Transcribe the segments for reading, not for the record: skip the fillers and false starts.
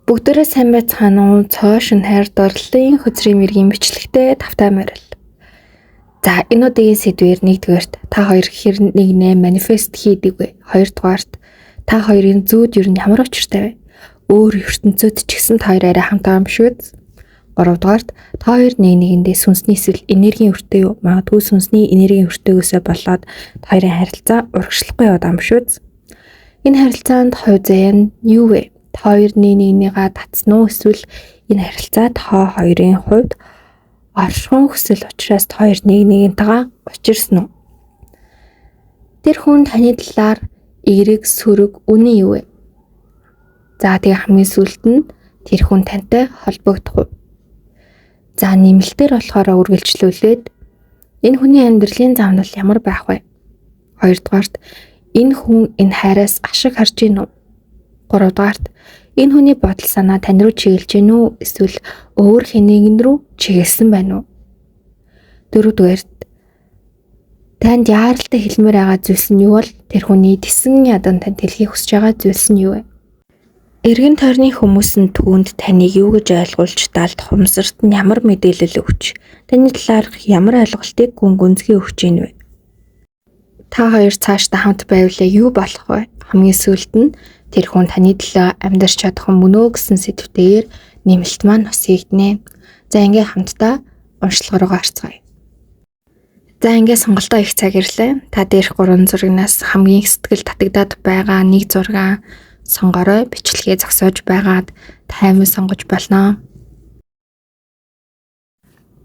Бүгдээрээ сайн байцгаана уу? Цоош нь хайр дурлалын хөзрийн мэргийн бичлэгтэй тавтай морил. За энэ удаагийн сэдвээр нэгдүгээрт та хоёр хэр нэгнээ манифест хийдэг вэ? Хоёрдугаарт та хоёрын зүүд ер нь ямар учиртай вэ? Өөр ертөнцөд ч гэсэн та хоёр арай хамтаа юм шүү дээ. Гуравдугаарт та хоёр нэг нэгэндээ сүнсний эсвэл энергийн өртөө юу? Магадгүй сүнсний энергийн өртөөгөөсөө болоод та хоёрын харилцаа урагшлахгүй яваад юм шүү дээ. Энэ харилцаанд хувь заяа нь юу вэ? Та хоёр нэгнийгээ татсан уу эсвэл энэ харилцаа та хоёрын хувьд оршихуун хүсэл учраас та хоёр нэгнийгээрээ учирсан уу? Тэр хүн таны талаар эерэг сөрөг үнэн юу вэ? За тэгээ хамгийн сүүлд нь тэр хүн тантай холбогдох уу? За нэмэлтээр болохоор үргэлжлүүлээд энэ хүний амьдралын зам нь ямар байх вэ? Хоёрдугаарт энэ хүн энэ хайраас ашиг харж гин үү? Гуравдугаарт энэ хүний бодол санаа тань руу чиглэж гин үү? Эсвэл өөр хэнийгэн рүү чиглэсэн байна уу? Дөрөвдүгээрт танд яаралтай хэлмээр байгаа зүйлс нь юу бол тэр хүний тэсэн ядан танд хэлхийг хүсэж байгаа зүйлс нь юу вэ? Эргэн тойрны хүмүүс нь түүнд таныг юу гэж ойлгуулж даалт хумсарт нь ямар мэдээлэл өгч таны талаарх ямар ойлголтыг гүнзгий өгч ийн вэ? Та хоёр цаашдаа хамт байвлаа юу болох вэ? Хамгийн сүүлд нь тэр хүн таны төлөө амьдарч чадах юм мөнөө гэсэн сэдвээр нэмэлт маань бас хийгднэ. За ингээ хамтдаа уншлагаа руу гарцгаая. За ингээ сонголтоо их цаг ирлээ. Та дээрх 3 зурагнаас хамгийн их сэтгэл татагдаад байгаа нэг зураг сонгорой, бичлэгээ зогсоож байгаад таймер сонгож болно.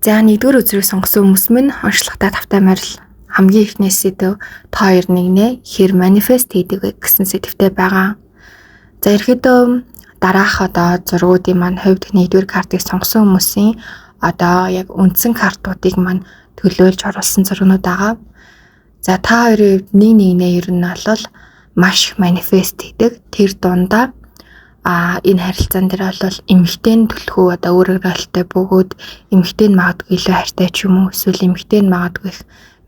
За нэгдүгээр үзрийг сонгосон хүмүүс минь уншлагатаа тавтай морил. Хамгийн ихний сэдв та хоёр нэгнээ хэр манифест хийдэг вэ гэсэн сэдвтэй байгаа. За ерөөдөө дараах зургуудын маань хувьд нэгдүгээр картыг сонгосон хүмүүсийн яг үндсэн картуудыг маань төлөөлж оруулсан зургууд байгаа. За та хоёрын хувьд нэгнээ ер нь бол маш их манифест хийдэг. Тэр дундаа энэ харилцаан дээр бол эмэгтэй төлхөө өөрөөр хэлбэл бөгөөд эмэгтэй магадгүй илүү хайртай ч юм уу эсвэл эмэгтэй магадгүй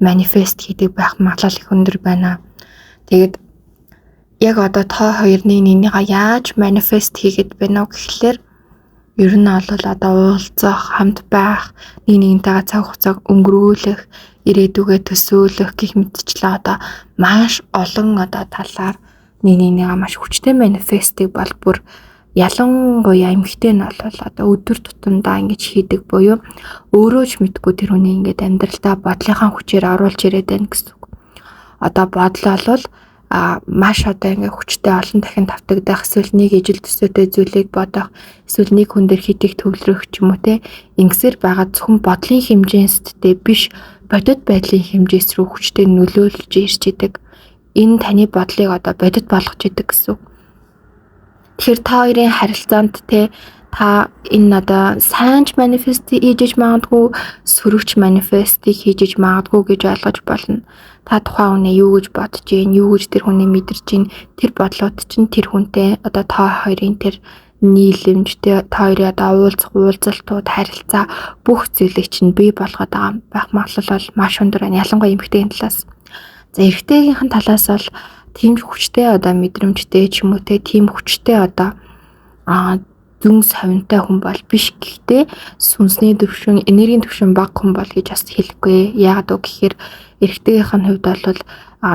манифест хийдэг байх магадлал их өндөр байна. Тэгээд яг та хоёр нэгнийгээ яаж манифест хийгээд байна уу гэхлээр ер нь бол уулзах, хамт байх, нэгнийгээрээ цаг хугацааг өнгөрүүлэх, ирээдүгээ төсөөлөх гэх мэтчлээ маш олон талаар нэгнийгээ маш хүчтэй манифестыг бол бүр ялангуяа эмэгтэй нь бол өдөр тутамдаа ингэж хийдэг буюу өөрөө ч мэдгүй тэр хүний ингээд амьдралдаа бодлынхаа хүчээр оруулж ирээд байна гэсэн үг. Бодол бол маш ингээ хүчтэй олон дахин давтагдах, эсвэл нэг ижил төсөөтэй зүйлийг бодох, эсвэл нэг хүн дээр хитэх төвлөрөх ч юм уу те ингэсээр байгаа зөвхөн бодлын хэмжээстэй биш бодит байдлын хэмжээс рүү хүчтэй нөлөөлж ирж идэг. Энэ таны бодлыг бодит болгож идэг гэсэн. Тэгэхээр та хоёрын харилцаанд та энэ сайн ч манифест хийж магадгүй, сөрөгч манифестыг хийж магадгүй гэж ойлгож болно. Та тухайн үнэ юу гэж бодож гин, юу гэж тэр хүний мэдэрч гин, тэр бодлоод чинь тэр хүнтэй та хоёрын тэр нийлэмж, та хоёрын уулзалтууд, харилцаа бүх зүйлийг чинь бий болгоод байгаа байх магадлал бол маш өндөр байна. Ялангуяа эмэгтэйгийн талаас. За эрэгтэйгийнхэн талаас бол тийм хүчтэй мэдрэмжтэй ч юм уу тийм хүчтэй зүн совинтой хүн бол биш. Гэхдээ сүнсний төвшин, энергийн төвшин бага хүн бол гэж бас хэлэхгүй. Яагаад вэ гэхээр эрэгтэйгийнхэн хувьд бол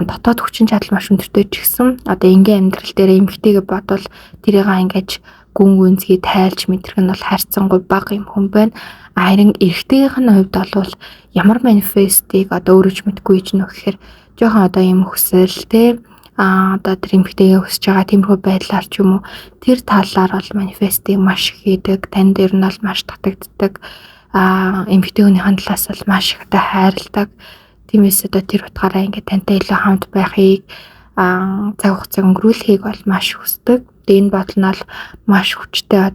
дотоод хүчин чадал маш өндөртэй ч гэсэн энгийн амьдрал дээр эмэгтэйгээ бодвол тэрийг ингэж гүн гүнзгий тайлж мэдрэх нь бол харьцангуй бага юм хүн байна. Харин эрэгтэйгийнхэн хувьд бол ямар манифестыг өөрөө ч мэдгүй ч нөх гэхээр жоохон юм хүсэл тэр эмэгтэйгээ хүсэж байгаа тиймэрхүү байдлаар ч юм уу тэр талаар бол манифестыг маш их хийдэг. Танд ер нь бол маш татагддаг. Эмэгтэй хүнийхэн талаас бол маш их хайрладаг. Тиймээс тэр утгаараа ингээ тантай илүү хамт байхыг цаг хугацаа өнгөрүүлэхийг бол маш хүсдэг. Энэ бодол нь бол маш хүчтэй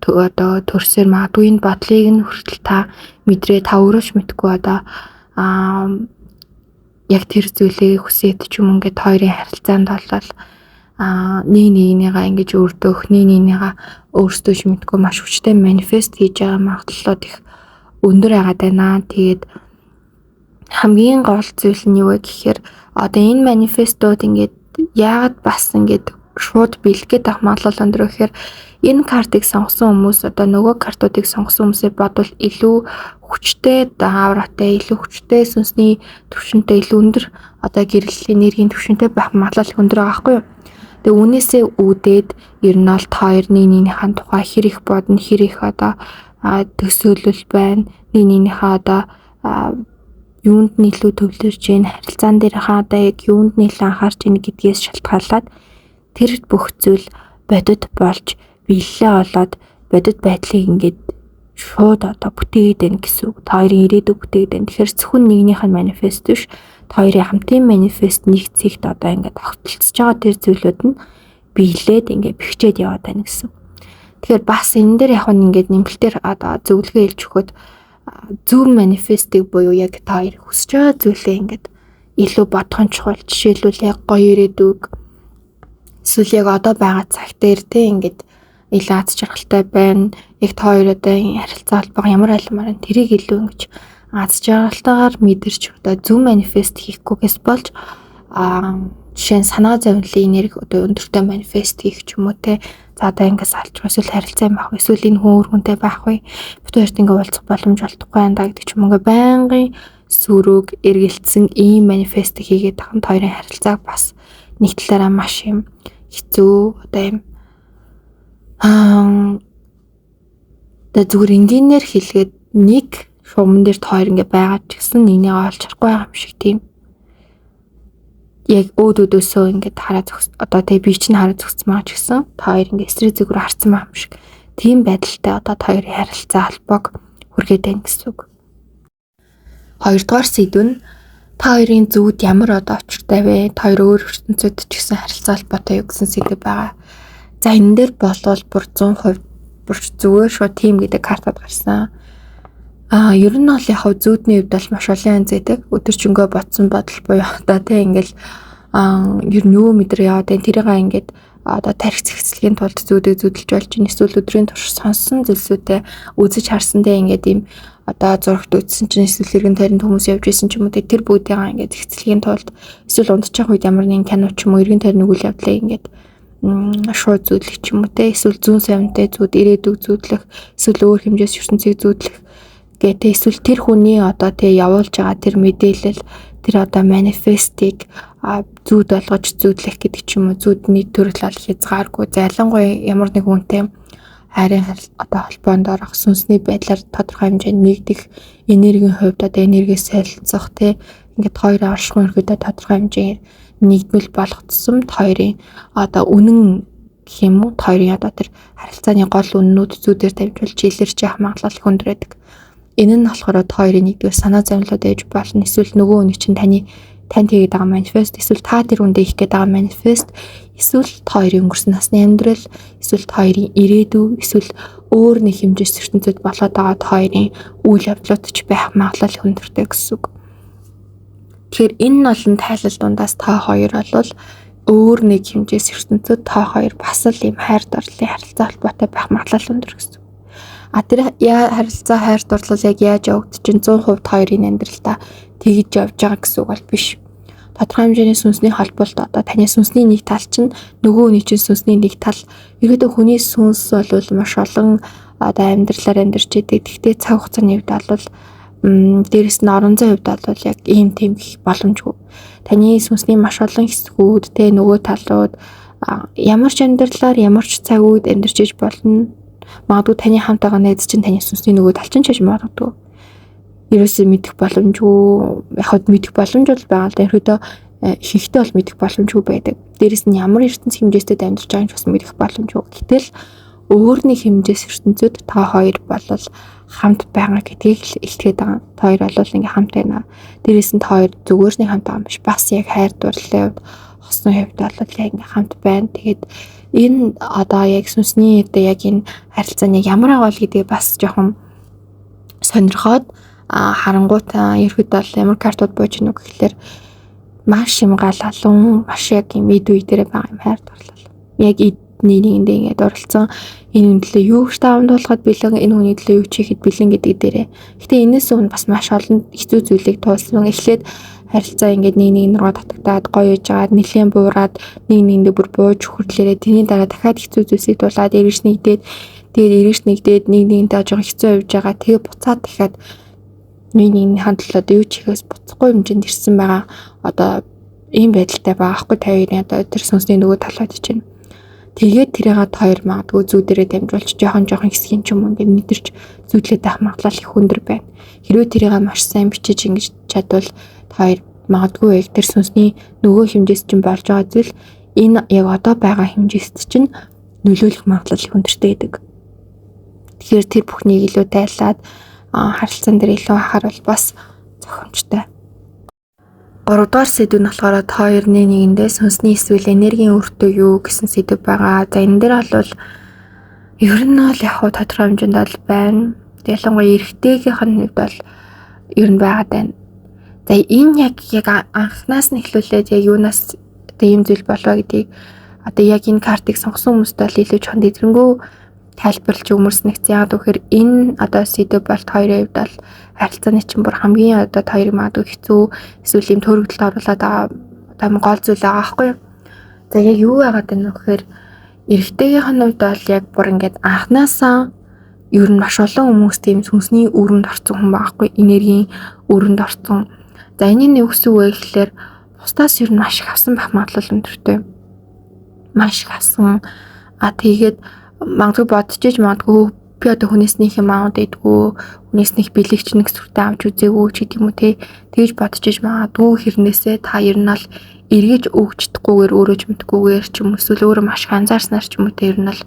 төрсөөр магадгүй энэ бодлыг нь хүртэл та мэдрээ та өөрөө ч мэдгүй яг тэр зүйлийг хүсээд ч юм ингээд хоёрын харилцаанд бол нэг нэгнийгээ ингэж өрдөх, нэг нэгнийгээ өөрсдөө ч мэдгүй маш хүчтэй манифест хийж байгаа магадлалууд их өндөр байгаад байна. Тэгээд хамгийн гол зүйл нь юу вэ гэхээр энэ манифестууд ингээд яагаад бас ингээд шууд бэлгээд авах магадлал өндөр гэхээр энэ картыг сонгосон хүмүүс одоо нөгөө картуудыг сонгосон хүмүүсээ бодвол илүү хүчтэй даавратай, илүү хүчтэй сүнсний түвшинтэй, илүү өндөр одоо гэрэл энергийн түвшинтэй байх магадлал өндөр байгаа байхгүй юу? Тэгээ үүнээсээ үүдээд ер нь бол та хоёрны нэгнийхэн тухай хэр их бодно, хэр их одоо төсөөлөл байна. Нэгнийхээ одоо юунд нь илүү төвлөрж гин, харилцаан дээрхээ одоо яг юунд нь илүү анхаарч гин гэдгээс шалтгаалаад тэр бүх зүйл бодит болж биелэлээ болоод бодит байдлыг ингээд шууд одоо бүтээгээд байна гэсэн үг. Та хоёрын ирээдүйг бүтээгээд байна. Тэгэхээр зөвхөн нэгнийх нь манифест биш, та хоёрын хамтын манифест нэг цэгт одоо ингээд огтлцож байгаа тэр зүйлүүд нь биелээд ингээд бэхжээд яваад байна гэсэн. Тэгэхээр бас энэ дээр яг нь ингээд нэмэлтээр одоо зөвлөгөө хэлж өгөхөд зөв манифестыг буюу яг та хоёр хүсэж байгаа зүйлээ ингээд илүү бодохын чухал. Жишээлбэл яг гоё ирээдүг эсвэл яг одоо байгаа цаг дээр те ингээд илүү аз жаргалтай байна. Яг та хоёр одоо харилцаа холбоо ямар альмаар нь тэрийг илүү ингэж аз жаргалтайгаар мэдэрч одоо зөв манифест хийхгүйгээс болж жишээ нь санаа зовлон энерги одоо өндөртэй манифест хийх ч юм уу те. За одоо ингээс алж эсвэл харилцаа байх вэ? Эсвэл энэ хүн өргөнтэй байх вэ? Бид хоёрт ингээ уулзах боломж олдохгүй байна да гэдэг ч юм ингээ байнгын сүрүүг эргэлцсэн ийм манифест хийгээд тахын хоёрын харилцааг бас нэг талаараа маш юм хэцүү одоо юм тэ зүгээр энгийнээр хэлгээд нэг шугамн дээр хоёр ингээ байгаа ч гэсэн нэгнийг олж харахгүй байгаа юм шиг тийм яг өөдөөсөө ингээд хараа зогс одоо тэгээ би чинь хараа зогссон байгаа ч гэсэн та хоёр ингээд эсрэг зүгрээ харцсан байгаа юм шиг тийм байдалтай одоо та хоёрын харилцаа холбоог хүргээд байна гэсэн үг. Хоёрдугаар сэдв нь та хоёрын зүуд ямар одоо очиртай вэ? Та хоёр өөр ертөнцид ч гэсэн харилцаа холбоотой юу гэсэн сэдв байгаа. За энэ дээр болвол бүр 100% бүр зүгээр шууд тим гэдэг картад гарсан. Ер нь бол яг зүүдний хувьд бол маш олон янз байдаг. Өдөржингөө бодсон бодол буюу одоо тийм ингээл ер нь юу мэдрээ яваад байна. Тэрийг ингээд одоо тарих зэгцлэгийн тулд зүүдийг зүүдэлж болж ин эсвэл өдрийн турш сонссон зүйлсүүдээ үзэж харсандаа ингээд ийм одоо зурагт үзсэн чинь эсвэл иргэн тойронд хүмүүс явж исэн ч юм уу тэр бүгдийг ингээд зэгцлэгийн тулд эсвэл унтчих үед ямар нэгэн кино ч юм уу иргэн тойрны үйл явдлыг ингээд шууд зүүдлэх ч юм уу те эсвэл зүүн савнтай зүүд ирээдүг зүүдлэх эсвэл өөр хэмжээс ертөнцийг зүүдлэх гэдэг эсвэл тэр хүний одоо тэг явуулж байгаа тэр мэдээлэл тэр одоо манифестыг зүүд болгож зүүдлэх гэдэг ч юм уу зүүдний төрөл бол хязгааргүй залангуяа ямар нэг үнэтэй хайрын одоо холбоонд орох сүнсний байдлаар тодорхой хэмжээнд нэгдэх энергийн хувьд одоо энергиэс солилцох те ингээд хоёрын оршихуйн өрхөдөө тодорхой хэмжээгээр нэгдмэл болох тусам хоёрын одоо үнэн гэх юм уу хоёрын одоо тэр харилцааны гол үннүүд зүүдээр дамжуулж илэрч явах магадлал их өндөр байдаг. Энэ нь болохоор хоёрын нэгдүгээр санаа зовлоод ээж болно. Эсвэл нөгөө хүний чинь танд хийгээд байгаа манифест, эсвэл та тэр үндэ их гээд байгаа манифест, эсвэл хоёрын өнгөрсөн насны амьдрал, эсвэл хоёрын ирээдүй, эсвэл өөр нэг хэмжээс ертөнцид болоод байгаа хоёрын үйл явдлууд ч байх магадлал их өндөртэй гэсэн үг. Тэгэхээр энэ олон тайлал дундаас та хоёр бол өөр нэг хэмжээс ертөнцид та хоёр бас л юм хайр дурлалын харилцаа холбоотой байх магадлал өндөр гэсэн. Тэр харилцаа хайр дурлал яг яаж явагдаж чинь 100% хоёрын амьдралдаа тэгж явж байгаа гэсэн үг бол биш. Тодорхой хэмжээний сүнсний холболт одоо таны сүнсний нэг тал чинь нөгөө хүний чинь сүнсний нэг тал. Ерөөдөө хүний сүнс бол маш олон одоо амьдралаар амьдарч идэг. Гэхдээ цаг хугацааны хувьд бол дээрэс нь орон зай хувьд бол яг ийм тийм их боломжгүй. Таны сүнсний маш олон хэсгүүд те нөгөө талууд ямар ч амьдралаар ямар ч цаг үед амьдарч иж болно. Магадгүй таны хамт байгаа найз чинь таны сүнсний нөгөө талчин ч гэж магадгүй. Ерөөсөө мэдэх боломжгүй. Яг хад мэдэх боломж бол байгаа л да. Ерөөдөө ихэнхдээ бол мэдэх боломжгүй байдаг. Дээрэс нь ямар ертөнц хэмжээстэй амьдарч байгааг ч бас мэдэх боломжгүй. Гэтэл өөр нэг хэмжээс ертөнцид та хоёр болол хамт байгаа гэдгийг л илтгэхэд байгаа. Та хоёр бол ингээм хамт байна. Дээрэс нь та хоёр зүгээр нэг хамт байгаа юм биш. Бас яг хайр дурлалын хувьд, хосны хувьд бол яг ингээм хамт байна. Тэгээд энэ одоо яг сүнсний одоо яг энэ харилцааны ямар авал гэдгийг бас жоохон сонирхоод харангуут ерөөд бол ямар картууд бууж гэнэ гэхэлэр маш юм галалун маш яг юм эд үе дээр байгаа юм хайр дурлал. Яг эдний нэгэндээ ингээд оролцсон энэ үнэлээ юу гэж таамд болоход бэлэн энэ хүний төлөө юу ч хийхэд бэлэн гэдэг дээрээ. Гэтэ энэс өмнө бас маш олон хэцүү зүйлийг туулсан. Эхлээд харилцаа ингээд нэг рүү татагдаад гоё яж агаад нэлээд буураад нэгэндээ бүр бууж хөрлөөрээ тэрний дараа дахиад хэцүү зүйлсийг дуулаад эргэж нэгдээд нэгнийгэнтэй жоохон хэцүү явж байгаа. Тэгээ буцаад дахиад нэг хандлаад юу ч ихээс буцахгүй хэмжээнд ирсэн байгаа. Одоо ийм байдалтай байгаа аахгүй тавирын одоо тэр сүнсний нөгөө талууд чинь. Тэгээд тэрийгээ хоёр магадгүй зүү дээрээ дамжуулж жоохон хэсгийн ч юм уу ингээд мэдэрч зүүдлээд байх магадлал их өндөр байна. Хэрвээ тэрийгээ маш сайн бичиж ингэж чадвал хоёр магадгүй яг тэр сүнсний нөгөө хэмжээс чинь болж байгаа зүйл энэ яг одоо байгаа хэмжээст чинь нөлөөлөх магадлал их өндөртэй гэдэг. Тэгэхээр тэр бүхнийг илүү тайлаад харилцаан дээр илүү анхаарал бас зохимжтой. 3 дугаар сэдв нь болохоор хоёрны нэгэндээ сүнсний эсвэл энергийн өртөө юу гэсэн сэдв байгаа. За энэ дээр бол ер нь бол яг хуу тодорхой хэмжээнд бол байна. Ялангуяа эрэгтэйгийнх нь хувьд бол ер нь байгаад байна. За энэ яг анхнаас нь эхлүүлээд яг юунаас ийм зүйл болоо гэдгийг одоо яг энэ картыг сонгосон хүмүүст бол илүү чонд эдрэнгүү тайлбарлаж өгмөрснэг. Яг тэгэхээр энэ одоо сэдв болт хоёрын хувьд бол харилцааны чинь бүр хамгийн одоо хоёрын магадгүй хэцүү эсвэл юм төрөгдөлд оруулаад байгаа гол зүйл байгаа байхгүй юу. За яг юу байгаад байна вэ гэхээр эрэгтэйгийнх нь хувьд бол яг бүр ингээд анхнаасаа ер нь маш олон хүмүүс тийм сүнсний өрөнд орсон хүн байхгүй, энергийн өрөнд орсон. За энэ юу гэсэн үг вэ гэхээр бусдаас ер нь маш их авсан байх магадлал өндөртэй. Маш их авсан. Тэгээд магадгүй бодчихж магадгүй би одоо хүнээснийх юм аауд идэггүй, хүнээснийх бэлэгч нэг сүртэй авч үзээгүй ч гэдэг юм уу те. Тэгж бодчихж магадгүй хэрнээсээ та ер нь бол эргэж өгчдэггүйгээр өөрөө ч мэдгүйгээр ч юм эсвэл өөрөө маш их анзаарснаар ч юм уу те ер нь бол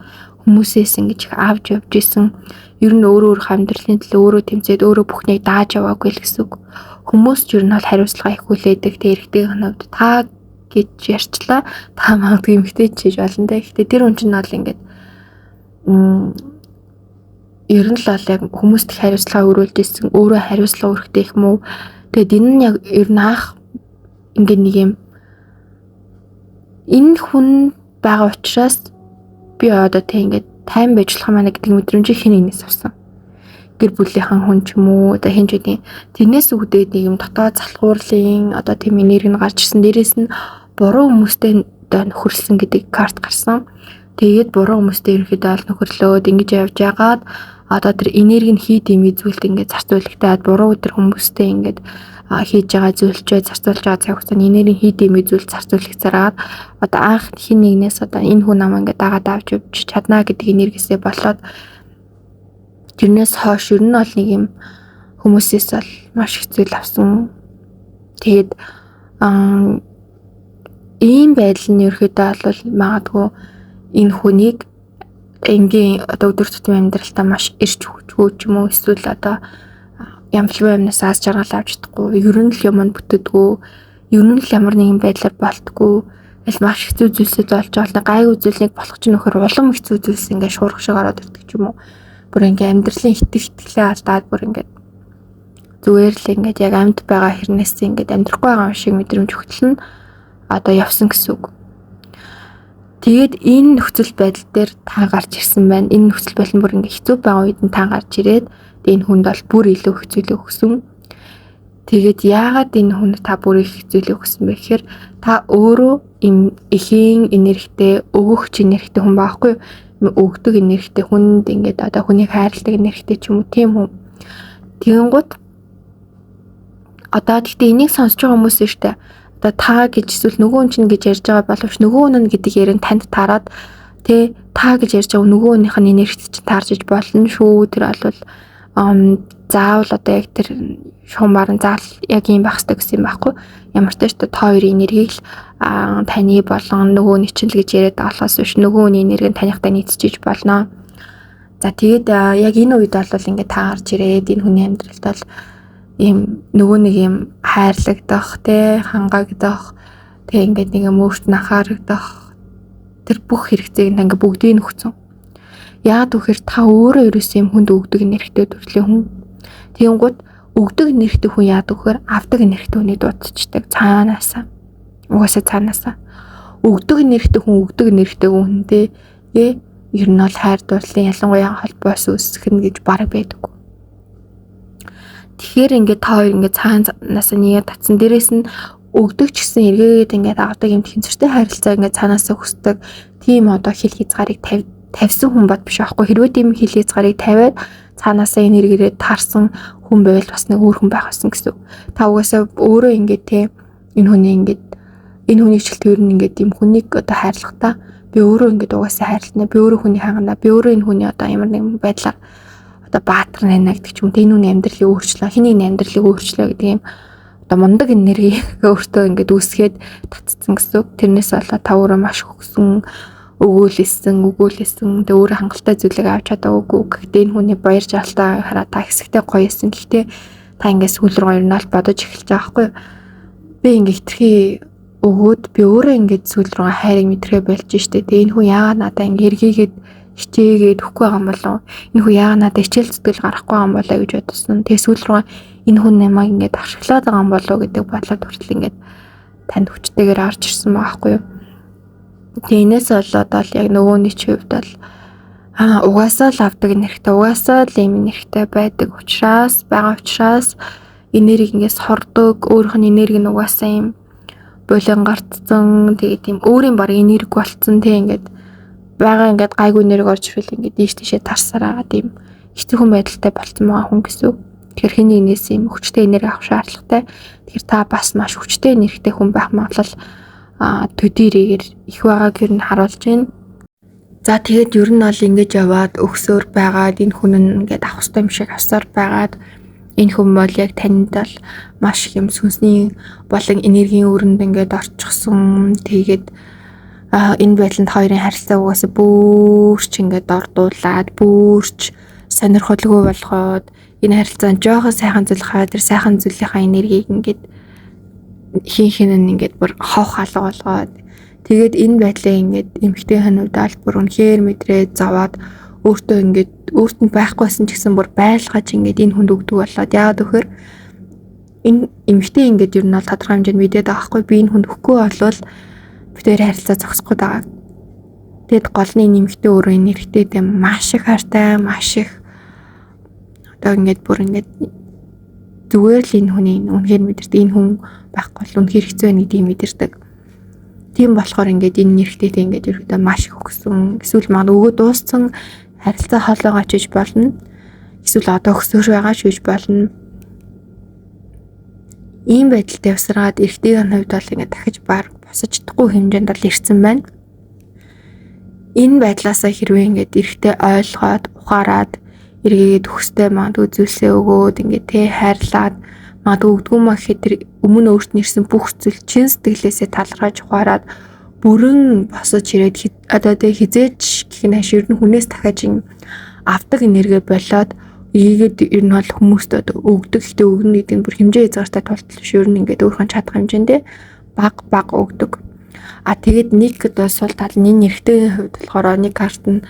хүмүүсээс ингэж их авч явж исэн. Ер нь өөрөө амьдралын төлөө өөрөө тэмцээд өөрөө бүхнийг дааж яваагүй л гэсэн үг. Хүмүүс ч ер нь бол хариуцлага их хүлээдэг те эрэгтэйгийнх нь хувьд та гэж ярьчлаа. Та магадгүй эмэгтэй чиж болно те. Гэхдээ тэр хүн чинь бол ингэж ер нь л яг хүмүүст их хариуцлага өрүүлж ирсэн, өөрөө хариуцлага өргөтэй их мүү. Тэгэд энэ нь яг ер нь анх ингээд нэг юм энэ хүн байгаа учраас би одоо тэг ингээд тайм байж болох маань гэдэг мэдрэмжийг хэн нэгнээс авсан. Гэр бүлийнхэн хүн ч юм уу одоо хэн ч үгүй. Тэрнээс үүдээд нэг юм дотоод залхуурлын одоо тийм энерги нь гарч ирсэн. Дээрээс нь буруу хүмүүстэй одоо нөхөрлсөн гэдэг карт гарсан. Тэгээд буруу хүмүүстэй ерөнхийдөө ол нөхөрлөөд ингэж явж яагаад одоо тэр энерги нь хий дэмий зүйлд ингээд зарцуулагтаад буруу тэр хүмүүстэй ингээд хийж байгаа зүйлчээ зарцуулж байгаа цаг хугацаанд энерги хий дэмий зүйл зарцуулагцараад одоо анх хин нэгнээс одоо энэ хүн намаа ингээд дагаад авч явж чадна гэдэг энергисээ болоод тэрнээс хойш ер нь бол нэг юм хүмүүсээс бол маш их зүйл авсан. Тэгээд ийм байдал нь ерөнхийдөө бол магадгүй энэ хүнийг энгийн одоо өдөр тутмын амьдралтаа маш ирж хүчгүй ч юм уу эсвэл одоо ямлгүй юмнаас аз жаргал авч чадахгүй, ер нь л юм бүтдэггүй, ер нь л ямар нэгэн байдлаар болтгүй, аль маш хэцүү зүйлсэд болж байгаа гайгүй зүйлийг болох ч нөхөр улам хэцүү зүйлс ингээд шуурх шиг ороод ирдэг ч юм уу. Бүр ингээд амьдралын итгэлээ алдаад бүр ингээд зүгээр л ингээд яг амьд байгаа хэрнээс ингээд амьдрахгүй байгаа юм шиг мэдрэмж өгтөл нь одоо явсан гэсэн үг. Тэгээд энэ нөхцөл байдал дээр та гарч ирсэн байна. Энэ нөхцөл байдал бүр ингээ хэцүү байгаа үед нь та гарч ирээд энэ хүнд бол бүр илүү их зүйлээ өгсөн. Тэгээд яагаад энэ хүнд та бүр их зүйлээ өгсөн бэ гэхээр та өөрөө эхийн энергитэй, өгөх энергитэй хүн байхгүй юу? Өгдөг энергитэй хүнд ингээд одоо хүнийг хайрладаг энергитэй ч юм уу тийм хүн. Тэгэнгუთ одоо тэгтээ энийг сонсож байгаа хүмүүс нь штэ одоо та гэж эсвэл нөгөө хүн чинь гэж ярьж байгаа боловч нөгөө хүн гэдэг ярин танд таарад тэ та гэж ярьж байгаа нөгөө хүнийх нь энергит чинь таарж болно шүү. Тэр бол заавал одоо яг тэр шуумаар нь заавал яг юм байх хэрэгтэй гэсэн юм байхгүй. Ямар ч тааш та хоёрын энергийг л таны болон нөгөөний чинь л гэж яриад болохоос биш нөгөөний энерги нь танихтай нийцчихэж болно. За тэгээд яг энэ үед бол ингээд та гарч ирээд энэ хүний амьдралд бол ийм нөгөө нэг юм хайрлагдах те хангаагдах те ингээд нэг юм өөрт нь анхаарагдах тэр бүх хэрэгцээг ингээд бүгдийг нөхцөн. Яагаад гэхээр та өөрөө ерөөсөө юм хүнд өгдөг энергитэй төрлийн хүн. Тэгэнгუთ өгдөг энергитэй хүн яадаг гэхээр авдаг энергитэй хүнийг дуудчихдаг цаанаасаа. Угаасаа цаанаасаа. Өгдөг энергитэй хүн өгдөг энергитэй хүнтэй ер нь бол хайр дурлалын ялангуяа холбоос үүсгэх нь гэж бараг байдаг. Тэгэхээр ингээд та хоёр ингээд цаанаас нэг татсан дээрээс нь өгдөг ч гэсэн эргээгээд ингээд авдаг юм тэнцвэртэй харилцаа ингээд цаанаасаа хүсдэг тийм одоо хил хязгаарыг тавьсан хүн бод биш аахгүй. Хэрвээ тийм хил хязгаарыг тавиад цаанаасаа энэ эргээрээ таарсан хүн байвал бас нэг өөр хүн байх байсан гэсэн. Та угаасаа өөрөө ингээд те энэ хүний чөлтөр нь ингээд юм хүнийг одоо хайрлахдаа би өөрөө ингээд угаасаа хайрлана. Би өөрөө хүний хангана. Би өөрөө энэ хүний одоо ямар нэгэн байдлаар одоо баатар нэ гэдэг ч юм. Энэ хүний амьдралыг өөрчлөө. Хэний амьдралыг өөрчлөө гэдэг юм одоо мундаг энерги өөртөө ингээд үүсгээд татцсан гэсэн. Тэрнээс болоод та өөрөө маш хөгсөн өгөөлсөн тэ өөрөө хангалттай зүйлийг авч чадаагүй. Гэхдээ энэ хүний баяр жаалтаа хараа та хэсэгтэй гоёсэн. Гэхдээ та ингээд сүүл рүү ер нь л бодож эхэлж байгаа байхгүй юу? Би ингээд хитрхи өгөөд би өөрөө ингээд сүүл рүү хайрыг мэдрээ болж штэ. Тэгээ энэ хүн яагаад надаа ингээд эргээгээд хичээгээд өгөхгүй байгаа юм болов? Энэ хүн яагаад надад хичээл зүтгэл гарахгүй байгаа юм болоо гэж бодсон. Тэгээ сүүл рүү энэ хүн намайг ингээд авшиглаад байгаа юм болов гэдэг бодлоод хүртэл ингээд танд хүчтэйгээр орж ирсэн байгаа байхгүй юу? Тэгээ энэс болоод бол яг нөгөөний ч хувьд бол угаасаа л авдаг нэрхтээ угаасаа л юм нэрхтээ байгаа учраас энерги ингээс хордог, өөрийнх нь энерги нь угаасаа юм болон гартцсан тэгээ тийм өөрийн баг энерги болцсон тэг ингээд байгаа ингээд гайгүй энерги орж ирвэл ингээд дээш тийшээ тарсараа тийм хэцүүхэн байдалтай болцсон байгаа хүн гэсэн. Тэгэхээр хэний энэс юм хүчтэй энерги авах шаардлагатай. Тэгэхээр та бас маш хүчтэй энергитэй хүн байх магадлал төдийрээр их байгааг ер нь харуулж байна. За тэгээд ер нь бол ингэж яваад өгсөөр байгаад энэ хүн нь ингээд авах ёстой юм шиг авсаар байгаад энэ хүн бол яг танд бол маш их юм сүнсний болон энергийн өрөнд ингээд орчихсон. Тэгээд энэ байдланд хоёрын харилцаа угаасаа бүрч ингээд дордуулаад бүрч сонирхолгүй болгоод энэ харилцаанд жоохон сайхан зүйл хаад тэр сайхан зүйлийнхаа энергийг ингээд хин ингээд бүр хов халга болгоод тэгээд энэ байдлаа ингээд эмэгтэй ханууд албар үнэхээр мэдрээ заваад өөртөө ингээд өөрт нь байхгүйсэн ч гэсэн бүр байлгаж ингээд энэ хүнд өгдөг болоод яагаад вөхөр энэ эмэгтэй ингээд ер нь бол тодорхой хэмжээнд мэдээд байгаа хгүй би энэ хүнд өгөхгүй болвол битээр харилцаа зогсохгүй байгаа. Тэгэд голны эмэгтэй өөрөө энэ эрэгтэй тийм маш их хайртай маш их одоо ингээд бүр ингээд зүгээр л энэ хүний үнэхээр мэдэрдэг энэ хүн байхгүй бол үнэхээр хэцүү байна гэдгийг мэдэрдэг. Тийм болохоор ингээд энэ нэрхтээ ингээд ерөөдөө маш их өгсөн. Эсвэл маань өгөө дууссан харилцаа хоолойгоо чиж болно. Эсвэл одоо өксөөр байгаа ч гэж болно. Ийм байдалтай явсараад эрэгтэйгийн хувьд бол ингээд дахиж баг босож чадахгүй хэмжээнд бол ирсэн байна. Энэ байдлаасаа хэрвээ ингээд эрэгтэй ойлгоод ухаарад эргээгээд өөхстэй магадгүй зүйлсээ өгөөд ингээд тэ хайрлаад магадгүй өгдгөө маа гэхэд тэр өмнө өөрт нь ирсэн бүх зүйл чин сэтгэлээсээ талархаж ухаарад бүрэн босож ирээд одоо тэ хизээч гэх нь хашир нь хүнээс дахиж авдаг энерги болоод ийгээд ер нь бол хүмүүст одоо өгдөг гэхдээ өгнө гэдэг нь бүр хэмжээ хязгаартай тултал биш ер нь ингээд өөрхөн чадах хэмжээндээ баг өгдөг. Тэгээд нэг одоо сул тал нь нэрхтээ хувьд болохоор нэг карт нь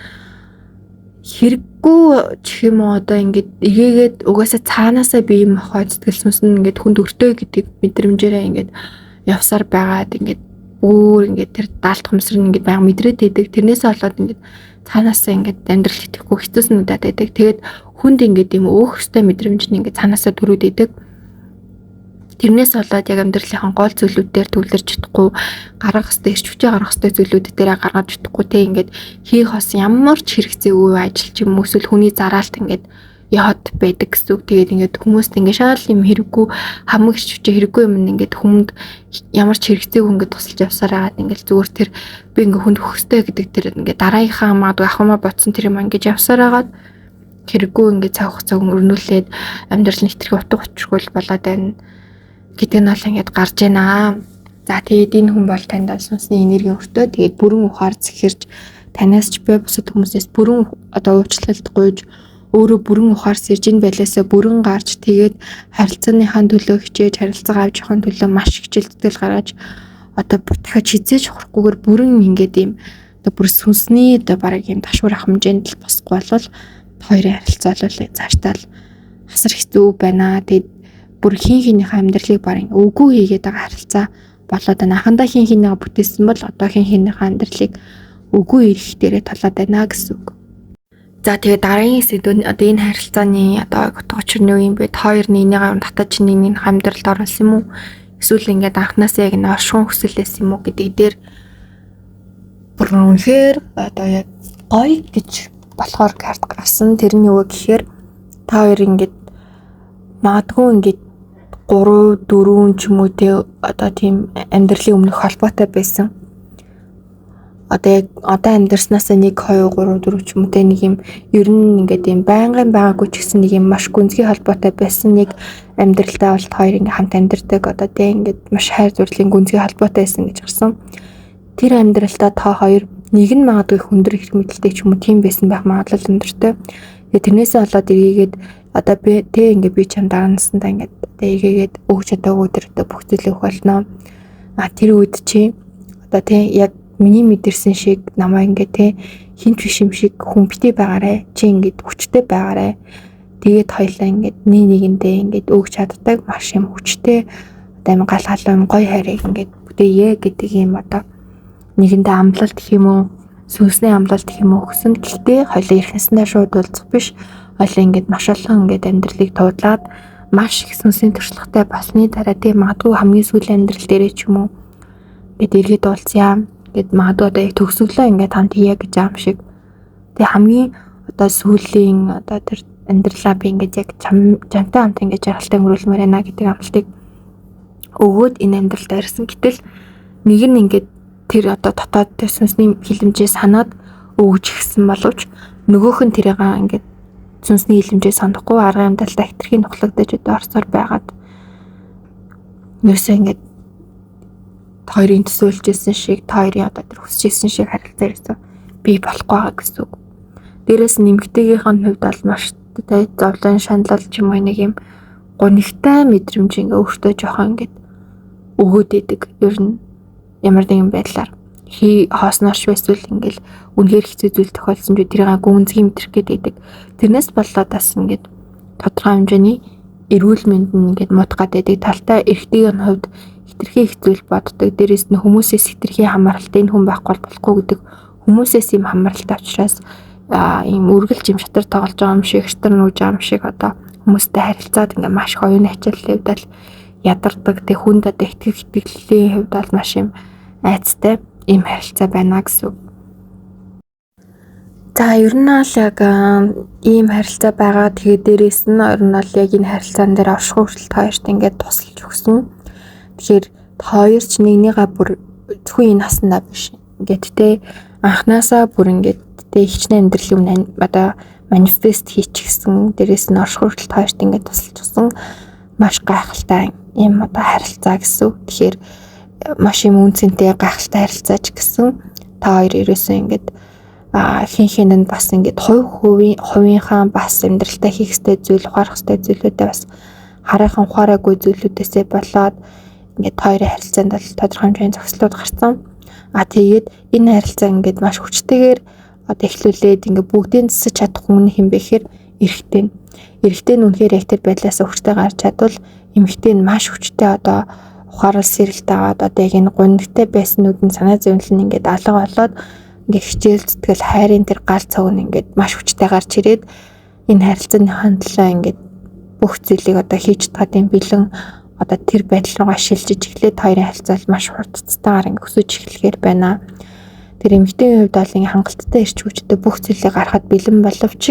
хэрэггүй ч юм уу одоо ингээд эгээгээд угаасаа цаанаасаа би юм хой сэтгэл сүнс нь ингээд хүнд өртөө гэдэг мэдрэмжээрээ ингээд явсаар байгаад ингээд өөр ингээд тэр даалт хумсар нь ингээд байнга мэдрээд байдаг. Тэрнээсээ болоод ингээд цаанаасаа ингээд амьдрал итгэхгүй хэцүүснүүдэд байдаг. Тэгээд хүнд ингээд юм өөх хөстэй мэдрэмж нь ингээд цаанаасаа төрөөд байдаг. Тэрнээс болоод яг амьдралынхаа гол зүйлүүдээр төвлөрч чадахгүй гаргах хэвээр ирчвчээ гаргах хэвээр зүйлүүд дээрээ гаргаж чадахгүй те ингээд хийх хос ямар ч хэрэгцээгүй ажил ч юм уу эсвэл хүний зараалт ингээд яваад байдаг гэсэн үг. Тэгээд ингээд хүмүүст ингээд шал юм хэрэггүй хамаг ирчвчээ хэрэггүй юм ингээд хүнд ямар ч хэрэгцээгүй ингээд тусалж явсаар хагаад ингээд зүгээр тэр би ингээд хүнд хөхстэй гэдэг тэр ингээд дараагийнхаа магадгүй ахмаа ботсон тэр юм ингээд явсаар хагаад хэрэггүй ингээд цаг хугацаа өнгөрнүүлээд амьдрал нь хитрхи утга учиргүй болоод байна гэдэг нь бол ингээд гарч байна. За тэгээд энэ хүн бол танд сүнсний энерги өртөө тэгээд бүрэн ухаар зэхэрч танаас ч бай бусад хүмүүсээс бүрэн одоо уучлалт гуйж өөрөө бүрэн ухаар сэрж энэ байлаасаа бүрэн гарч тэгээд харилцааныхаа төлөө хичээж харилцаа авч явахын төлөө маш хичээл зүтгэл гаргаж одоо дахиад хизээж ухрахгүйгээр бүрэн ингээд юм одоо бүр сүнсний одоо бараг юм ташуур ах хэмжээнд л босхгүй болвол хоёрын харилцаа бол цаашдаа л хасар хэцүү байна. Тэгээд бүр хинхнийхээ амьдралыг барин үгүй хийгээд байгаа харилцаа болоод байна. Анхандаа хинхнийгаа бүтээсэн бол одоо хинхнийхээ амьдралыг үгүй хийх дээрээ талаад байна гэсэн үг. За тэгээ дараагийн сэдв нь одоо энэ харилцааны одоо учир нь юу юм бэ? Хоёр нэгнийгээ татаж нэгнийг амьдралд оруулсан юм уу? Эсвэл ингээд анхнаасаа яг оршихуун хүсэлээс юм уу гэдэг дээр бүр үнэхээр одоо яг гоё гэж болохоор карт гарсан. Тэр нь юу гэхээр та хоёр ингээд магадгүй ингээд 3 4 ч юм уу те одоо тийм амьдралын өмнөх холбоотой байсан. Одоо амьдрснасаа 1 2 3 4 ч юм уу те нэг юм ер нь ингээд юм байнгын байгаагүй ч гэсэн нэг юм маш гүнзгий холбоотой байсан нэг амьдралдаа бол хоёр ингээд хамт амьдардаг одоо те ингээд маш хайр дурлалын гүнзгий холбоотой байсан гэж гарсан. Тэр амьдралдаа та хоёр нэг нь магадгүй хүндэр хэрэг мэдлэлтэй ч юм уу тийм байсан байх магадлал өндөртэй. Тэгээ тэрнээсээ болоод эргээгээд одоо би те ингээд би чам дараа наснда ингээд одоо эргээгээд өгч чадаагүй тэр одоо бүх зүйлийг болно. Тэр үед чи одоо те яг миний мэдэрсэн шиг намайг ингээд те хинт биш юм шиг хүн битээ байгаарэ. Чи ингээд хүчтэй байгаарэ. Тэгээд хоёлаа ингээд нэгэндээ ингээд өгч чаддаг маш юм хүчтэй одоо юм гал халуун гоё хайрыг ингээд бүтээе гэдэг юм одоо нэгэндээ амлалт гэх юм уу сүнсний амлалт гэх юм уу өгсөн. Гэхдээ хоёлаа эрхнэсэндээ шууд уулзах биш. Хоёлаа ингээд маш олон ингээд амьдралыг туудлаад маш их сүнсний туршлагатай болсны дараа тийм магадгүй хамгийн сүүлийн амьдрал дээрээ ч юм уу ингээд эргээд уулзъя гэд магадгүй одоо яг төгсөглөө ингээд хамт хийя гэж аам шиг. Тэгээ хамгийн одоо сүүлийн одоо тэр амьдралаа би ингээд яг чамтай хамт ингээд жаргалтай өнгөрүүлмээр байна гэдэг амлалтыг өгөөд энэ амьдралд ирсэн. Гэтэл нэг нь ингээд тэр одоо дотоод тэр сүнсний хилэмжээ санаад өгж гисэн боловч нөгөөх нь тэрийг ингээд сүнсний хилэмжээ санахгүй арга амьдралдаа хитрхийн нухлагдаж одоо орсоор байгаад нөөсөө ингээд хоёрын төсөөлжсэн шиг хоёрын одоо тэр хүсэжсэн шиг харилцаа ирсэн би болохгүй байгаа гэсэн үг. Дээрээс нэмэгтэйгийнх нь хувьд бол маш тэ зовлон шаналл ч юм уу нэг юм гонигтай мэдрэмж ингээ өөртөө жоохон ингээд өгөөд идэг. Ер нь ямар нэгэн байдлаар хоосноош эсвэл ингээл үнэхээр хэцүү зүйл тохиолдсон ч тэрийг гүнзгий мэдрэх гэдэг. Тэрнээс болоод бас ингээд тодорхой хэмжээний эрүүл мэнд нь ингээд мутгаад байдаг. Талтай эрэгтэйгийн хувьд хитрхи их зүйл боддог. Дээрээс нь хүмүүсээс хитрхи хамааралтай энэ хүн байхгүй болохгүй гэдэг хүмүүсээс юм хамааралтай учраас ийм үргэлж юм шатар тоглож байгаа юм шиг, шатар нүүж байгаа юм шиг одоо хүмүүстэй харилцаад ингээ маш хоёрын ачааллын хувьд л ядардаг. Тэг хүнд одоо итгэлийн хувьд бол маш юм айцтай ийм харилцаа байна гэсэн үг. За ер нь л яг ийм харилцаа байгаа. Тэгээ дээрээс нь ер нь бол яг энэ харилцаан дээр орших хүртэл хоёрт ингээд тусалж өгсөн. Тэгэхээр хоёр ч нэгнийгаа бүр зөвхөн энэ наснаа биш. Ингээд те анханасаа бүр ингээд те хичнээн амьдралын одоо манифест хийчихсэн. Дээрээс нь орших хүртэл хоёрт ингээд тусалж өгсөн. Маш гайхалтай ийм одоо харилцаа гэсэн. Тэгэхээр маш юм үнцэнтэй гайхалтай харилцаач гэсэн. Та хоёр ерөөсөө ингээд хин хинэнд бас ингээд хувийнхаа бас амьдралдаа хийх ёстой зүйл, ухаарах ёстой зүйлүүдээ бас хараахан ухаараагүй зүйлүүдээсээ болоод ингээд хоёрын харилцаанд бол тодорхой хэмжээний зогслууд гарсан. Тэгээд энэ харилцаа ингээд маш хүчтэйгээр одоо эхлүүлээд ингээд бүгдийн засаж чадах хүн хэм бэ гэхээр эрэгтэй. Эрэгтэй нь үнэхээр яг тэр байдлаас хүчтэй гарч чадвал эмэгтэй нь маш хүчтэй одоо ухаарал сэрэлт аваад одоо яг энэ гундтай байснууд нь санаа зовлон нь ингээд алга болоод ингээд хичээл зүтгэл хайрын тэр гал цог нь ингээд маш хүчтэй гарч ирээд энэ харилцааны хандлаа ингээд бүх зүйлийг одоо хийж чадах юм бэлэн одоо тэр байдал руугаа шилжиж эхлээд хоёрын харилцаа маш хурдцтайгаар ингээд өсөж эхлэхээр байна. Тэр эмэгтэйгийн хувьд бол ингээд хангалттай ирч хүчтэй бүх зүйлийг гаргахад бэлэн боловч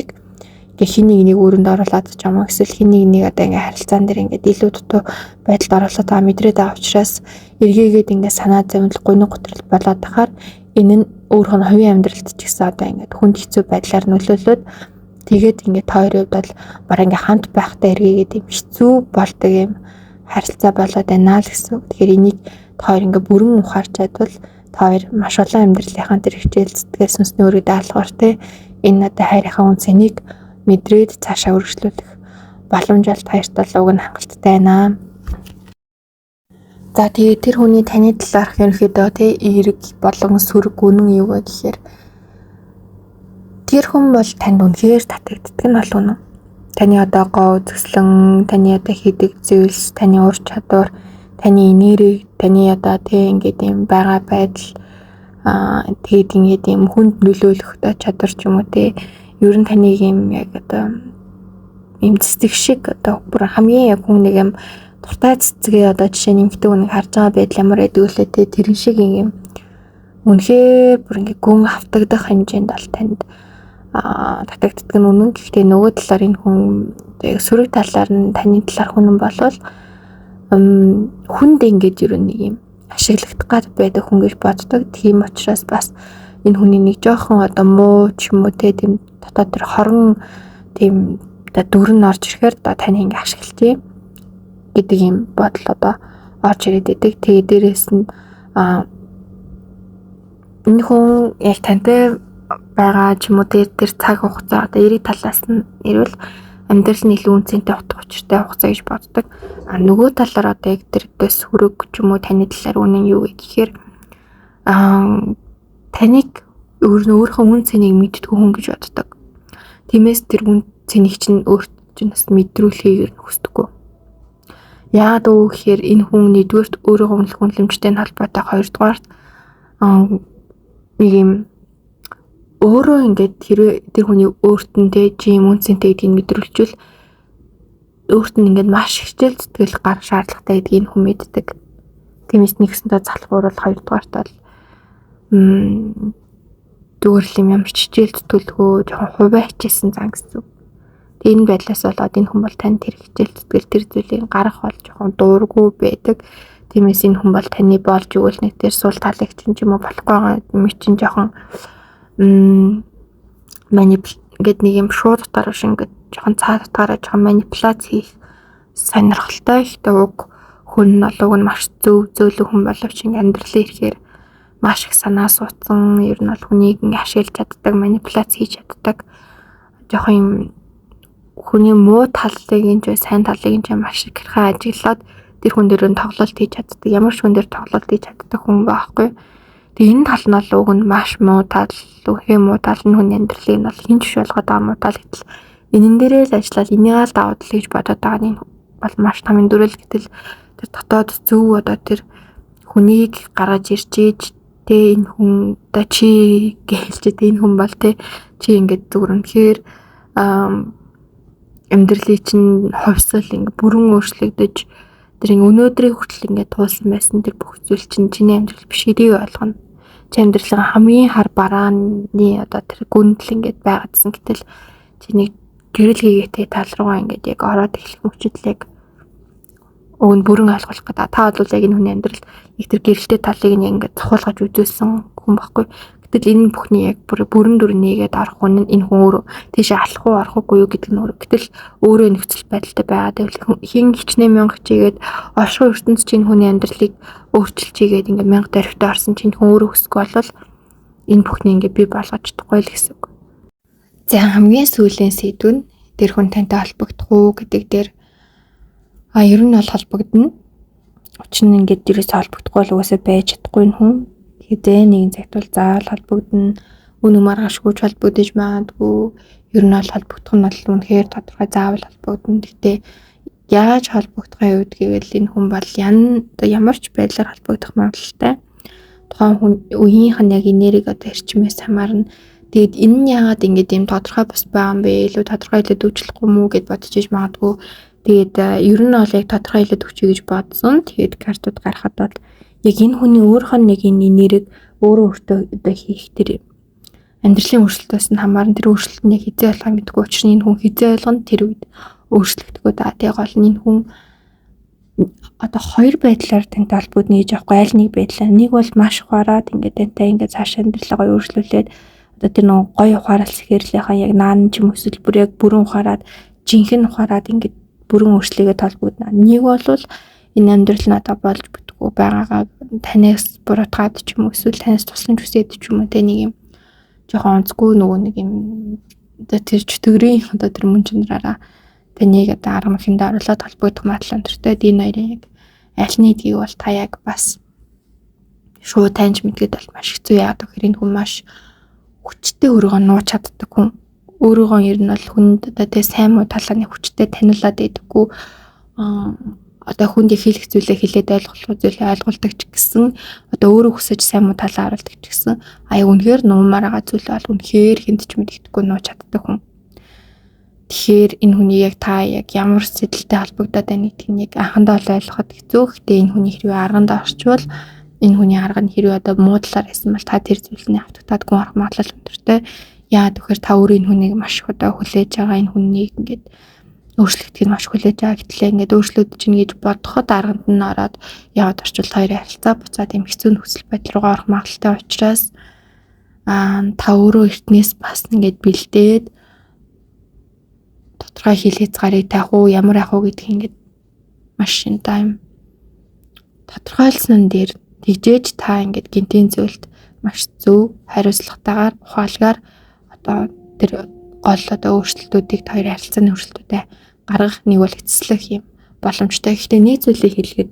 ингээ хин нэг өрөнд оруулаад ч юм уу эсвэл хин нэг одоо ингээ харилцаан дээр ингээ илүү дутуу байдалд оруулаад байгаа мэдрээд байгаа учраас эргээгээд ингээ санаа зовлон гуниг готрол болоод тахаар энэ нь өөрийнх нь хувийн амьдралд ч гэсэн одоо ингээ хүнд хэцүү байдлаар нөлөөлөд тэгээд ингээ тойрын хувьд бол бараг ингээ хамт байхдаа эргээгээд юм хэцүү болдог юм харилцаа болоод байна л гэсэн. Тэгэхээр энийг тойр ингээ бүрэн ухаарч чадвал тойр маш олон амьдралынхаа тэр хичээл зүтгэл сүнсний өргөд даалгавар те энэ одоо хайрынхаа үнцнийг мэдрээд цаашаа үргэлжлүүлэх боломж алт хоёрт бол уг нь хангалттай байна. За тэгээ тэр хүний таны талаарх ерөнхийдөө тий эерэг болон сөрөг үнэн юу вэ гэхээр тэр хүн бол танд үнэхээр татагддаг нь бол үнэн. Таны одоо гоо төслөн, таны одоо хийдэг зүйлс, таны ур чадвар, таны энерги, таны одоо тий ингээд юм байгаа байдал тэгээд ингээд юм хүнд нөлөөлөх чадвар ч юм уу тий ер нь таныг юм яг одоо юм цэцэг шиг одоо бүр хамгийн яг хүн нэг юм дуртай цэцгээ одоо жишээ нь эмэгтэй хүнийг харж байгаа байдал ямар байдаг вэ те тэрэн шиг юм үнэхээр бүр ингээ гүн автагдах хэмжээнд бол танд татагддаг нь үнэн. Гэхдээ нөгөө талаар энэ хүн сөрөг талаар нь таны талаар хүн болвол хүнд ингээд ер нь нэг юм ашиглагдах гад байдаг хүн гэж боддог. Тийм учраас бас энэ хүний нэг жоохон одоо муу ч юм уу те тийм дотоод тэр хорон тийм одоо дүр нь орж ирэхээр одоо таны ингээ ашиглалтыг гэдэг юм бодол одоо орж ирээд байдаг. Тэгээ дээрээс нь энэ хүн яг тантай байгаа ч юм уу тэр цаг хугацаа одоо эрэг талаас нь ирвэл амьдрал нь илүү үнцэнтэй утга учиртай хугацаа гэж боддог. Нөгөө талаар одоо яг тэр сөрөг ч юм уу таны талаар үнэн юу гэхээр таныг өөрийнхөө үн цэнийг мэддэг хүн гэж боддог. Тиймээс тэр үн цэнийг чинь өөрт чинь бас мэдрүүлэхийг хүсдэггүй. Яагаад гэхээр энэ хүн нэгдүгээрт өөрийнхөө хүнлэмжтэй холбоотой, хоёрдугаарт нэг юм өөрөө ингээд тэр хүний өөртөндөө жим үнцэнтэй гэдгийг мэдрүүлчихвэл өөрт нь ингээд маш хичээл зүтгэл гарах шаардлагатай гэдгийг хүн мэддэг. Тиймээс нэгсэндээ залхуур бол хоёрдугаарт бол зүгээр л юм ямар ч хичээл зүтгэлгүй жоохон хувиа хичээсэн зан гэсэн. Тэгээ энэ байдлаас болоод энэ хүн бол танд тэр хичээл зүтгэл тэр зүйлийг гарах бол жоохон дуургүй байдаг. Тиймээс энэ хүн бол таны болж өгвөл нэг тэр сул талыг чинь ч юм уу болохгүй байгаа юм чинь жоохон ингээд нэг юм шууд дотор биш ингээд жоохон цаад дотоороо жоохон манипуляц хийх сонирхолтой ихтэй уг хүн нь уг нь маш зөөлөн хүн боловч амьдралын ихээр маш их санаа суудсан ер нь бол хүнийг ингээд ашиглаж чаддаг, манипуляц хийж чаддаг жоохон юм хүний муу талыг энэ сайн талыг энэ маш их хэрхэн ажиглаад тэр хүн дээр нь тоглолт хийж чаддаг. Ямар ч хүн дээр тоглолт хийж чаддаг хүн байхгүй. Тэгээ энэ тал нь бол уг нь маш муу тал, үхээ муу тал нь хүний амьдралыг нь бол хинч болгоод байгаа муу тал гэтэл энэн дээрээ л ажиллаад энийг л даваад л гэж бодоод байгаа нь бол маш том өндөрөл гэтэл тэр дотоод зөв одоо тэр хүнийг гаргаж ирж ийж тэ энэ хүн одоо чи гэлчээд энэ хүн бол тэ чи ингээд зүгээр үнэхээр амьдралыг чинь хувьсал ингээд бүрэн өөрчлөгдөж тэр өнөөдрийн хүртэл ингээд туулсан байсан тэр бүх зүйл чинь чиний амьдрал биш гэдгийг ойлгоно. Чи амьдралын хамгийн хар барааны одоо тэр гүндэл ингээд байгаадсан гэтэл чиний гэрэл хийгээтэй тал руугаа ингээд яг ороод эхлэх мөчөдлийг өвн бүрэн ойлгох гэдэг. Та бол яг энэ хүний амьдрал их тэр гэрэлтэй талыг нь ингээд цохуулгаж үзүүлсэн хүн баггүй. Гэтэл энэ бүхний яг бүрэн дүр нээгээд арах хүн энэ хүн өөрөө тийшээ алах уу арахгүй юу гэдэг нь өөрөө. Гэтэл өөрөө нөхцөл байдалтай байгаад байвал хин хичнээн мянга чигээд оршихуй ертөнц чинь хүний амьдралыг өөрчилж чигээд ингээд мянга тарихтай орсон чинь хүн өөрөө хүсэхгүй болвол энэ бүхний ингээд бий болгож чадахгүй л гэсэн үг. За хамгийн сүүлийн сэдв нь тэр хүн тантай холбогдох уу гэдэг дээр ер нь бол холбогдно. Учир нь ингээд дээрээс холбогдохгүй л угаасаа байж чадахгүй нь хүн. Хэзээ нэгэн цагт бол заавал холбогдно. Үнэн маргашгүй холбогдож магадгүй. Ер нь бол холбогдох нь бол үнэхээр тодорхой заавал холбогдно. Гэхдээ яаж холбогдохын үед гэвэл энэ хүн бол ямар ч байдлаар холбогдох магадлалтай. Тухайн хүн үеийнх нь яг энерги одоо эрчмээс хамаарна. Тэгэд энэ нь яагаад ингэж юм тодорхой бас байгаа юм бэ? Илүү тодорхой хэлээд өгчлөхгүй мүү гэд бодож иж магадгүй. Тэгээд ер нь бол яг тодорхой хэлээд өгчий гэж бодсон. Тэгээд картууд гаргахад бол яг энэ хүний өөрийнх нь нэг энэ нэрийг өөрөө өөртөө одоо хийх тэр амьдралын өөрчлөлтөөс нь хамаарна. Тэр өөрчлөлт нь яг хизээ болохыг мэдгүй учраас энэ хүн хизээ ойлгоно тэр үед өөрчлөгдөхөө да. Тэгээ гол нь энэ хүн одоо хоёр байдлаар тантай холбогдно гэж аахгүй аль нэг байдлаа. Нэг бол маш ухаарад ингээд тантай ингээд цааш амьдралаа гоё өөрчлүүлээд одоо тэр нэг гоё ухаарал сэхэрлийнхаа яг наан ч юм эсвэл бүр яг бүрэн ухаарад жинхэнэ ухаарад ингээд бүрэн өөрчлөлөөгөө толбогдно. Нэг бол энэ амьдрал нь одоо болж бүтгүү байгаагаа танаас буруутгаад ч юм уу эсвэл танаас тусламж хүсээд ч юм уу тэ нэг юм жоохон онцгүй нөгөө нэг юм одоо тэр чөтгөрийн одоо тэр мөн чанараараа таныг одоо арга махинд оруулаад холбогдох магадлал өнтертэй. Энэ хоёрын яг аль нэгдгийг бол та яг бас шууд таньж мэдгээд бол маш хэцүү. Яагаад гэхээр энэ хүн маш хүчтэй өөрийгөө нууж чаддаг хүн. Өөрийгөө ер нь бол хүнд одоо тэ сайн муу талааны хүчтэй таниулаад байдаггүй. одоо хүнд хэлэх зүйлээ хэлээд ойлгох зүйлээ ойлгуулдаг ч гэсэн одоо өөрөө хүсэж сайн муу талаа харуулдаг ч гэсэн үнэхээр нуумаар байгаа зүйл бол үнэхээр хүнд ч мэддэхгүй нууж чаддаг хүн. Тэгэхээр энэ хүний яг та яг ямар сэдэлтэй холбогдоод байна гэдгийг яг анхандаа ойлгоход хэцүү. Гэхдээ энэ хүний хэрвээ арганд орчвол энэ хүний арга нь хэрвээ одоо муу талаар байсан бол та тэр зүйлний автогтаадгүй арга магадлал өндөртэй. Яагаад гэхээр та өөрөө энэ хүнийг маш их одоо хүлээж байгаа, энэ хүнийг ингээд өөрчлөгдөхийг маш хүлээж байгаа гэтлээ ингээд өөрчлөгдөж чинь гэж бодоход арганд нь ороод яваад орчвол хоёрын харилцаа буцаад юм хэцүү нөхцөл байдал руу орох магадлалтай учраас та өөрөө эртнээс бас ингээд бэлдээд тодорхой хил хязгаарыг тавих уу, ямар явах уу гэдгийг ингээд маш шин тайм тодорхойлсон дээр тэгжээж та ингээд гинтийн зүйлд маш зөв хариуцлагатайгаар ухаалгаар одоо тэр гол одоо өөрчлөлтүүдийг хоёрын харилцааны өөрчлөлтүүдэд гаргах нэг бол эцэслэх юм боломжтой. Гэхдээ нэг зүйлийг хэлгээд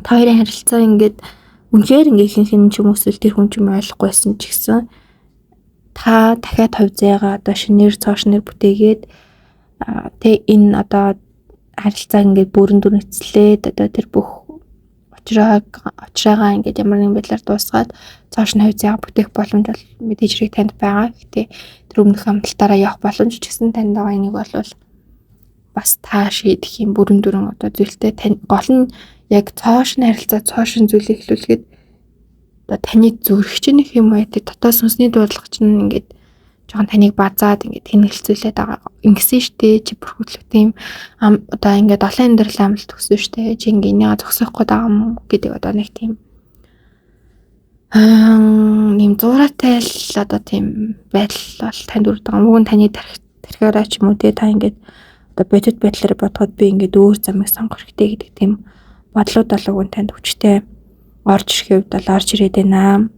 хоёрын харилцаа ингээд үнэхээр ингээд хин ч юм уу тэр хүн ч юм ойлгохгүйсэн ч гэсэн та дахиад хувь заяага одоо шинээр цоошнэр бүтээгээд тэг энэ одоо харилцаа ингээд бүрэн дүрмэцлээд одоо тэр бүх очраагаа ингээд ямар нэгэн байдлаар дуусгаад цааш нь хувь заяага бүтээх боломж бол мэдээж хэрэг танд байгаа. Гэтэ тэр өмнөх амлалтаараа явах боломж ч гэсэн танд байгаа нэг бол бас та шийдэх юм бүрэн дүрэн одоо зүйлтэй гол нь яг цааш нь харилцаа цаашин зүйлийг хэлүүлэхэд одоо таны зүрх чинь их юм уу гэдэг дотоод сүнсний дуудлагч нь ингээд жоохон таныг базаад ингээд тэнэлцүүлээд байгаа ингэсэн штэ чи бүрхүүлэх тийм одоо ингээд олон амьдрал амлалт өгсөн штэ чи ингээд энийг зогсоохгүй байгаа юм гэдэг одоо нэг тийм нэм зураатай л одоо тийм байдал бол танд үрд байгаа. Мөн таны тархиараа ч юм уу те та ингээд одоо бодит байдлаар бодоход би ингээд өөр замыг сонгох хэрэгтэй гэдэг тийм бодлууд болов танд хүчтэй орж ирэхэд бол орж ирээд байна.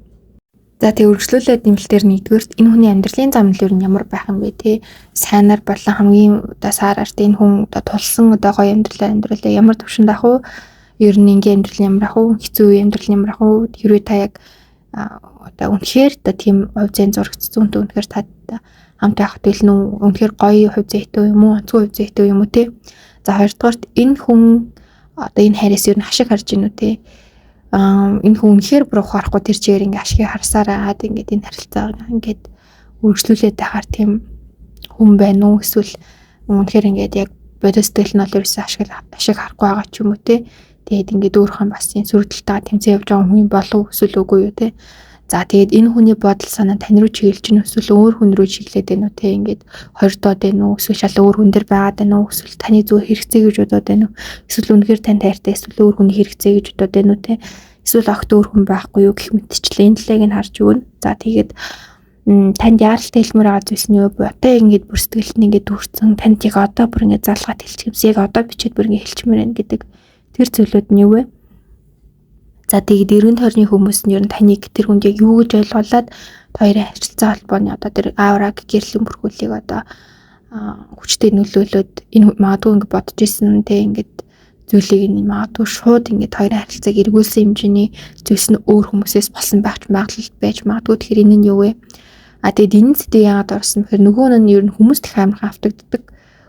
За тэг үргэлжлүүлээд нэмэлтээр нэгдүгээр энэ хүний амьдралын зам нь ямар байх юм бэ те сайнаар болон хамгийн одоо саараар энэ хүн одоо тулсан одоо гоё амьдралаа ямар төвшөнд ах уу ер нь ингийн амьдрал ямар ах уу хэцүү амьдрал ямар ах уу хэрвээ та яг одоо үнэхээр одоо тийм хувь зээн зурагдсан үнтэй үнэхээр та хамт явах тэл нь үнэхээр гоё хувь зээтэй юм уу онцгой хувь зээтэй юм уу те за хоёрдугаарт энэ хүн одоо энэ хайраас ер нь ашиг харж гинүү те энэ хүн үнэхээр бүр ухаарахгүй тэр чигээр ингээ ашиг харсараад ингээд энэ харилцааг ингээд үргэлжлүүлээд байхаар тийм хүн байна уу эсвэл үнэхээр ингээд яг бодит сэтгэл нь бол ерөөсөө ашиг харахгүй байгаа ч юм уу те тэгээд ингээд өөрхөн бас энэ сүрдэлтэйгээ тэмцээ явж байгаа хүн болов эсвэл үгүй юу те за тэгээд энэ хүний бодол санаа тань руу чиглэж гин эсвэл өөр хүн рүү чиглээд байна уу те ингээд хоёр доод байна уу эсвэл шал өөр хүн дээр байгаад байна уу эсвэл таны зүг хэрэгцээ гэж бодоод байна уу эсвэл үнэхээр тань тайртай эсвэл өөр хүний хэрэгцээ гэж бодоод байна уу те эсвэл огт өөр хүн байхгүй юу гэх мэтчлээ энэ талыг нь харж өгнө. За тэгээд танд яаралтай хэлмээр байгаа зүйлс нь юу вэ? Одоо ингээд бүр сэтгэлд нь ингээд дүүрсэн танд яг одоо бүр ингээд залгаад хэлчих юмс яг одоо бичээд бүр ингээд хэлчмээр байна гэдэг тэр зүйлүүд нь юу вэ? За тэгээд эргэн тойрны хүмүүс нь ер нь таныг тэр хүнд яг юу гэж ойлгуулад хоёрын харилцаа холбооны одоо тэр аураг гэрлийн бүрхүүлийг одоо хүчтэй нөлөөлөд энэ магадгүй ингээд бодож исэн те ингээд зүйлийг нь магадгүй шууд ингээд хоёрын харилцааг эргүүлсэн хэмжээний зүйлс нь өөр хүмүүсээс болсон байх магадлал байж магадгүй. Тэгэхээр энэ нь юу вэ? Тэгээд энэ зэдийг яагаад орсон бэхээр нөгөө нь ер нь хүмүүс их амархан автагддаг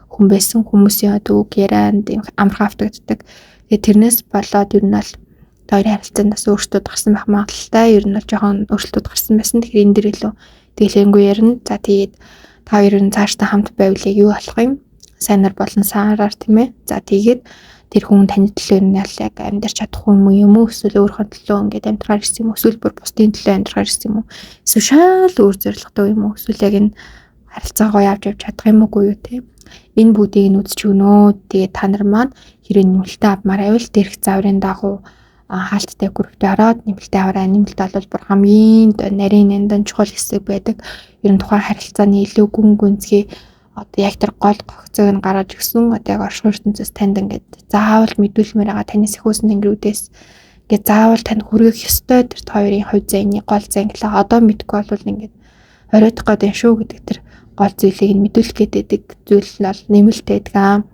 хүн байсан хүмүүсийн үг ярианд амархан автагддаг. Тэгээд тэрнээс болоод ер нь бол хоёрын харилцаанд бас өөрчлөлт гарсан байх магадлалтай. Ер нь бол жоохон өөрчлөлт гарсан байсан. Тэгэхээр энэ дэр илүү дэлгэнгүй ярина. За тэгээд та хоёр нь цаашдаа хамт байвал юу болох юм? Сайнаар болон саараар тийм ээ. За тэгээд тэр хүн таны төлөө яг амьдарч чадахгүй юм уу эсвэл өөрийнхөө төлөө ингээд амьдрахаар ирсэн юм уу эсвэл бүр бусдын төлөө амьдрахаар ирсэн юм уу эсвэл шал өөр зорилготой юм уу эсвэл яг энэ харилцаагаа явж чадах юм уугүй юу те энэ бүгдийг нь үзэж өгнө. Тэгээд та нар маань хэрэг нэмэлтээ авмаар байвал дээрх зааврын дагуу хаалттай группт ороод нэмэлтээ аваарай. Нэмэлт бол бүр хамгийн нарийн нэндан чухал хэсэг байдаг. Ер нь тухайн харилцааны илүү гүн гүнзгий одоо яг тэр гол гогцоог нь гаргаж өгсөн одоо яг оршин ертөнцөөс танд ингээд заавал мэдүүлмээр байгаа таньс их үүсэн тэнгэрүүдээс ингээд заавал танд хүргэх ёстой тэр хоёрын хувь зайны гол зангилаа одоо мэдгүй бол ингээд оройтох гэдэг шүү гэдэг тэр гол зүйлийг нь мэдүүлэх гэдэг зүйл нь бол нэмэлт байдаг.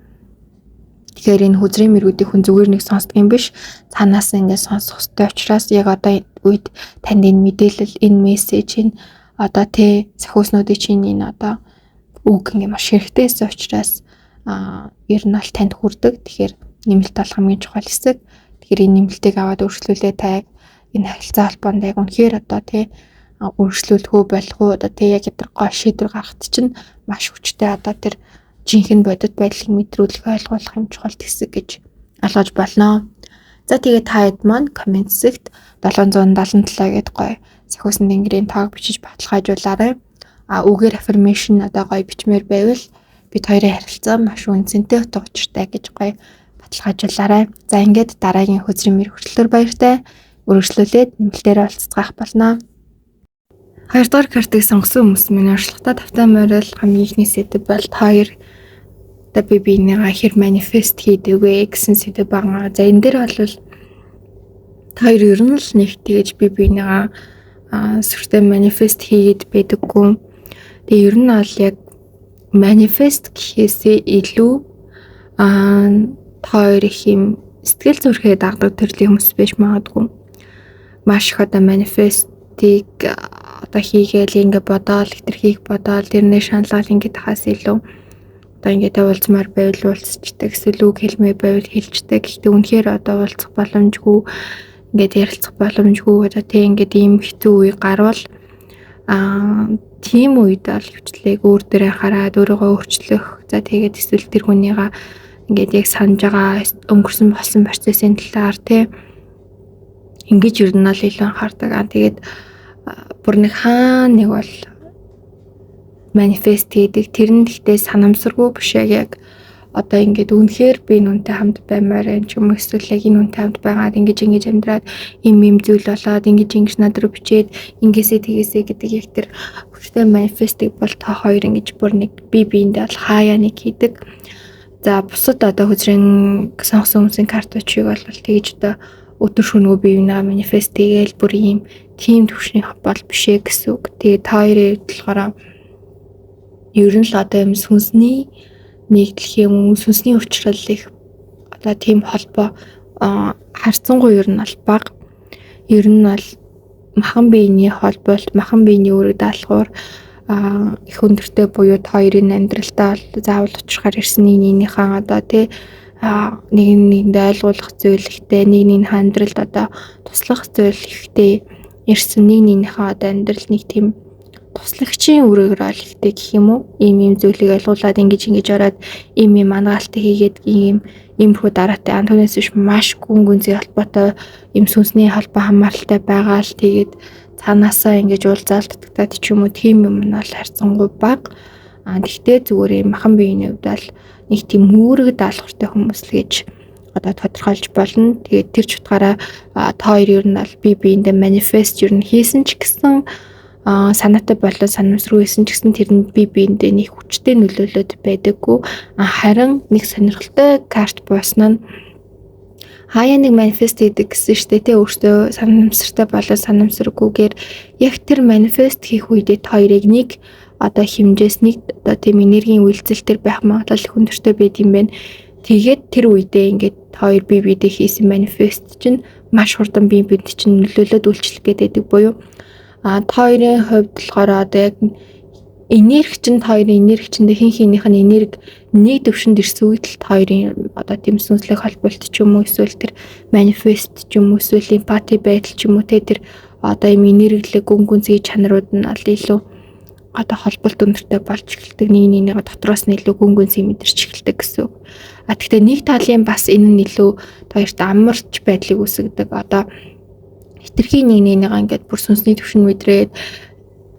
Тэгэхээр энэ хүзрийн мэргүүдийг хүн зүгээр нэг сонсдог юм биш. Цаанаас ингээд сонсох ёстой учраас яг одоо үед танд энэ мэдээлэл, энэ мессеж энэ одоо тэ сахиуснуудын чинь энэ одоо үг ингээд маш хэрэгтэйсэн учраас ер нь бол танд хүрдэг. Тэгэхээр нэмэлт болох хамгийн чухал хэсэг. Тэгэхээр энэ нэмэлтийг аваад өөрчлүүлээ та энэ харилцаа холбоонд яг үнэхээр одоо тий өөрчлөлтгөө болох уу одоо тий яг тэр гол шийдвэр гаргахт чинь маш хүчтэй одоо тэр жинхэнэ бодит байдлыг мэдрүүлэх ойлгуулах юм чухал хэсэг гэж ойлгож болно. За тэгээд та хэд маань коммент хэсэгт 777 гэдэг гоё сахиусан тэнгэрийн тоог бичиж баталгаажуулаарай. Үгээр affirmation одоо гоё бичмээр байвал бид хоёрын харилцаа маш үнцэнтэй утга учиртай гэж гоё баталгаажуулаарай. За ингээд дараагийн хөзрийн мэргэжлэлтөр баяртай үргэлжлүүлээд нэмэлтээр олцгаах болно. 2 дугаар картыг сонгосон хүмүүс минь оршилготой тавтай морил хамгийн ихний сэдэв бол хоёр одоо би бинийгаа хэр манифест хийдэг вэ гэсэн сэдэв байгаа. За энэ дээр бол хоёр ер нь л нэг тэгэж би бинийгаа сүртэй манифест хийгээд байдаггүй. Тэгээ ер нь бол яг манифест гэхээсээ илүү хоёр их юм сэтгэл зүрхээ дагдаг төрлийн хүмүүс биш магадгүй. Маш их одоо манифестыг одоо хийгээл ингээ бодоол хэтэрхийх бодоол тэрнээ шаналал ингээ тахаас илүү одоо ингээ уулзмаар байвал уулзчдаг эсвэл үг хэлмээ байвал хэлждэг. Гэхдээ үнэхээр одоо уулзах боломжгүй ингээд ярилцах боломжгүй одоо тийм ингээд ийм хэцүү үе гарвал тийм үед бол хвчлэг өөр дээрээ хараад өөрийгөө өөрчлөх за тэгээд эсвэл тэр хүнийгаа ингээд яг санаж байгаа өнгөрсөн болсон процессын талаар тийм ингэж ер нь л илүү анхаардаг. Тэгээд бүр нэг хаана нэг бол манифест хийдэг тэр нь гэхдээ санамсаргүй биш яг одоо ингээд үнэхээр би нүнтэй хамт баймаар юм ч юм уу эсвэл яг энэ нүнтэй хамт байгаад ингэж амьдраад им зүйл болоод ингэж над руу бичээд ингэсээ тэгээсээ гэдэг яг тэр хүчтэй манифестыг бол та хоёр ингэж бүр нэг биендээ бол хаяа нэг хийдэг. За бусад одоо хөзрийн сонгосон хүмүүсийн карточийг бол тэгж одоо өдөр шөнөгүй биенээ манифест хийгээл бүр ийм тийм төвшний бол бишээ гэсэн үг. Тэгээд та хоёрын болохоор ер нь л одоо юм сүнсний нэгдлэх юм сүнсний өвчлөл их одоо тийм холбоо харцангуй ер нь бол бага. Ер нь бол махан биений холбоолт махан биений үүрэг даалгавар их өндөртэй буюу хоёрын амьдралдаа заавал учрахаар ирсэн нэгнийхээ одоо тий нэгэндээ ойлгуулах зүйл ихтэй нэгний амьдралд одоо туслах зүйл ихтэй ирсэн нэгнийхээ одоо амьдрал нэг тийм туслагчийн үүрэгэр ол ихтэй гэх юм уу ийм зүйлийг ойлгуулад ингэж ороод ийм ангаалтыг хийгээд ийм хөө дараатай антонес биш маш гүн гүнзгий холбоотой ийм сүнсний холбоо хамааралтай байгаа л тэгээд цаанаасаа ингэж уулзаалтдагтаад ч юм уу тийм юм нь бол харьцангуй бага. Гэхдээ зүгээр юм махан биений хувьд бол нэг тийм үүрэг даалгавартай хүмүүс л гэж одоо тодорхойлж болно. Тэгээд тэр ч утгаараа та хоёр ер нь бол биендээ манифест ер нь хийсэн ч гэсэн санаатай болоод санамсруу хийсэн ч гэсэн тэр нь биендээ нэг хүчтэй нөлөөлөд байдаггүй. Харин нэг сонирхолтой карт буусан нь хаяа нэг манифест хийдэг гэсэн шүү дээ. Тэ өөртөө санамсартай болоод санамсаргүйгээр яг тэр манифест хийх үедээ хоёрыг нэг одоо хэмжээс нэг одоо тийм энергийн үйлдэл төр байх магадлал их өндөртэй байд юм байна. Тэгээд тэр үедээ ингээд хоёр биедээ хийсэн манифест чинь маш хурдан биед чинь нөлөөлөд үйлчлэх гэдэг буюу хоёрын хувьд болохоор одоо яг энерги чинь хоёрын энерги чинь хин хинийх нь энерги нэг төвшөнд ирсэн үед л хоёрын одоо тийм сүнслэг холболт ч юм уу эсвэл тэр манифест ч юм уу эсвэл эмпати байдал ч юм уу тэр одоо юм энерглэг гүнзгий чанарууд нь илүү одоо холболт өндөртэй болж эхэлдэг нэгнийгээ дотроос нь илүү гүнзгий мэдэрч эхэлдэг гэсэн үг. Гэхдээ нэг талын бас энэ нь илүү хоёрт амарч байдлыг үүсгэдэг. Одоо хитрхи нэгнийгээ ингээд бүр сүнсний төвшин мэдрээд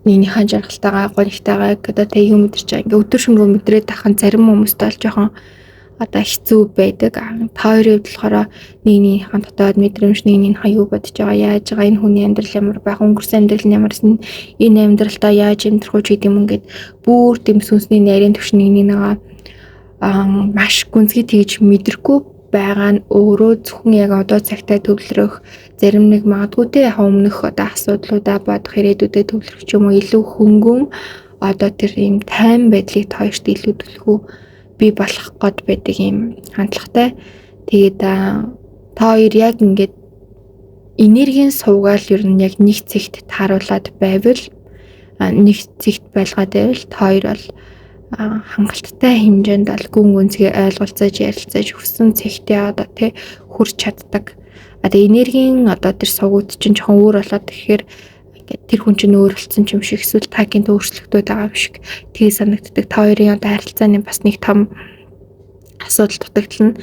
нэгнийхэн жаргалтайгаа гонигтайгаа одоо тэг юм мэдэрч байгаа. Ингээ өдөр шөнөгүй мэдрээд тахын зарим хүмүүст бол жоохон одоо хэцүү байдаг. Хоёрын хувьд болохоор нэгнийхэн дотоод мэдрэмж нэгнийхэн юу бодож байгаа, яаж байгаа, энэ хүний амьдрал ямар байх, өнгөрсөн амьдрал нь ямарсан, энэ амьдралдаа яаж амьдрах вэ гэдэг юм ингээд бүр тэм сүнсний нарийн төвшин нэгнийгээ маш гүнзгий тэгж мэдрэхгүй байгаа нь өөрөө зөвхөн яг одоо цагтаа төвлөрөх зарим нэг магадгүй те өмнөх одоо асуудлуудаа бодох ирээдүйдээ төвлөрөх ч юм уу илүү хөнгөн одоо тэр ийм тайван байдлыг хоёрт илүү төлхөө бий болох гээд байдаг ийм хандлагатай. Тэгээд та хоёр яг ингээд энергийн сувгаал ер нь яг нэг зэгт тааруулаад байвал нэг зэгт байлгаад байвал та хоёр бол хангалттай хэмжээнд бол гүн гүнзгий ойлголцож ярилцаж өгсөн цэгтээ одоо тий хүрч чаддаг. Одоо энергийн одоо тэр сувгууд чинь жоохон өөр болоод тэгэхээр ингээд тэр хүн чинь өөр болсон юм шиг эсвэл тагийн өөрчлөлтүүд байгаа юм шиг тэгээ санагддаг. Та хоёрын одоо харилцааны бас нэг том асуудал дутагдал нь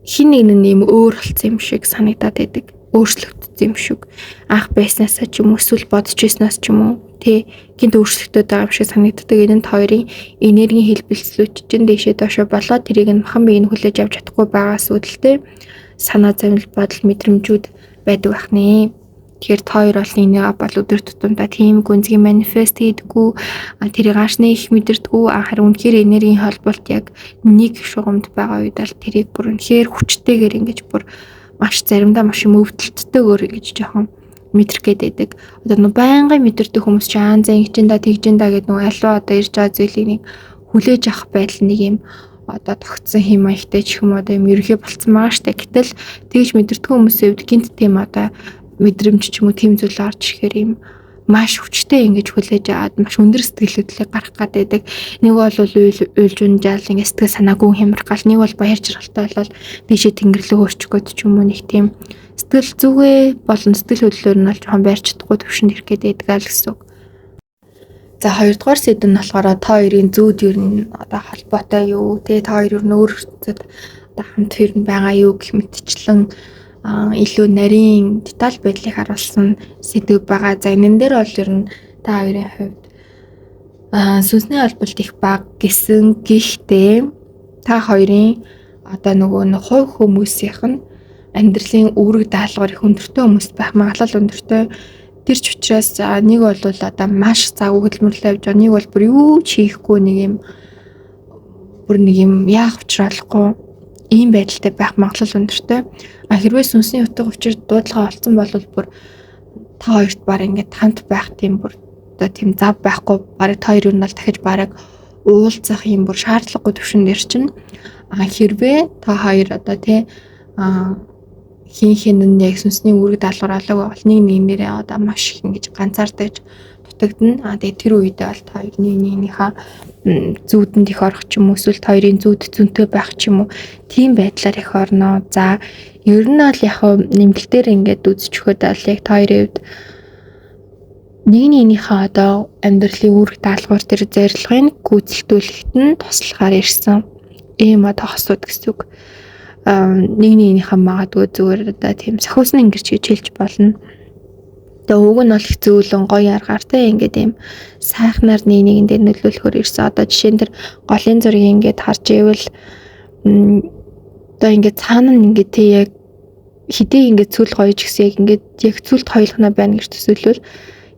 хин нэг нэм өөр болсон юм шиг санагдаад байдаг. Өөрчлөгдсөн юм шиг анх байснасаа ч юм уу эсвэл бодож ирснаас ч юм уу тий гинт өөрчлөлтөд байгаа юм шиг санагддаг. Энэ нь хоёрын энергийн хэлбэлцлүүд чинь дэшээ доошо болоод тэрийг нь махан биеийг хүлээж авч чадахгүй байгаас үүдэлтэй санаа зовлон бодол мэдрэмжүүд байдаг байх нэ. Тэгэхээр та хоёр бол энийг бол өдөр тутамдаа тийм гүнзгий манифест хийдэггүй тэрийг аашны их мэдэрдэггүй харин үнэхээр энергийн холболт яг нэг шугамд байгаа үед л тэрийг бүр үнэхээр хүчтэйгээр ингэж бүр маш заримдаа маш юм өвдөлттэйгээр ингэж жоохон мэдрэх гээд байдаг. Одоо байнгын мэдэрдэг хүмүүс ч за ингэчэндаа тэгжэндаа гэдэг аливаа одоо ирж байгаа зүйлийг нэг хүлээж авах байдал нэг юм одоо тогтсон хэм маягтай ч юм одоо юм ерхий болцсон байгаа штэ. Гэтэл тэгж мэдэрдэг хүмүүсийн хувьд гинт тийм одоо мэдрэмж ч юм уу тийм зүйл орж ирэхээр юм маш хүчтэй ингэж хүлээж аваад маш өндөр сэтгэл хөдлөлийг гаргах гэдэг. Нэг бол уйлж унжаал ингэ сэтгэл санаагүй хямрах гал, нэг бол баяр жаргалтай болол дээшээ тэнгэрлэг өөрчих гээд ч юм уу нэг тийм сэтгэл зүгээ болон сэтгэл хөдлөлөөр нь бол жоохон байрч чадахгүй төвшөнд ирэх гээд байдаг л гэсэн үг. За хоёрдугаар сэдв нь болохоор та хоёрын зүүд ер нь одоо холбоотой юу те та хоёр ер нь өөр хэсэгт одоо хамт ер нь байгаа юу гэх мэтчлэн илүү нарийн деталь байдлыг харуулсан сэдв байгаа. За энэ дээр бол ер нь та хоёрын хувьд сүнсний холболт их бага гэсэн гэхдээ та хоёрын одоо нөгөө хувь хүмүүсийнх нь амьдралын үүрэг даалгавар их өндөртэй хүмүүс байх магадлал өндөртэй. Тэр ч учраас нэг бол одоо маш завгүй хөдөлмөрлөө явж байгаа. Нэг бол бүр юу ч хийхгүй нэг юм яах учраалахгүй ийм байдалтай байх магадлал өндөртэй. Хэрвээ сүнсний утга учир дуудлага олцсон бол бүр та хоёрт баг ингээд хамт байх тийм бүр одоо тийм зав байхгүй баг та хоёр нь бол дахиж баг уулзах юм бүр шаардлагагүй төвшөнд ирчин. Хэрвээ та хоёр одоо тий хин нь яг сүнсний үүрэг даалгавар олоогүй бол нэг нэрээ одоо маш их ингэж ганцаардаж дутагдана. Тэгээ тэр үедээ бол та хоёр нэгнийхээ зүүдэнд их орох ч юм уу эсвэл та хоёрын зүүд зөнтэй байх ч юм уу тийм байдлаар их орноо. За ер нь бол яг нэмгэлтээр ингээд үзчихөд бол яг та хоёрын хувьд нэгнийхээ одоо амьдралын үүрэг даалгавар дээр зорилгыг гүйцэлдүүлэхэд нь туслахаар ирсэн ийм одоо хосууд гэсэн үг. Нэгнийхээ магадгүй зүгээр одоо тийм сахиусны ингэж хэлж болно. Тэгээ уг нь бол их зөөлөн гоё аргаар те ингээд ийм сайхнаар нэгэн дээр нөлөөлөхөөр ирсэн. Одоо жишээн дээр голын зургийг ингээд харж ивэл одоо ингээд цаана нь ингээд тий яг хэдий ингээд цүл гоё ч гэсэн яг ингээд яг цүлт хоёулахна байна гэж төсөөлвөл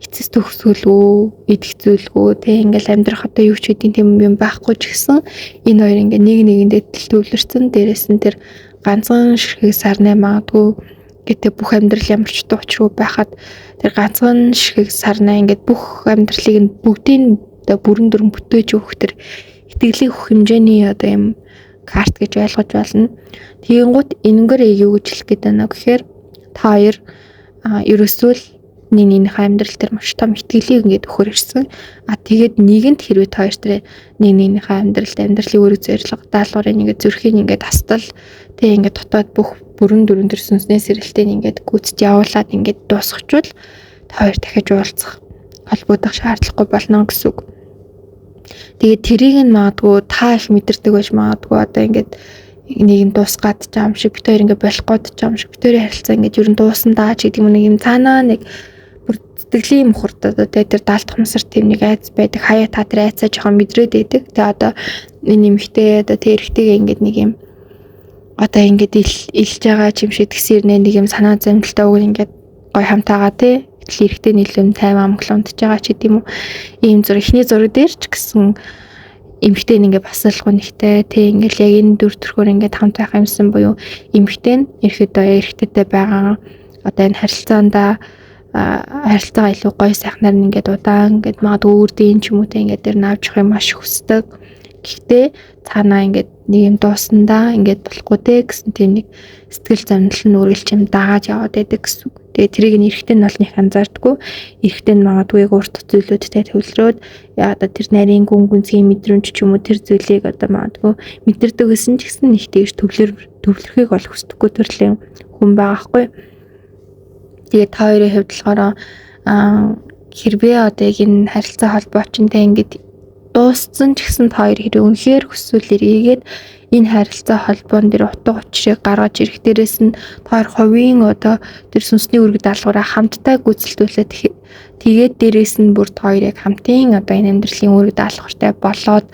эцэс төгсгөлгүй идэгцүүлгүй те ингээд амьдрах одоо юу ч үдийн тийм юм байхгүй ч гэсэн энэ хоёр ингээд нэгэндээ төвлөрсөн. Дээрээс нь тэр ганцхан ширхэг сарны магадгүй гэдэг бүх амьдрал ямар ч учруу байхад тэр ганцхан ширхэг сарнаа ингээд бүх амьдралыг нь бүгдийг одоо бүрэн дүрэн бүтээж өгөх тэр итгэлийг өгөх хэмжээний одоо юм карт гэж ойлгож байна. Тэгэнгუთ энэгээр юу гэж хэлэх гээд байна гэхээр та хоёр ерөөсөө нэгнийхээ амьдрал дээр маш том итгэлийг ингээд өгөхөр ирсэн. Тэгээд нэгэнт хэрвээ та хоёр тэр нэгнийхээ амьдралын үүрэг зорилго даалгаврын ингээд зүрхийн ингээд хастал тэг ингээд дотоод бүх бүрэн дүрэн төр сүнснээ сэрэлтийг ингээд гүйцэд явуулаад ингээд дуусгачвал та хоёр дахиж уулзах холбогдох шаардлагагүй болно гэсэн үг. Тэгээд тэрийг нь магадгүй та их мэдэрдэг байж магадгүй одоо ингээд нэг юм дуусгаад ч юм шиг бид хоёр ингээд болох гээд ч юм шиг бид хоёрын харилцаа ингээд ер нь дуусан даа ч гэдэг юм нэг юм цаанаа нэг бүр сэтгэлийн мухарт одоо тэр даалт хумсар тийм нэг айц байдаг хаяа та тэр айцаа жоохон мэдрээд байдаг. Тэгээ одоо энэ нэмэгтэй одоо тэр эрэгтэйгээ ингээд нэг юм одоо ингээд илж байгаа юм шиг тэгсэрнэ нэг юм санаа зовлонтой үг ингээд гой хамтаага тий эрэгтэй нийлэн тайван амглаунтж байгаа ч гэдэм үү. Ийм зур ихний зураг дээр ч гэсэн эмэгтэй нь ингээд бас л гонхтой тий ингээд яг энэ дүр төрхөөр ингээд хамт байх юмсан буюу эмэгтэй нь эрэгтэйтэй байгаа одоо энэ харилцаандаа харилцаагаа илүү гоё сайхнаар нь ингээд удаан ингээд магадгүй үрдийн ч юм уу те ингээд тэр наавчих юм маш хүсдэг. Гэхдээ цаанаа ингээд нэг юм дуусандаа ингээд болохгүй те гэсэн тийм нэг сэтгэл зовнил нь үргэлж юм дагаад яваад байдаг гэсэн. Тэгээ тэрийг нь эрэхтэн нь бол нэг анзаардаггүй. Эрэхтэн магадгүй урт зүйлүүдтэй төвлөрөөд одоо тэр нарийн гүнзгий мэдрэмж ч юм уу тэр зүйлийг одоо магадгүй мэдэрдэг гэсэн ч гэсэн нэг тэгж төвлөрөхийг бол хүсдэггүй төрлийн хүн байгаа хгүй. Тэгээ та хоёрын хувьд болохоор хэрвээ одоо яг энэ харилцаа холбоочинтэй ингээд дууссан ч гэсэн та хоёр хэрэг үнэхээр хүсвэл эргээгээд энэ харилцаа холбоон дээр утга учирыг гаргаж ирэх дээрээс нь та хоёр хувийн одоо тэр сүнсний үрэг даалгавраа хамтдаа гүйцэлдүүлээд тэгээд дээрээс нь бүр та хоёр яг хамтын одоо энэ амьдралын үрэг даалгавартай болоод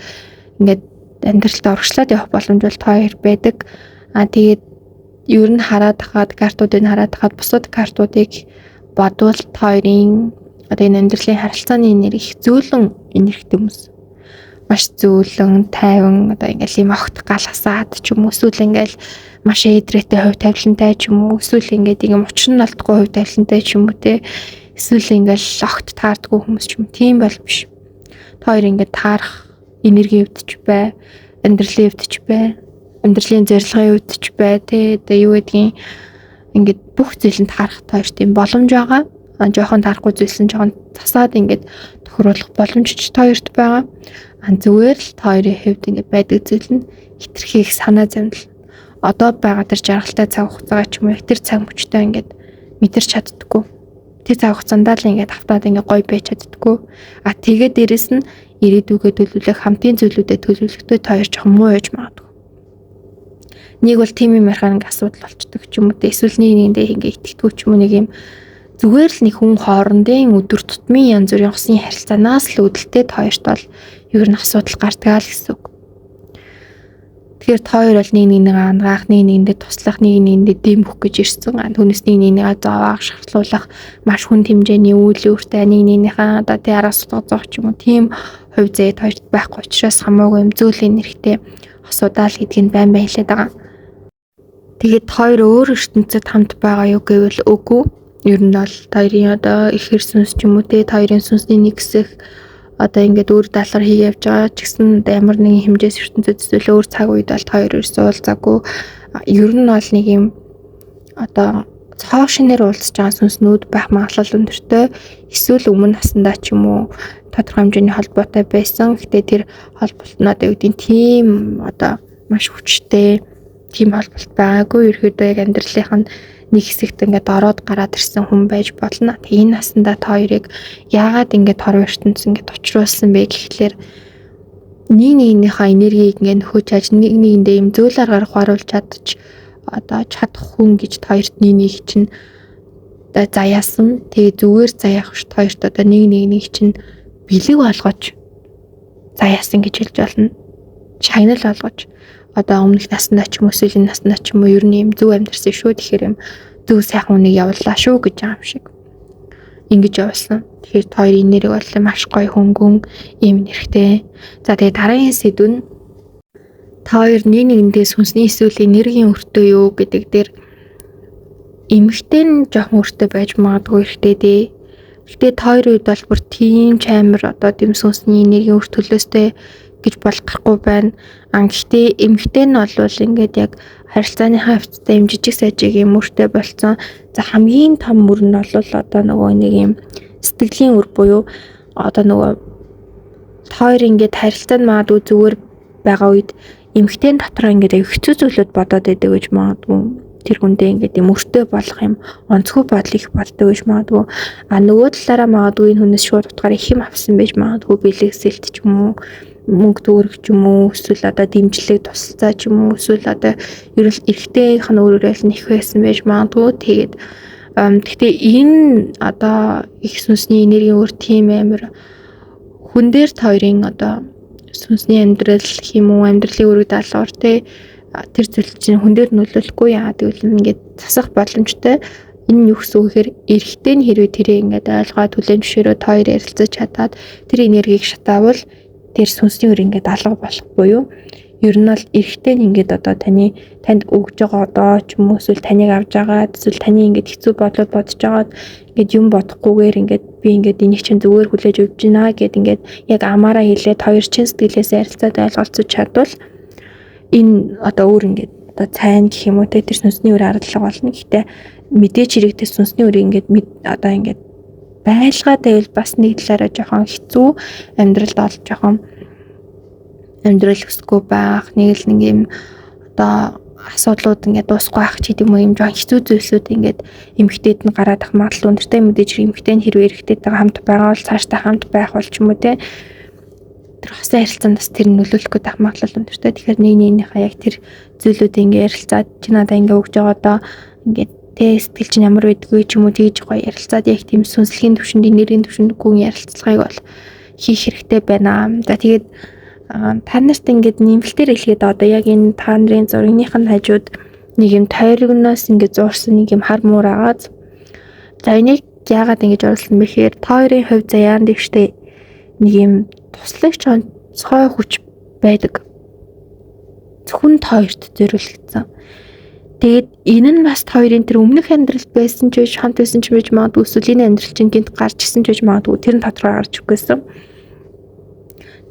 ингээд амьдралдаа урагшлаад явах боломж бол та хоёр байдаг. Тэгээд ер нь хараад хаад картуудыг хараад хаад бусад картуудыг бодвол та хоёрын одоо энэ амьдралын харилцааны энерги зөөлөн энергтэй хүмүүс. Маш зөөлөн, тайван одоо ингээл юм огт гал хасаад ч юм уу эсвэл ингээл маш эдрээтэй хувь тавилантай ч юм уу эсвэл ингээд юм учир нь алдахгүй хувь тавилантай ч юм уу те эсвэл ингээл огт таардгүй хүмүүс ч юм тийм бол биш. Та хоёр ингээд таарах энерги өвдөж бай, амьдралын өвдөж бай, амьдралын зорилгын өвдөж бай те одоо юу гэдгийг ингээд бүх зүйлэнд харах та хоёрт тийм боломж байгаа. Жохон таарахгүй зүйлсэн жохон засаад ингээд тохируулах боломж ч та хоёрт байгаа. Зүгээр л та хоёрын хувьд ингээд байдаг зүйл нь хитрхийг санаа зовнил. Одоо байгаа тэр жаргалтай цаг хугацаагаа ч юм уу тэр цаг мөчтэй ингээд мэдэрч чаддаггүй. Тэр цаг хугацаанд л ингээд автаад ингээд гоё байж чаддаггүй. Тэгээд дээрэс нь ирээдүгээ төлөвлөх хамтын зүйлүүдэд төлөвлөхдөө та хоёр жоохон муу яж магадгүй. Нэг бол тийм юм ярих нэг асуудал болчдөг ч юм уу. Эсвэл нэгэндээ ингээд итгэдэггүй ч юм уу нэг юм зүгээр л нэг хүн хоорондын өдөр тутмын янз бүрийн усын харилцаанаас л үүдэлтэй та хоёрт бол ер нь асуудал гардаг л гэсэн үг. Тэгэхээр та хоёр бол нэг ангаах, нэгэндээ туслах, нэгэндээ дэмөх гэж ирсэн. Түүнээс нэгээ зовоог шартлуулах, маш хүн хэмжээний үйл өөртэй нэгнийхээ одоо тэ араас суулгах ч юм уу тийм хувь заяа та хоёрт байхгүй учраас хамаагүй юм зөөлөн нэрхтээ асуудал гэдгийг байн хэлээд байгаа. Тэгээд та хоёр өөр ертөнцид хамт байгаа юу гэвэл үгүй. Ер нь бол та хоёрын одоо ихэр сүнс ч юм уу те та хоёрын сүнсний нэг хэсэг одоо ингээд өөр даалгавар хийгээ явж байгаа ч гэсэн ямар нэгэн хэмжээс ертөнцид эсвэл өөр цаг үед бол та хоёр уулзаагүй. Ер нь бол нэг юм одоо цоо шинээр уулзж байгаа сүнснүүд байх магадлал өндөртэй. Эсвэл өмнө насандаа ч юм уу тодорхой хэмжээний холбоотой байсан. Гэхдээ тэр холболт нь одоо юу гэдэг тийм одоо маш хүчтэй тийм холболт байгаагүй. Ерөөдөө яг амьдралынх нь нэг хэсэгт ингээд ороод гараад ирсэн хүн байж болно. Энэ насандаа та хоёрыг яагаад ингээд хор ертөнц ингээд учруулсан бэ гэхлээр нэгнийхээ энергийг ингээд нөхөж чаж нэгэндээ юм зөөл аргаар харуулж чадчих одоо чадах хүн гэж та хоёрт нэг чинь заяасан. Тэгээ зүгээр заяах ш та хоёрт одоо нэг чинь бэлэг болгож заяасан гэж хэлж болно. Шагнал болгож одоо өмнөх наснаа ч юм уу эсвэл энэ наснаа ч юм уу ер нь юм зөв амьдэрсэн шүү. Тэгэхээр юм зөв сайхан үнийг явууллаа шүү гэж байгаа юм шиг. Ингэж явуулсан. Тэгэхээр та хоёрын нэрийг бол маш гоё хөнгөн юм нэрхтэй. За тэгээ дараагийн сэдв нь та хоёр нэгэндээ сүнсний эсвэл энергийн өртөө юу гэдэг дээр эмэгтэй нь жоохон өртөө байж магадгүй эрэгтэй дээ. Гэхдээ та хоёрын үед бол бүр тийм чамар одоо тийм сүнсний энергийн өрт төлөөстэй гэж болохгүй байна. Гэхдээ эмэгтэй нь бол ингээд яг харилцааны хавцтай юм жижиг сажиг юм өртөө болцсон. За хамгийн том мөр нь бол одоо нөгөө нэг юм сэтгэлийн үр буюу одоо нөгөө та хоёр ингээд харилцаанд магадгүй зүгээр байгаа үед эмэгтэй дотор ингээд хэцүү зүйлүүд бодоод байдаг гэж магадгүй. Тэр хүндээ ингээд юм өртөө болох юм онцгой бодол их болдог гэж магадгүй. Нөгөө талаараа магадгүй энэ хүнээс шууд утгаар их юм авсан байж магадгүй бэлэгсэлт ч юм уу мөнгө төгрөг ч юм уу эсвэл одоо дэмжлэг тусалцаа ч юм уу эсвэл одоо ерөөл эрэгтэйх нь өөрөөр их байсан байж магадгүй. Тэгээд гэхдээ энэ одоо их сүнсний энергийн өөр тийм амир хүн дээр та хоёрын одоо сүнсний амьдрал гэх юм уу амьдралын үүрэг даалгавар те тэр зүйл чинь хүн дээр нөлөөлөхгүй яагаад гэвэл ингээд засах боломжтой. Энэ юу гэсэн үг гэхээр эрэгтэй нь хэрвээ тэрийг ингээд ойлгоод хүлээн зөвшөөрөө та хоёр ярилцаж чадаад тэр энергийг шатаавал тэр сүнсний үр ингээд алга болох буюу ер нь бол эрэгтэй нь ингээд одоо танд өгж байгаа одоо ч юм уу эсвэл таныг авж байгаа эсвэл таны ингээд хэцүү бодлоод бодож байгаад ингээд юм бодохгүйгээр ингээд би ингээд энийг чинь зүгээр хүлээж өгч байна гэд ингээд яг амаараа хэлээд хоёр чин сэтгэлээсээ ярилцаад ойлголцож чадвал энэ одоо өөр ингээд одоо цайн гэх юм уу те тэр сүнсний үр аргалга болно. Гэхдээ мэдээж хэрэгтэй сүнсний үр ингээд одоо ингээд байлгаад байвал бас нэг талаараа жоохон хэцүү амьдралд олж жоохон амьдрал өсөхгүй байх нэг юм одоо асуудлууд ингээд дуусахгүй ах ч гэдэм үү юм жоохон хэцүү зүйлсүүд ингээд эмгтээд нь гараад ах магадлал өндөртэй мэдээж эмгтээ нь хэрвээ эрэгтэйтэйгээ хамт байгаа бол цаашдаа хамт байх бол ч юм уу те тэр хосын харилцаанд бас тэр нөлөөлөх гээд ах магадлал өндөртэй. Тэгэхээр нэгнийхээ яг тэр зүйлүүд ингээд ярилцаад чи надаа ингээд өгж байгаа доо ингээд тэ сэтгэл чинь ямар байдгүй ч юм уу тэгж гоё ярилцаад яг тийм сүнслэгийн төвшөнд энергийн төвшөнд гүн ярилцлагыг бол хийх хэрэгтэй байна. За тэгээд та нарт ингээд нэмэлтээр хэлгээд одоо яг энэ та нарын зургийнхын хажууд нэг юм тойрогноос ингээд зуурсан нэг юм хар муур агаад за энийг яагаад ингэж оруулсан бэхээр та хоёрын хувь заяан дэвштэй нэг юм туслагч онцгой хүч байдаг. Зөвхөн та хоёрт зориулагдсан. Тэгээд энэ нь бас та хоёрын тэр өмнөх амьдралд байсан ч биш хамт байсан ч байж магадгүй эсвэл энэ амьдрал чинь гинт гарч ирсэн ч байж магадгүй тэр нь тодорхой гарч өгөхгүйсэн.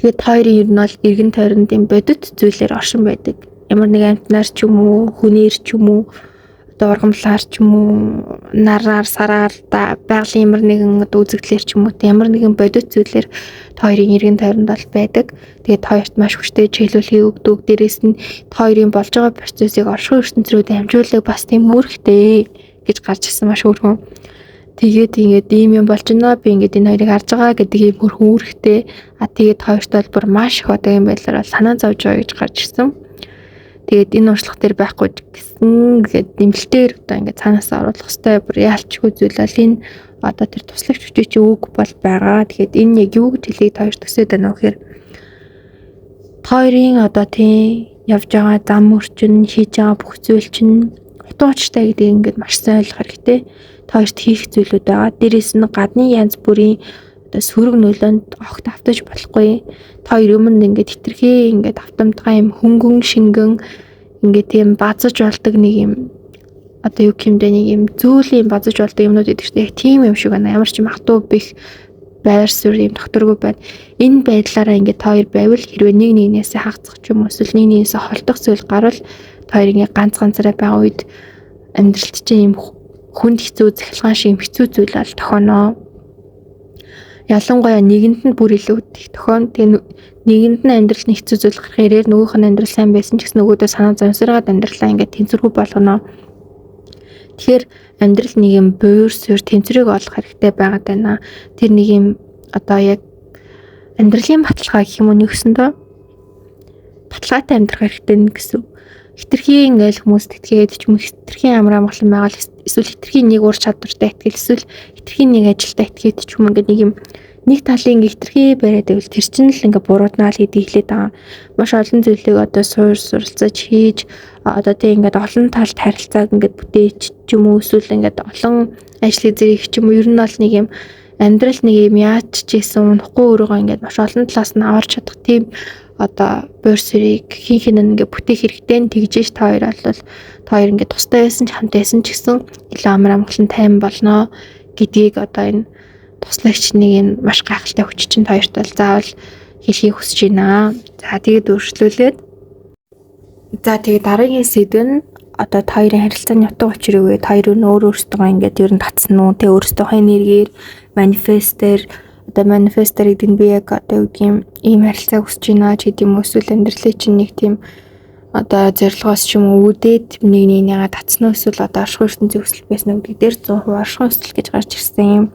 Тэгээд хоёрын ер нь бол эргэн тойронд юм бодит зүйлээр оршин байдаг. Ямар нэг амьтнаар ч юм уу, хүнээр ч юм уу, одоо ургамлаар ч юм уу, нараар, сараар байгалийн ямар нэгэн үзэгдлэр ч юм уу, ямар нэгэн бодит зүйлээр хоёрын эргэн тойронд бол байдаг. Тэгээд хоёрт маш хүчтэй чиглүүлхий өгдөг. Дээрээс нь хоёрын болж байгаа процессыг оршихуй ертөнцийн рүү дамжуулах бас тийм үүрэгтэй гэж гарч ирсэн маш өөрхөн. Тэгээд ингээд ийм юм болж байна. Би ингээд энэ хоёрыг харж байгаа гэдэг ийм хөрхөн үүрэгтэй. Тэгээд хоёрт бол бүр маш их одоо юм байдлаар санаа зовж байгаа гэж гарч ирсэн. Тэгээд энэ уршлах дээр байхгүй гэсэн тэгээд нэмэлтээр одоо ингээд цаанаасаа оруулах хэрэгтэй бүр яалчгүй зүйл бол энэ одоо тэр туслагч хүчтэй үг бол байгаа. Тэгээд энэ яг юу гэж хэлийг хоёр төсөөд байна вэ гэхээр хоёрын одоо тийм явж байгаа зам өрчин хийж байгаа бүх зүйл чинь утга учиртай гэдгийг ингээд маш сайн ойлгох хэрэгтэй. Хоёрт хийх зүйлүүд байгаа. Дээрээс нь гадны янз бүрийн одоо сөрөг нөлөөнд огт автаж болохгүй. Хоёр өмнө ингээд хитрхээ ингээд автомтгай юм хөнгөн шингэн ингээд тийм базаж болдог нэг юм одоо юу гэмдэ нэг юм зөөлийн базаж болдог юмнууд гэдэг чинь яг тийм юм шиг байна. Ямар ч юм хатуу бих байр суурь юм докторгүй байна. Энэ байдлаараа ингээд хоёр байвал хэрвээ нэг нэгнээсээ хагацах ч юм уу эсвэл нэг нэгнээсээ холдох зүйл гарвал хоёр ингээд ганцаараа байгаа үед амьдралт чинь юм хүнд хэцүү захилгаан шиг хэцүү зүйл бол тохионоо. Ялангуяа нэгэнд нь бүр илүү их тохион. Тэгээ нэгэнд нь амьдрал нь хэцүү зүйл гарах ирээр нөгөөх нь амьдрал сайн байсан ч гэсэн нөгөөдөө санаа зовсраад амьдралаа ингээд тэнцвэргүй болгоно. Тэгэхээр амьдрал нэг юм буур суурь тэнцвэрийг олох хэрэгтэй байгаад байна. Тэр нэг юм одоо яг амьдралын баталгаа гэх юм уу нэгсэндээ баталгаатай амьдрах хэрэгтэй гэсэн. Хитрхи ингээл хүмүүс тэтгээд ч юм уу хитрхи амар амгалан байгаа л эсвэл хитрхи нэг ур чадвартай итгэл эсвэл хитрхи нэг ажилдаа итгээд ч юм ингээд нэг юм нэг талын ингээд хитрхи бариад байвал тэр чинь л ингээд бурууднаа л гэдгийг хэлээд байгаа. Маш олон зүйлийг одоо суралцаж хийж одоо тийм ингээд олон талд харилцааг ингээд бүтээч ч юм уу эсвэл ингээд олон ажлыг зэрэг ч юм уу ер нь бол нэг юм амьдрал нэг юм яаж ч ийсэн унахгүй өөрийгөө ингээд маш олон талаас нь аварч чадах тийм одоо борсэрийг хин ингээ бүтээх хэрэгтэй тэгжээж та хоёр бол та хоёр ингээ тустай байсан ч хамт байсан ч гэсэн илүү амар амгалан тайван болно гэдгийг одоо энэ туслагч нэг юм маш гайхалтай хүч чинь та хоёрт бол заавал хэлхийг хүсэж байна. За тэгээд өөрчлүүлээд за тэгээд дараагийн сэдв нь одоо та хоёрын харилцааны утга учир юу вэ? Та хоёр нь өөрсдөө ингээд ер нь татсан уу? Тэ өөрсдөө энергээр манифестээр одоо манифестер гэдэг нь би яг одоо юу гэдгийг ийм харилцаа хүсэж байна ч гэдэм үү эсвэл амьдралын чинь нэг тийм одоо зорилгоос ч юм уу үүдээд нэг нэгнийгээ татсан уу эсвэл одоо оршихуй ертөнцийн хүсэл байсан уу гэдэг дээр 100% оршихуй хүсэл гэж гарч ирсэн юм.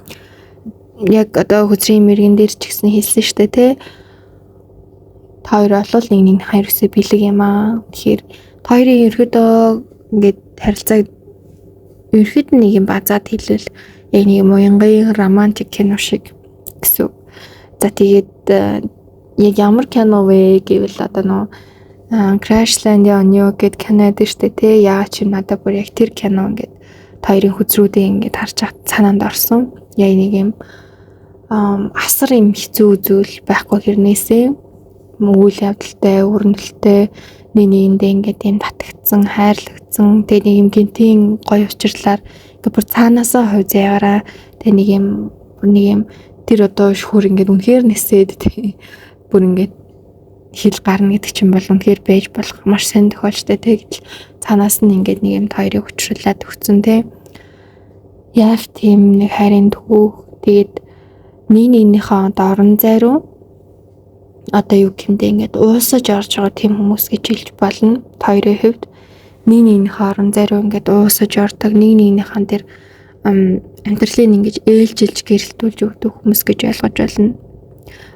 Яг одоо хөзрийн мэрэгэн дээр ч гэсэн хэлсэн шүү дээ тий. Та хоёр олвол нэг нэг хайр хүсээ бэлэг юм аа. Тэгэхээр та хоёрын ерөөдөө ингээд харилцааг ерөөд нэг юм базаад хэлвэл яг нэг юм уянгын романтик кино шиг гэсэн. За тэгээд яг ямар кино вэ гэвэл одоо нөө Crash Landing on You гэдэг кино дээ штэ тий. Яагаад ч надад бүр яг тэр кино ингээд хоёрын хүзрүүдээ ингээд харж хат санаанд орсон. Яг нэг юм асар юм хэцүү зүйл байхгүй хэрнээсээ үйл явдалтай, өрнөлттэй нэг нэгэндээ ингээд юм татагдсан, хайрлагдсан. Тэгээ нэг юм гинтийн гоё учирлаар ингээд бүр цаанаасаа хувь заяараа тэгээ нэг юм бүр нэг юм тэр одоо шүүр ингээд үнэхээр нэсээд бүр ингээд хил гарна гэдэг чинь бол үнэхээр байж болох маш сайн тохиолдолтой тэгтэл цаанаас нь ингээд нэг юм хоёрыг учруулад өгцөн те. Яав тийм нэг харин тгүүх тэгээд нэгнийхээ одоо орон зай руу одоо юу гэмдэ ингээд уусаж орж байгаа тийм хүмүүс гэж хэлж болно. Хоёрын хувьд нэгнийхээ орон зай руу ингээд уусаж ордог, нэгнийхэн тэр амьдралыг ингэж ээлжилж гэрэлтүүлж өгдөг хүмүүс гэж ойлгож байна.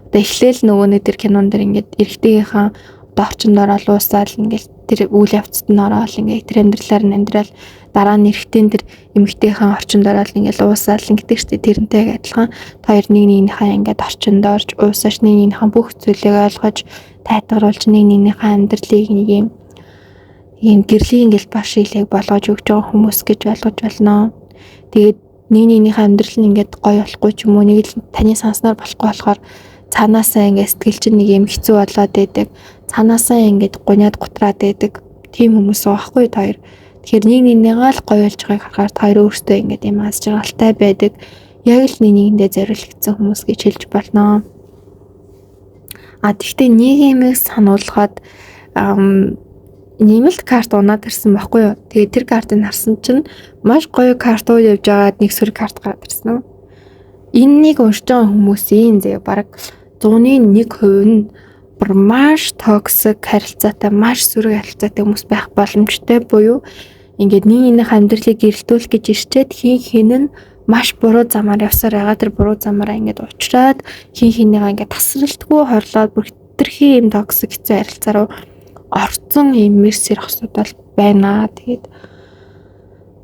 Одоо эхлээл нөгөө нэг тэр кинон дэр ингээд эрэгтэйгийнхаа одоо орчиндоор олуусаал ингээд тэр үйл явцад нь ороод ингээд тэр амьдралаар нь амьдрал дараа нь эрэгтэй тэр эмэгтэйхээ орчиндоор л ингээд уусаал гэдэг чинь тэрнтэйг адилхан хоёр нэгнийхээ ингээд орчинд орж уусаач нэгнийхээ бүх зүйлийг ойлгож тайтгаруулж нэгнийхээ амьдралыг нэг юм гэрлийн гэлбар шилэг болгож өгч байгаа хүмүүс гэж ойлгож байна. Тэгээд нэгнийхээ амьдрал нь ингээд гоё болохгүй ч юм уу нэг л таны санснаар болохгүй болохоор цаанаасаа ингээд сэтгэл чинь нэг юм хэцүү болоод байдаг. Цаанаасаа ингээд гуниад гутраад байдаг. Тийм хүмүүс байхгүй хоёр. Тэгэхээр нэгнийгээ л гоё болж байгааг харахаар хоёр өөртөө ингээд юм аз жаргалтай байдаг. Яг л нэгнийгэндээ зориулагдсан хүмүүс гэж хэлж болно. Тэгтээ нэг юмыг сануулгаад нэмэлт карт унаад ирсэн байхгүй юу. Тэгээд тэр картыг харсан чинь маш гоё картууд явж байгаад нэг сөрөг карт гараад ирсэн. Энэнийг уншиж байгаа хүмүүсийн зэ бараг 100-ны 1% нь бүр маш токсик харилцаатай, маш сөрөг харилцаатай хүмүүс байх боломжтой буюу ингээд нэгнийхээ амьдралыг гэрэлтүүлэх гэж ирчээд хин нь маш буруу замаар явсаар байгаа. Тэр буруу замаараа ингээд уучраад хинийгаа ингээд тасралтгүй хорлоод бүр хэтэрхий юм токсик хэцүү харилцаа руу орцсон юм мерсэр асуудал байна. Тэгээд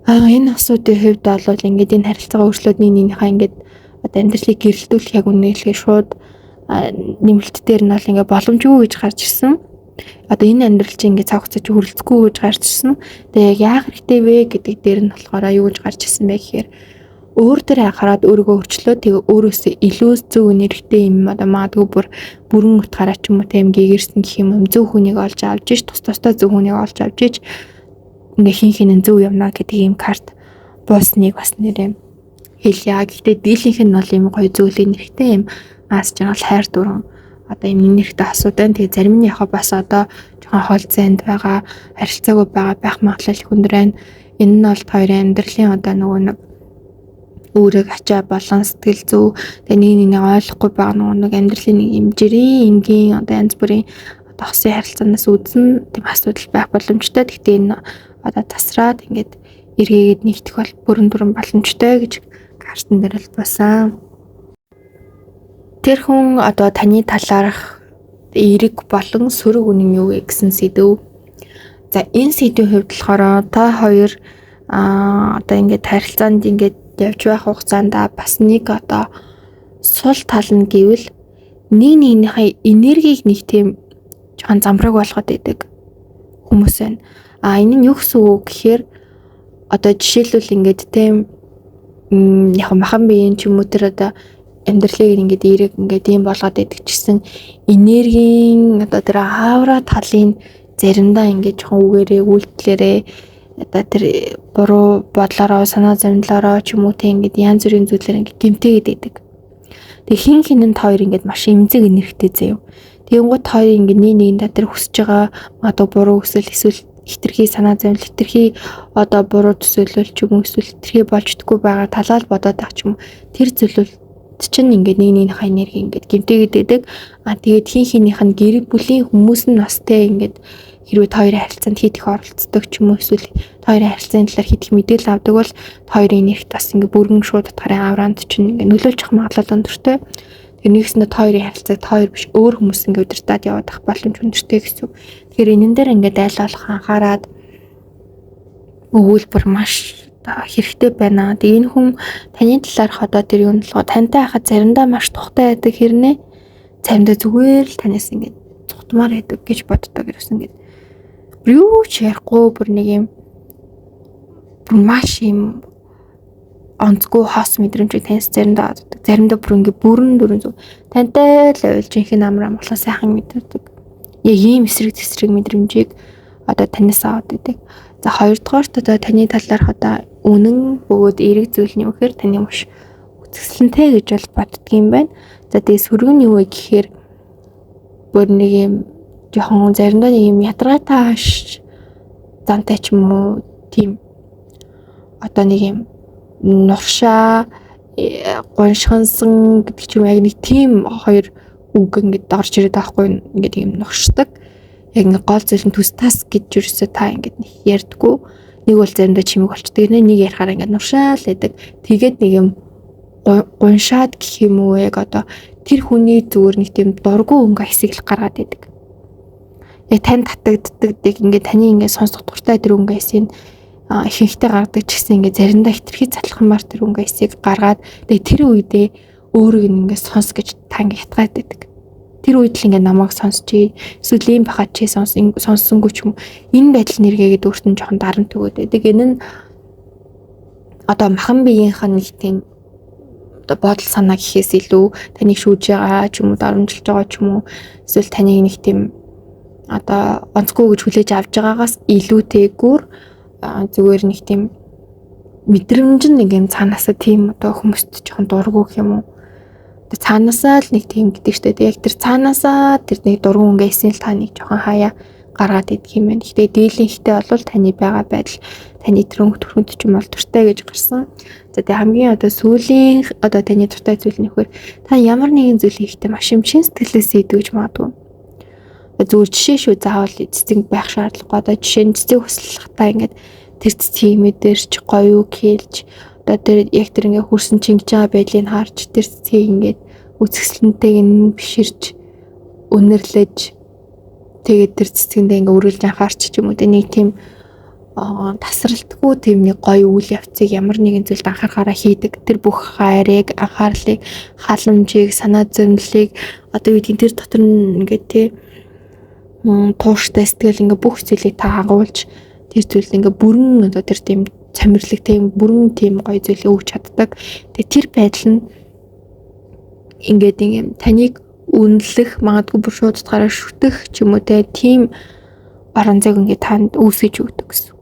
энэ асуудлын хувьд бол ингээд энэ харилцаагаа өөрчлөөд нэгнийхээ ингээд одоо амьдралыг гэрэлтүүлэх яг үнэлгээ шууд нэмэлт дээр нь бол ингээд боломжгүй гэж гарч ирсэн. Одоо энэ амьдрал чинь ингээд цогцож хүрэлцэхгүй гэж гарч ирсэн. Тэгээ яг яах хэрэгтэй вэ гэдэг дээр нь болохоор юу гэж гарч ирсэн бэ гэхээр өөр төр хараад өөрийгөө өөрчлөө тэгээ өөрөөсөө илүү зөв нэрхтэй юм одоо магадгүй бүрэн утгаараа ч юм уу тийм гэгэрсэн гэх юм зөв хүнийг олж авч иж тустай зөв хүнийг олж авч иж ингээ хин зөв юмна гэдэг юм карт буусныг бас нэрээ хэлье. Гэхдээ дийлийнх нь бол юм гоё зөвлөлийн нэрхтэй юм аз жаргал хайр дүрэн одоо юм нэрхтэй асуудан тэгээ зарим нь яхаа бас одоо жоохон хол зайд байгаа харилцаагүй байгаа байх магадлал их өндөр байна. Энэ нь бол хоёрын амьдралын одоо нөгөө нэг өөрийг ачаа болон сэтгэл зүй тэгээ нэг ойлгохгүй байгаа нэг амьдралын нэг юм жирийн энгийн одоо янз бүрийн одоо хосын харилцаанаас үүдсэн тийм асуудал байх боломжтой. Гэхдээ энэ одоо тасраад ингээд эргээгээд нэгдэх бол бүрэн боломжтой гэж картан дээр л басан. Тэр хүн одоо таны талаарх эерэг болон сөрөг үнэн юу гэсэн сэдв. За энэ сэдвийн хувьд болохоор та хоёр одоо ингээд харилцаанд ингээд явж байх хугацаанд бас нэг одоо сул тал нь гэвэл нэгнийхээ энергийг нэг тийм жоохон замбраг болгоод идэг хүмүүс байна. Энэ нь юу гэсэн үг гэхээр одоо жишээлбэл ингээд тийм яг махан биеийн ч юм уу тэр одоо амьдралыг ингээд эерэг ингээд юм болгоод идэг чсэн энергийн одоо тэр аавра талын заримдаа ингээд жоохон үгээрээ үйлдэлээрээ одоо тэр буруу бодлороо санаа зовнилороо ч юм уу те ингээд янз бүрийн зүйлээр ингээд гэмтээгээд идэг. Тэг хин нь хоёр ингээд маш эмзэг энергтэй заяа. Тэгэнгუთ хоёр ингээд нэг тэр хүсэж байгаа одоо буруу хүсэл эсвэл хитрхи санаа зовнил хитрхи одоо буруу төсөөлөл ч юм уу эсвэл хитрхи болждггүй байгаа талаар бодоод ах ч юм тэр зүйлүүд чинь ингээд нэгнийхээ энерги ингээд гэмтээгээд идэг. Тэгээд хинийх нь гэр бүлийн хүмүүс нь бас те ингээд хэрвээ хоёрын харилцаанд хит их оролцдог ч юм уу эсвэл хоёрын харилцааны талаар хит их мэдээлэл авдаг бол хоёрын энергт бас ингээд бүрэн шууд утгаараа авранд чинь ингээд нөлөөлж ах магадлал өндөртэй. Тэр нэгснээр хоёрын харилцааг хоёр биш өөр хүмүүс ингээд удирдаад яваад ах боломж өндөртэй гэсэн. Тэгэхээр энэн дээр ингээд айл болох анхаарад өгүүлбэр маш хэрэгтэй байна. Тэгээ энэ хүн таны талаарх одоо тэр юм болгоо тантай хахад заримдаа маш тухтай байдаг хэрнээ заримдаа зүгээр л танаас ингээд цухтмаар байдаг гэж боддог гэсэн ингээд юу ч ярихгүй бүр нэг юм маш юм онцгүй хос мэдрэмжийг таньс заримдаа авдаг. Заримдаа бүр ингээд бүрэн зүг тантай л ойлж инхин амраа болохоор сайхан мэдэрдэг. Яг ийм эсрэг тесрэг мэдрэмжийг одоо танаас аваад байдаг. За хоёрдугаарт одоо таны талаарх одоо үнэн бөгөөд эерэг зүйл нь юу гэхээр таны маш үзэсгэлэнтэй гэж бол боддгийм байна. За тэгээ сөрөг нь юу вэ гэхээр бүр нэг юм жоохон заримдаа нэг юм ядаргаатай зантай ч юм уу тийм одоо нэг юм нуршаа гоншхонсон гэдэг ч юм яг нэг тийм хоёр үг ингээд орж ирээд байхгүй ингээд юм нуршдаг. Яг ингээд гол зүйл нь төс тас гэж юусоо та ингээд нэг ярьдггүй. Нэг бол заримдаа чимэг болчдөг. Нэг ярихаар ингээд нуршаал байдаг. Тэгээд нэг юм гуншаад гэх юм уу яг одоо тэр хүний зүгээр нэг тийм дургу өнгө хэсэг л гаргаад байдаг. Яг тань татагддаг ингээд таны ингээд сонсох дуртай тэр өнгө хэсгийг ихэнхдээ гаргадаг ч гэсэн ингээд заримдаа хитрхи цатлахмаар тэр өнгө хэсгийг гаргаад тэгээд тэр үедээ өөрийг ингээд сонс гэж та ингээд ятгаад байдаг. Тэр үед л ингээд намайг сонсчээ. Эсвэл ийм бахад чи сонссонгүй ч юм. Энэ байдал нэргээгээд өөртөө жоохон дарамт өгөөд байдаг. Энэ нь одоо махан биеийнх нь нэг тийм одоо бодол санаа гэхээс илүү таныг шүүж байгаа ч юм уу, дарамжилж байгаа ч юм уу. Эсвэл таныг нэг тийм одоо онцгүй гэж хүлээж авч байгаагаас илүүтэйгүр зүгээр нэг тийм мэдрэмж нэг юм цаанаасаа тийм одоо хүмүүст жоохон дургу гэх юм уу. Тэгээ цаанаасаа л нэг тийм гэдэг штэ. Яг тэр цаанаасаа тэр нэг дургуун өнгөсөн л таныг жоохон хаяа гаргаад идэх юм байна. Гэхдээ дийлэнхтэй бол таны байгаа байдал таны төрөнд ч юм бол туртай гэж гарсан. За тэгээ хамгийн одоо сүүлийн одоо таны туртай зүйл нь нөхөр та ямар нэгэн зүйл хийхдээ маш юм чин сэтгэлээсээ идвэж магадгүй. Зүгээр жишээ шүү заавал цэцэг байх шаардлагагүй. Одоо жишээ нь цэцэг хүслэхтаа ингээд тэр цэцгийн мэдэрч гоё үг хэлж одоо тэр яг тэр ингээд хөрсөн чингэж байгаа байдлыг харж тэр цэцгийг ингээд үзэсгэлэнтэйг нь биширж өнөрлөж тэгээд тэр цэцгэндээ ингээд үргэлж анхаарч ч юм уу нэг тийм тасралтгүй тийм нэг гоё үйл явцыг ямар нэгэн зүйлд анхаарахаараа хийдэг. Тэр бүх хайрыг, анхаарлыг, халамжийг, санаа зовнилыг одоо юу гэдэг тэр дотор ингээд тий тууштай сэтгэл ингээ бүх зүйлийг та хагуулж тэр зүйлд ингээ бүрэн одоо тэр тийм цамирлаг тийм бүрэн тийм гоё зүйлийг өгч чаддаг. Тэгээ тэр байдал нь ингээд ингээм таныг үнэлэх магадгүй бүр шууд утгаараа шүтэх ч юм уу тийм орон зайг ингээ танд үүсгэж өгдөг гэсэн.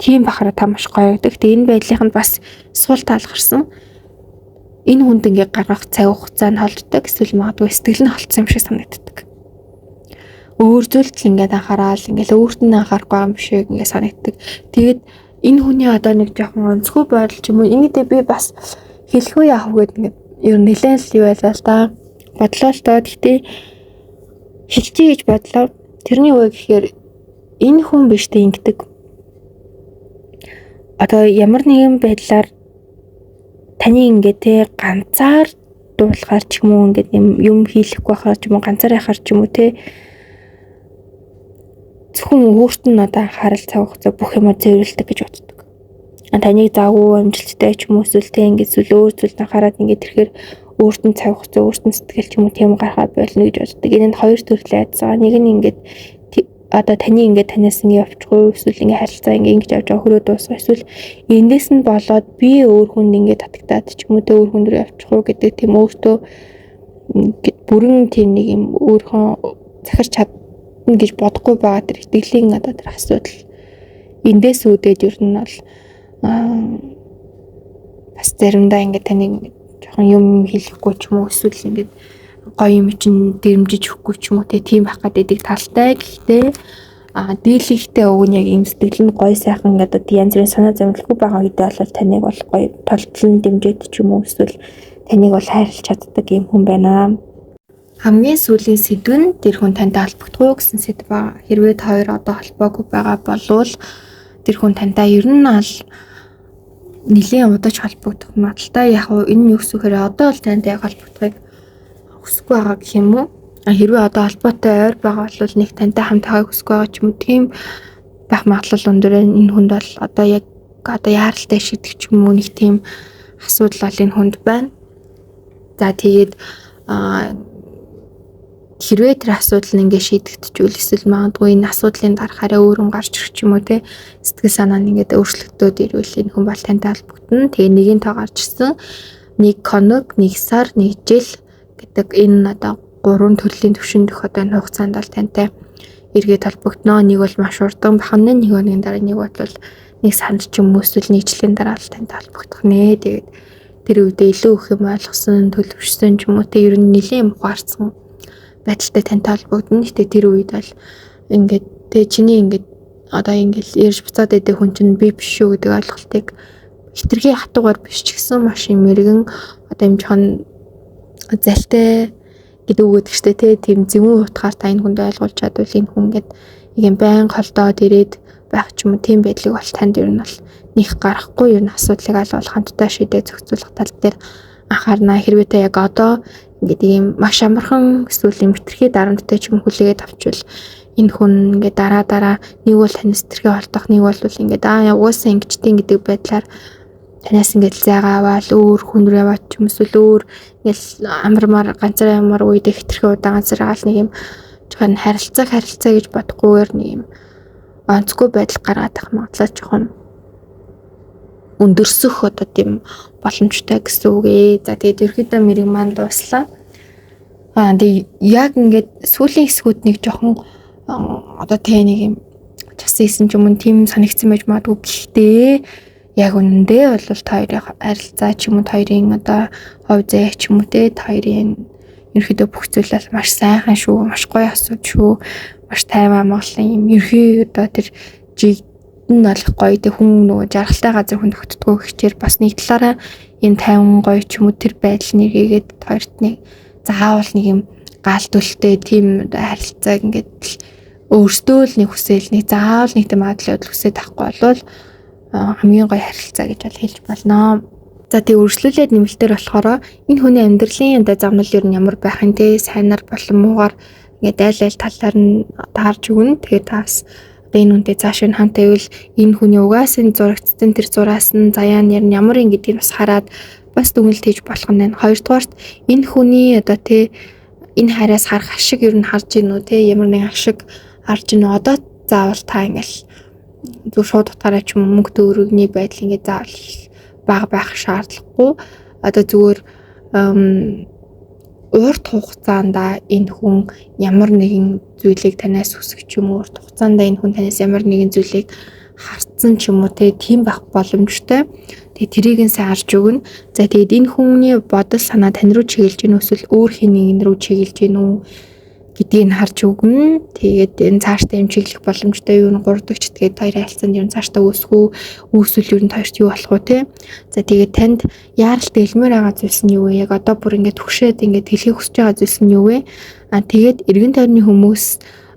Тийм бахараа та маш гоё байдаг. Тэгээ энэ байдлынханд бас сул тал гарсан. Энэ хүнд ингээ гаргах цаг хугацаа нь холддог. Эсвэл магадгүй сэтгэл нь холдсон юм шиг санагддаг. Өөр зүйлд л ингээд анхаарал ингээд өөртөө анхаарахгүй юм шиг ингээд санагддаг. Тэгээд энэ хүний одоо нэг жоохон онцгүй байдал ч юм уу ингэдээ би бас хэлэхгүй яах вэ гэдэг ингээд ер нь нэлээд л юу байлаа л да. Бодлоо л доо. Гэхдээ хэлчихье гэж бодлоо. Тэрний үе гэхээр энэ хүн биштэй ингэдэг. Одоо ямар нэгэн байдлаар таны ингээд те ганцаар дуулахаар ч юм уу ингээд юм хийхгүй байхаар ч юм уу ганцаар яхаар ч юм уу те зөвхөн өөрт нь одоо анхаарал цаг хугацаа бүх юмаа зөөвөлдөг гэж боддог. Таныг заагүй амжилттай ч юм уу эсвэл тэ ингээд зүйл өөр зүйлд анхаарал ингээд ирэхээр өөрт нь цаг хугацаа өөрт нь сэтгэл ч юм уу тийм гарахад болно гэж боддог. Энэ нь хоёр төрлийн айдас. Нэг нь ингээд одоо таны ингээд танаас ингээд явчихгүй эсвэл ингээд харилцаа ингээд ингэж явж байгаа хөрөө дуусах эсвэл эндээс нь болоод би өөр хүнд ингээд татагтаад ч юм уу тэ өөр хүн рүү явчихгүй гэдэг тийм өөртөө ингээд бүрэн тийм нэг юм өөрхөн захирч гэж бодохгүй байгаа тэр итгэлийн одоо тэр асуудал эндээс үүдээд ер нь бол бас заримдаа ингээд таны жоохон юм хэлэхгүй ч юм уу эсвэл ингээд гоё юм чинь дэрэмжиж өгөхгүй ч юм уу тийм байх гэдэг талтай. Гэхдээ дийлэнхтэй уг нь яг юм сэтгэл нь гоё сайхан ингээд янз бүрийн санаа зовлонгүй байгаа үедээ бол таныг бол гоё толтлон дэмжиж ч юм уу эсвэл таныг бол хайрлаж чаддаг юм хүн байна. Хамгийн сүүлийн сэдв нь тэр хүн тантай холбогдох уу гэсэн сэдв ба. Хэрвээ та хоёр одоо холбоогүй байгаа болвол тэр хүн тантай ер нь аль нэлийн удаж холбогдох магадaltaй. Яг нь энэ юу гэхээр одоо л тантай холбогдохыг хүсэхгүй байгаа гэх юм уу? Хэрвээ одоо холбоотой ойр байгаа бол нэг тантай хамт байгааг хүсэхгүй байгаа ч юм уу тийм байх магадлал өндөр. Энэ хүнд бол одоо яг одоо яаралтай шийдэх ч юм уу нэг тийм асуудал бол энэ хүнд байна. За тэгээд хэрвээ тэр асуудал нь ингээд шийдэгдчихвэл эсвэл магадгүй энэ асуудлын дарахаараа өөрөн гарч ирэх ч юм уу те сэтгэл санаа нь ингээд өөрчлөгдөд ирвэл энэ хүн бол тантай холбогдно. Тэгээ нэгийн тоо гарч ирсэн. Нэг хоног, нэг сар, нэг жил гэдэг энэ одоо 3 төрлийн төвшөнд өх одоо энэ хугацаанд бол тантай эргээд холбогдно. Нэг бол маш урдан бахна, нэг өдрийн дараа нэг бол нэг санд ч юм уу эсвэл нэг жилийн дараа л тантай холбогдох нэ. Тэгээд тэр үедээ илүү их юм ойлгосон, төлөвшсөн ч юм уу те ер нь нэлийн ухаарсан байдалтай тантай холбогдно. Гэтэ тэр үед бол ингээд те чиний ингээд одоо ингээд ярьж буцаад идэх хүн чинь би биш шүү гэдэг ойлголтыг хитрхи хатуугаар биш ч гэсэн маш юм мэрэгэн одоо юм жоохон залтай гэдэг үг гэдэг чтэй те тийм зөвүүн утгаар та энэ хүнд ойлгуулж чадвал энэ хүн ингээд ийм байн холдоод ирээд байх ч юм уу тийм байдлыг бол танд ер нь бол нэг гарахгүй ер нь асуудлыг аль болох хамтдаа шийдээ зохицуулах тал дээр анхаарна. Хэрвээ та яг одоо ингээд ийм маш амархан эсвэл юм хитрхи дарамттай ч юм хүлээгээд авчвал энэ хүн ингээд дараа нэг бол таньс тэрхээ холдох, нэг бол ингээд угаасаа ингэчтийн гэдэг байдлаар танаас ингээд зайгаа аваад өөр хүн рүү яваад ч юм эсвэл өөр ингээд амармаар ганцаараа ямар үед хитрхээ удаа ганцаараа гал нэг юм жоохон харилцаа гэж бодохгүйгээр нэг юм онцгүй байдал гаргаад ах магадлал жоохон өндөрсөх одоо тийм боломжтой гэсэн үг ээ. За тэгээд ерөөдөө мэрэг маань дууслаа. Тэгээд яг ингээд сүүлийн хэсгүүд нэг жоохон одоо тэ нэг юм часээсэн ч юм уу тийм санагдсан байж магадгүй. Гэхдээ яг үнэндээ бол та хоёрын харилцаа ч юм уу та хоёрын одоо хувь зай ч юм уу те та хоёрын ерөөдөө бүх зүйлээс маш сайхан шүү, маш гоё асууж шүү, маш тайван амгалан юм ерхий одоо тэр жигдэн бол гоё те хүн нөгөө жаргалтай газар хүн тогтдгоо гэхчээр бас нэг талаараа энэ тайван гоё ч юм уу тэр байдал нэргээд хоёрт нэг заавал нэг юм гаалтуултай тийм харилцааг ингээд өөртөө л нэг хүсэл нэг заавал нэг тийм магадлал хүсэж тахгүй болвол хамгийн гоё харилцаа гэж бол хэлж болно. За тий үргэлжлүүлээд нэмэлтээр болохоор энэ хүний амьдралын одоо замнал ер нь ямар байх юм те сайнаар болон муугаар ингээд айл талаар нь таарж өгнө. Тэгээд таас энэ үнтэй цааш нь хамт байвал энэ хүний угаасаа зурагдсан тэр зураас нь заяа нэр нь ямар юм гэдгийг бас хараад бас дүгнэлт хийж болох нь байна. Хоёрдугаарт энэ хүний одоо те энэ хараас харах ашиг ер нь харж гин үү те ямар нэг ашиг харж гин үү одоо заавал та ингээл зөв шууд утгаараа ч юм мөнгө төгрөгний байдал ингээд заавал бага байх шаардлагагүй. Одоо зүгээр урт хугацаанд энэ хүн ямар нэгэн зүйлийг танаас хүсэх ч юм уу урт хугацаанд энэ хүн танаас ямар нэгэн зүйлийг харцсан ч юм уу тийм байх боломжтой. Тэгээ тэрийг нь сайн харж өгнө. За тэгээд энэ хүний бодол санаа тань руу чиглэж гин эсвэл өөр хин нэгэн рүү чиглэж гин үү гэдгийг нь харж өгнө. Тэгээд энэ цаашдаа юм чиглэх боломжтой юу н 3 дахь ч тэгээд хоёр айлцанд юм цаашдаа үүсвэл юу н хоёрт юу болох вэ те. За тэгээд танд яаралт элмээр байгаа зүйлс нь юу вэ? Яг одоо бүр ингээд төгшөөд ингээд хэлхийг хүсэж байгаа зүйлс нь юу вэ? Тэгээд эргэн тойрны хүмүүс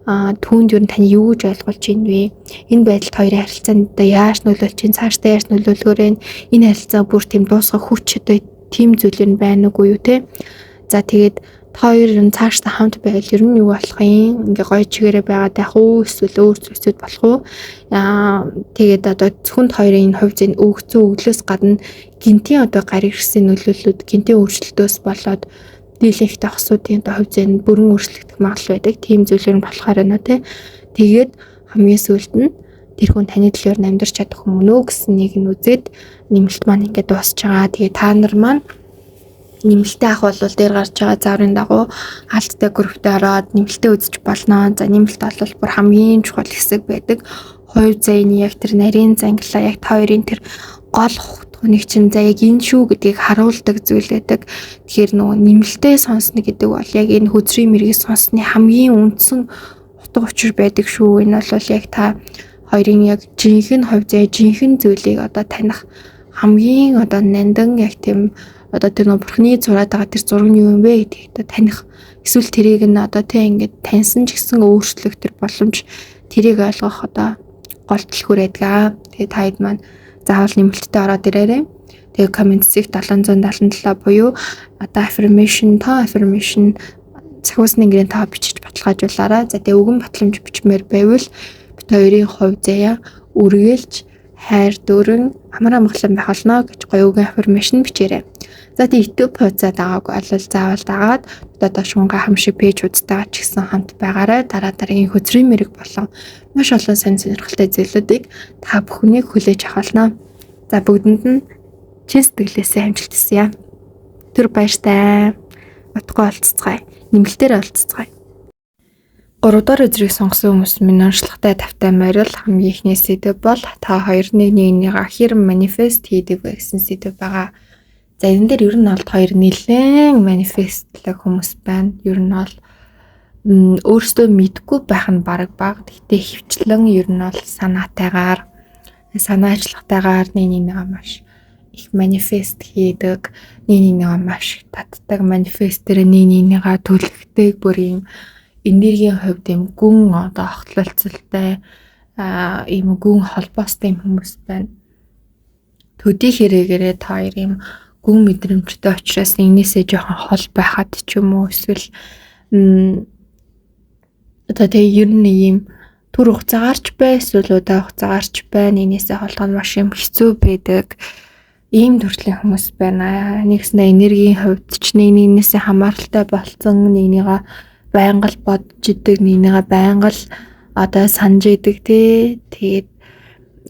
түүнд юу н тань юу гэж ойлгуулж байна вэ? Энэ байдалд хоёрын харилцаанд одоо яаж нөлөөлж чинь цаашдаа яаж нөлөөлгөөр энэ харилцаа бүр тийм дуусгах хүч одоо тийм зүйл нь байна уугүй юу те. За тэгээд хоёр нь цаашдаа хамт байвал ер нь юу болох юм? Ингээ гоё чигээрээ байгаад байх уу? Эсвэл өөр зүйлсүүд болох уу? Тэгээд одоо зөвхөн хоёрын энэ хувь зэний өгцөн өглөөс гадна гинтийн одоо гар ирсэн нөлөөллүүд гинтийн өөрчлөлтөөс болоод дийлэнхтэй хосуудын одоо хувь зэнд бүрэн өөрчлөгдөх магадлал байдаг. Тийм зүйлэр нь болохоор байна те. Тэгээд хамгийн сүүлд нь тэр хүн таны төлөөр амьдарч чадах юм өнөө гэсэн нэг нь үзээд нэмэлт маань ингээд дуусч байгаа. Тэгээд та нар маань нэмэлтээ ах бол дээр гарч байгаа зааврын дагуу хаалттай групптэй ороод нэмэлтээ үзэж болно. За нэмэлт бол бүр хамгийн чухал хэсэг байдаг. Хувь зайны яг тэр нарийн зангилаа яг та хоёрын тэр гол хутгыг чинь за яг энэ шүү гэдгийг харуулдаг зүйл байдаг. Тэгэхээр нөгөө нэмэлтээ сонсно гэдэг бол яг энэ хөзрийн мэргийг сонссны хамгийн үндсэн утга учир байдаг шүү. Энэ бол яг та хоёрын яг жинхэнэ хувь зай жинхэнэ зүйлийг одоо таних хамгийн одоо нандан яг тийм одоо тэр нөө бурхны зураад байгаа тэр зураг нь юу юм бэ гэдгийг одоо таних эсвэл тэрийг нь одоо тийм ингээд таньсан ч гэсэн өөрчлөх тэр боломж тэрийг ойлгох одоо гол дэлгүүр байдаг. Тэгээ та хэд маань заавал нэмэлттэй ороод ирээрэй. Тэгээ комментсийг 777 буюу одоо affirmation цагуусны гэрийн тоо бичиж баталгаажуулаарай. За тэгээ өгөн батламж бичмээр байвал бит хоёрын хувь заяа үргэлж хайр дөрөн амар амгалан байх болно гэж гоё өгөн affirmation бичээрэй. За тэгээ YouTube хуудасаа дагаагүй алвал заавал дагаад одоо шунга хамшиг пэйжүүдтэйгээ ч гэсэн хамт байгаарай. Дараагийн хөзрийн мэрэг болон маш олон сонирхолтой зүйлүүдийг та бүхнийг хүлээж авахлаа. За бүгдэнд нь чин сэтгэлээсээ амжилт хүсье. Түр баяртай. Утгаа олццгаая. Нэмэлтээр олццгаая. 3 дахь өдрийг сонгосон хүмүүс минь онцлогтой тавтай морил хамгийн ихний сэдэв бол та 2-1-1-ийг хэр манифест хийдэг вэ гэсэн сэдэв байгаа. За энэ дээр ер нь бол хоёр нэлээд манифестлэг хүмүүс байна. Ер нь бол өөрсдөө мэдгүй байх нь баг. Гэхдээ хөвчлэн ер нь бол санаатайгаар санаачлагтайгаар нэг маш их манифест хийдэг, нэг маш их татдаг манифестээр нэг төлөвлөдөг бүр юм энергийн хувьд юм гүн одоо огтлолцолтой ийм гүн холбоостой юм хүмүүс байна. Төдий хэрэгээрээ та хоёр юм гүн мэдрэмжтэй учраас нэгнээсээ жоохон хол байхад ч юм уу эсвэл одоо тэгээ ер нь ийм түр хугацаагаарч бай эсвэл удаа хугацаагаарч бай нэгнээсээ холдох нь маш юм хэцүү байдаг. Ийм төрлийн хүмүүс байна. Нэгснээ энергийн хувьд ч нэгнээсээ хамааралтай болцсон, нэгнийгээ байнга л бодж идэг, нэгнийгээ байнга л одоо санаж идэг тий. Тэгээд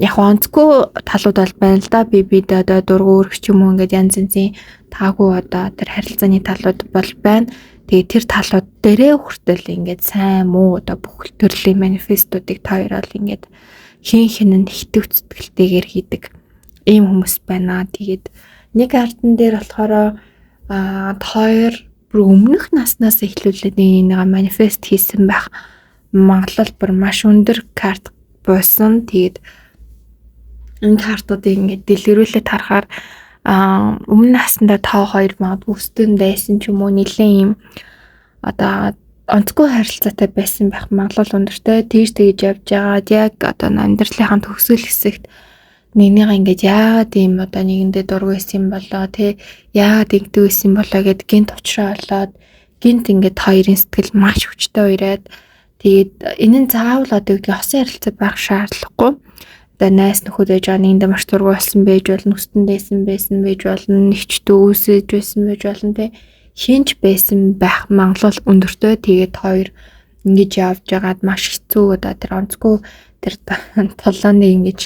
яг онцгүй талууд бол байна л да. Бид одоо дургу өргөч юм уу ингээд янз янзын таагүй одоо тэр харилцааны талууд бол байна. Тэгээд тэр талууд дээрээ хүртэл ингээд сайн муу одоо бүх төрлийн манифестуудыг та хоёр бол ингээд хин хитэг зүтгэлтэйгээр хийдэг ийм хүмүүс байна. Тэгээд нэг ардын дээр болохоор хоёр бүр өмнөх наснаас эхлүүлээд нэг манифест хийсэн байх магадлал бүр маш өндөр карт буусан. Тэгээд энэ картуудыг ингээд дэлгэрүүлээд харахаар өмнө наснда 5-2 магадгүй өстөн байсан ч юм уу нэлээд юм одоо онцгүй харилцаатай байсан байх магадлал өндөртэй. Тэгж явж байгаад яг одоо амьдралынхаа төгсгөл хэсэгт нэгнийг ингээд яагаад ийм одоо нэгэндээ дург байсан болоо тий яагаад ингэдэг байсан болоо гэд гинт уучраа болоод гинт ингээд хоёрын сэтгэл маш хүчтэй уураад тэгээд энэ нь заавал одоо үгүй хосын харилцаа байх шаардлагагүй. Одоо найс нөхөд ээж байгаа нэгэндээ маш дург болсон байж болно, өстэндээсэн байсан байж болно, нэгчдөө үсэж байсан байж болно тий хинч байсан байх магадлал өндөртэй. Тэгээд хоёр ингэж явж байгаад маш хэцүү одоо тэр онцгүй тэр толооны ингэж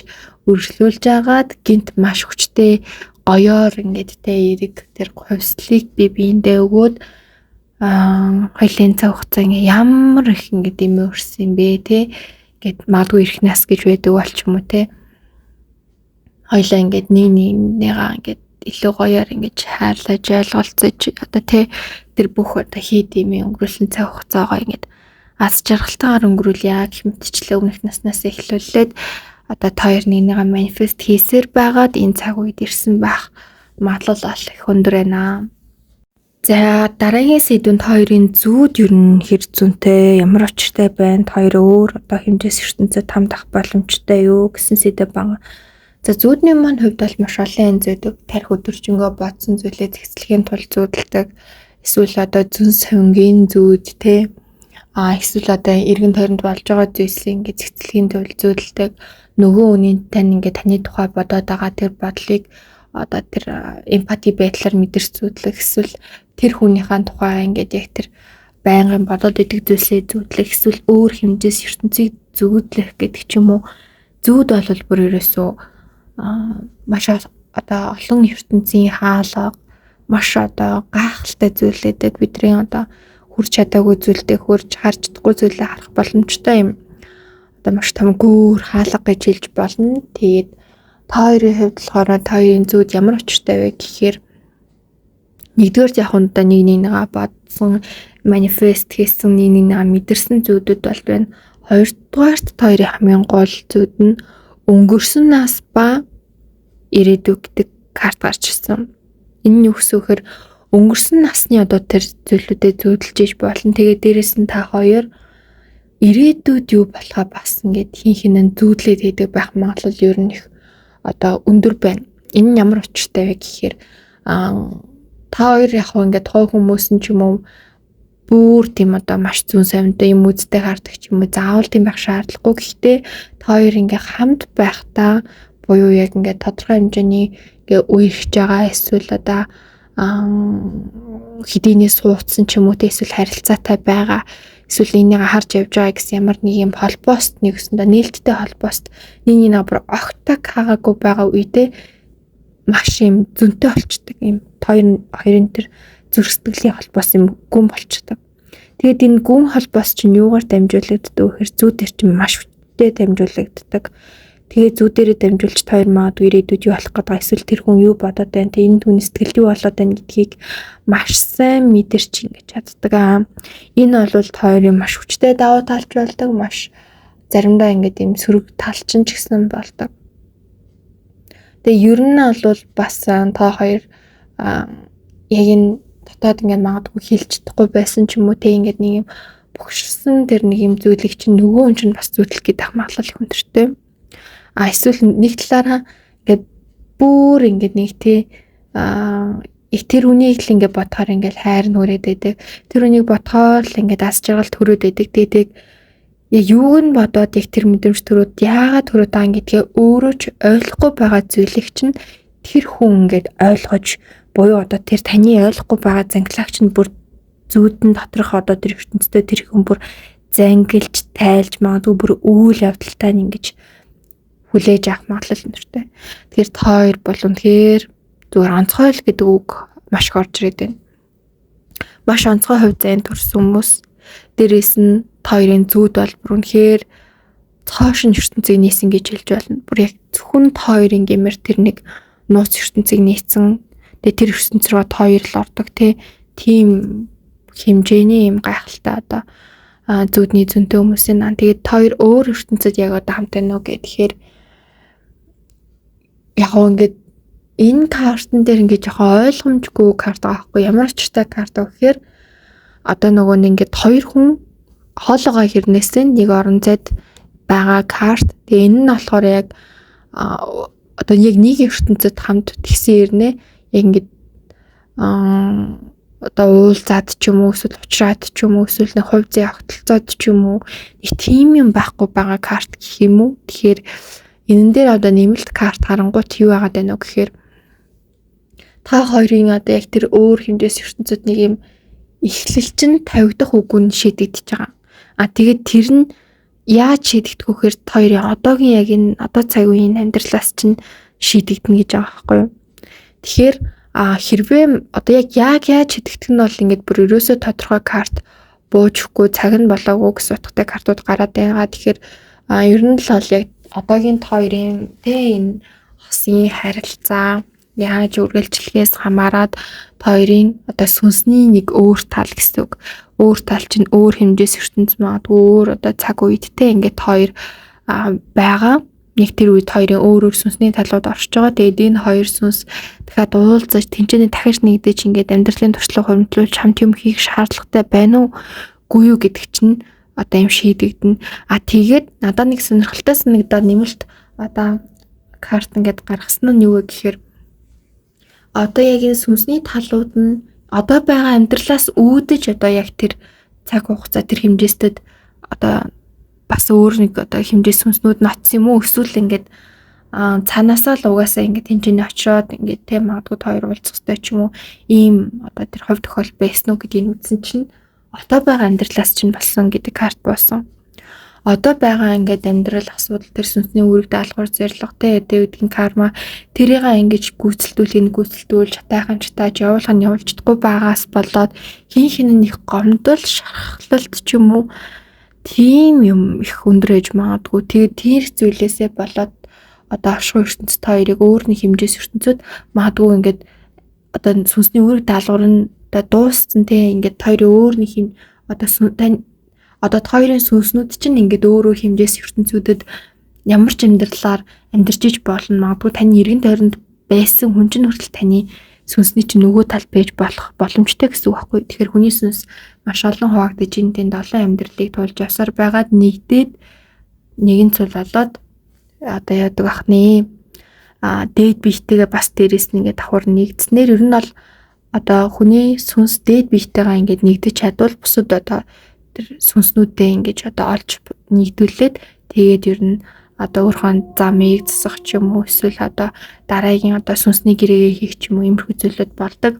үргэлжлүүлж агаад гинт маш хүчтэй гоёор ингээд тэ эрэг тэр хувьслыг биендээ өгөөд хоёлын цаг хугацаа ингээ ямар их ингээд имөрсөн бэ те гэд магадгүй ирэх нас гэж байдаг бол ч юм уу те хоёлаа ингээд нэгнийгаа ингээд илүү гоёор ингээд хайрлаж ойлголцож одоо те тэр бүх одоо хийд юм өнгөрүүлсэн цаг хугацаагаа ингээд аз жаргалтайгаар өнгөрүүлье гэх мэтчлээ өмнөх наснаас эхлүүлээд одоо та хоёр нэгнийгээ манифест хийсээр байгаад энэ цаг үед ирсэн байх магадлал их өндөр байна. За дараагийн сэдвэнд хоёрын зүүд ер нь хэр зүүнтэй ямар очиртай байна? Хоёр өөр одоо хэмжээс ертөнцид хамдах боломжтой юу гэсэн сэдв байна. За зүүдний маань хувьд бол маш олон зүйдэг тарих өдөржингөө бодсон зүйлээ зэгцлэхийн тулд зүүдэлдэг. Эсвэл одоо зүн сонгийн зүүд те эсвэл одоо эргэн тойронд болж байгаа зүйлсийг ингээд зэгцлэхийн тулд зүүдэлдэг. Нөгөө үнийн тань ингээд таны тухай бодоод байгаа тэр бодлыг одоо тэр эмпати байдлаар мэдэрч зүүдлэх эсвэл тэр хүнийхээ тухай ингээд яг тэр байнгын бодоод идэг зүйлсээ зүүдлэх эсвэл өөр хэмжээс ертөнцийг зүүдлэх гэдэг ч юм уу. Зүүд бол бүр ерөөсөө маш одоо олон ертөнцийн хаалга маш одоо гайхалтай зүйлээдэг бидний одоо хүрч чадаагүй зүйлдээ хүрч харж чадахгүй зүйлээ харах боломжтой юм. Одоо маш том гүүр хаалга гэж хэлж болно. Тэгээд та хоёрын хувьд болохоор та хоёрын зүүд ямар очиртай вэ гэхээр нэгдүгээр яг удаа нэгнийгээ бодсон манифест хийсэн нэгнийгээ мэдэрсэн зүүдүүд бол байна. Хоёрдугаарт та хоёрын хамгийн гол зүүд нь өнгөрсөн нас ба ирээдүй гэдэг карт гарч ирсэн. Энэ нь юу гэсэн үг вэ? Өнгөрсөн насны одоо тэр зүйлүүдэд зүүдэлж иж болно. Тэгээд дээрэс нь та хоёр ирээдүйд юу болохоо бас ингээд хин зүүдлээд хийдэг байх магадлал ер нь их одоо өндөр байна. Энэ нь ямар учиртай вэ гэхээр та хоёр яг ингээд тухай хүмүүс нь ч юм уу бүр тийм одоо маш зүүн совинтой юм үзтэй хардаг ч юм уу заавал тийм байх шаардлагагүй. Гэхдээ та хоёр ингээд хамт байхдаа буюу яг ингээд тодорхой хэмжээний ингээд үерхэж байгаа эсвэл одоо хэдийнэ суудсан ч юм уу эсвэл харилцаатай байгаа эсвэл энийг харж явж байгаа гэсэн ямар нэг юм холбоост нэгсэндээ нээлттэй холбоост нэг бүр огтаг хаагаагүй байгаа үедээ маш юм зөнтэй болчдөг юм хоёрын тэр зүрх сэтгэлийн холбоос юм гүн болчдөг. Тэгээд энэ гүн холбоос чинь юугаар дамжуулагддаг вэ гэхээр зүүд төр чинь маш хүчтэй дамжуулагддаг. Тэгээ зүү дээрээ дамжуулж хоёр магадгүй ирээдүйд юу болох гэдэг эсвэл тэр хүн юу бодоод байна, тэ энэ түүний сэтгэлд юу болоод байна гэдгийг маш сайн мэдэрч ингэж чаддаг. Энэ бол хоёрын маш хүчтэй давуу талч болдог, маш заримдаа ингээд юм сөрөг талчин ч гэсэн болдог. Тэгээ ер нь бол бас та хоёр яг энэ дотоод ингээд магадгүй хэлж чадахгүй байсан ч юм уу, тэ ингээд нэг юм бухширсан тэр нэг юм зүйлийг чинь нөгөө хүн чинь бас зүтлэх гэдэг магадлал их өндөртэй. Эсвэл нэг талаараа ингээд бүр ингээд нэг тэр үнийг л ингээд бодохоор ингээд хайр нүрээд байдаг. Тэр үнийг бодохоор л ингээд аз жаргал төрөөд байдаг. Тэгээд яг юуг нь бодоод яг тэр мэдрэмж төрөөд яагаад төрөөд байгаа гэдгээ өөрөө ч ойлгохгүй байгаа зүйлийг чинь тэр хүн ингээд ойлгож буюу одоо тэр таны ойлгохгүй байгаа зангилагч нь бүр зүүдэн доторх одоо тэр ертөнцтэй тэр хүн бүр зангилж тайлж магадгүй бүр үйл явдалтай ингэж хүлээж авах магадлал өндөртэй. Тэгэхээр та хоёр бол үнэхээр зүгээр онцгой л гэдэг үг маш их орж ирээд байна. Маш онцгой хувь заяанд төрсэн хүмүүс. Дээрээс нь та хоёрын зүүд бол бүр үнэхээр цоошин ертөнцийг нээсэн гэж хэлж байна. Бүр яг зөвхөн та хоёрын гэмээр тэр нэг нууц ертөнцийг нээсэн. Тэгээ тэр ертөнц рүү та хоёр л ордог тийм хэмжээний юм гайхалтай одоо зүудний зөнтэй хүмүүсийн наа. Тэгээд та хоёр өөр ертөнцид яг одоо хамт байна уу гэхээр яг ингээд энэ картан дээр ингээд жоохон ойлгомжгүй карт аахгүй ямар очтой карт гэхээр одоо нөгөө нэг ингээд хоёр хүн хоолоогоо хэрнээсэн нэг орон зайд байгаа карт. Тэгээ энэ нь болохоор яг одоо яг нэг ертөнцид хамт тэгсэн хэрнээ яг ингээд одоо уулзаад ч юм уу эсвэл уулзраад ч юм уу эсвэл нэг хувь зүй огтлцоод ч юм уу нэг тийм юм байхгүй байгаа карт гэх юм уу. Тэгэхээр энэ дээр одоо нэмэлт карт харангуут юу яагаад байна вэ гэхээр та хоёрын одоо яг тэр өөр хэмжээс ертөнцид нэг юм эхлэл чинь тавигдах үгүй нь шийдэгдэж байгаа. Тэгээд тэр нь яаж шийдэгдэх вэ гэхээр та хоёрын одоогийн яг энэ одоо цаг үеийн амьдралаас чинь шийдэгдэнэ гэж байгаа байхгүй юу. Тэгэхээр хэрвээ одоо яг яаж шийдэгдэх нь бол ингээд бүр ерөөсөө тодорхой карт буужхгүй цаг нь болоогүй гэсэн утгатай картууд гараад байгаа. Тэгэхээр ер нь л бол яг одоогийн та хоёрын энэ хосын харилцаа яаж үргэлжлэхээс хамаарат та хоёрын одоо сүнсний нэг өөр тал гэсэн үг. Өөр тал чинь өөр хэмжээс ертөнц магадгүй өөр одоо цаг үедтэй ингээд хоёр байгаа. Нэг тэр үед хоёрын өөр сүнсний талууд оршиж байгаа. Тэгээд энэ хоёр сүнс дахиад уулзаж тэнцэнэ дахиж нэгдэж ингээд амьдралын туршлага хөрвүүлж хамт юм хийх шаардлагатай байна уугүй юу гэдэг чинь одоо юм шийдэгдэнэ. Тэгээд надад нэг сонирхолтой санагдаад нэмэлт одоо карт ингээд гаргасан нь юу вэ гэхээр одоо яг энэ сүнсний талууд нь одоо байгаа амьдралаас үүдэж одоо яг тэр цаг хугацаа тэр хэмжээстэд одоо бас өөр нэг одоо хэмжээ сүнснүүд ноцсон юм уу эсвэл ингээд цаанаасаа л угаасаа ингээд тэнцэнэ очиод ингээд тэ магадгүй хоёр уулзах хэрэгтэй ч юм уу ийм одоо тэр хувь тохиол байсан уу гэдгийг үзсэн чинь одоо байгаа амьдралаас чинь болсон гэдэг карт болсон. Одоо байгаа ингээд амьдрал асуудал тэр сүнсний үүрэг даалгавар зорилготой эдийн карма тэрийг ингэж гүйцэлдүүлж чатайхан чатааж явуулах нь явуулж чадахгүй байгаас болоод хин их гомдол шархлалт ч юм уу тийм юм их өндрөж магадгүй. Тэгээд тэр зүйлээсээ болоод одоо ашгүй ертөнцид хоёрыг өөр нэг хэмжээс ертөнцид магадгүй ингээд одоо сүнсний үүрэг даалгавар нь одоо дууссан тийм ингээд хоёрын өөр нэг юм одоо хоёрын сүнснүүд чинь ингээд өөрөө хэмжээс ертөнцүүдэд ямар ч амьдралаар амьдарч иж болно. Магадгүй таны эргэн тойронд байсан хүн чинь хүртэл таны сүнсний чинь нөгөө тал байж болох боломжтой гэсэн үг байхгүй. Тэгэхээр хүний сүнс маш олон хуваагдаж ин тэнд олон амьдралыг туулж явсаар байгаад нэгдээд нэгэн цул болоод одоо яадаг ахны дээд биетэйгээ бас дээрээс нь ингээд давхар нэгдснээр ер нь бол одоо хүний сүнс дээд биетэйгээ ингээд нэгдэж чадвал бусад одоо тэр сүнснүүдээ ингэж одоо олж нэгдүүлээд тэгээд ер нь одоо өөрхөн замыг засах ч юм уу эсвэл одоо дараагийн одоо сүнсний гэрээгээ хийх ч юм уу иймэрхүү зүйлүүд болдог.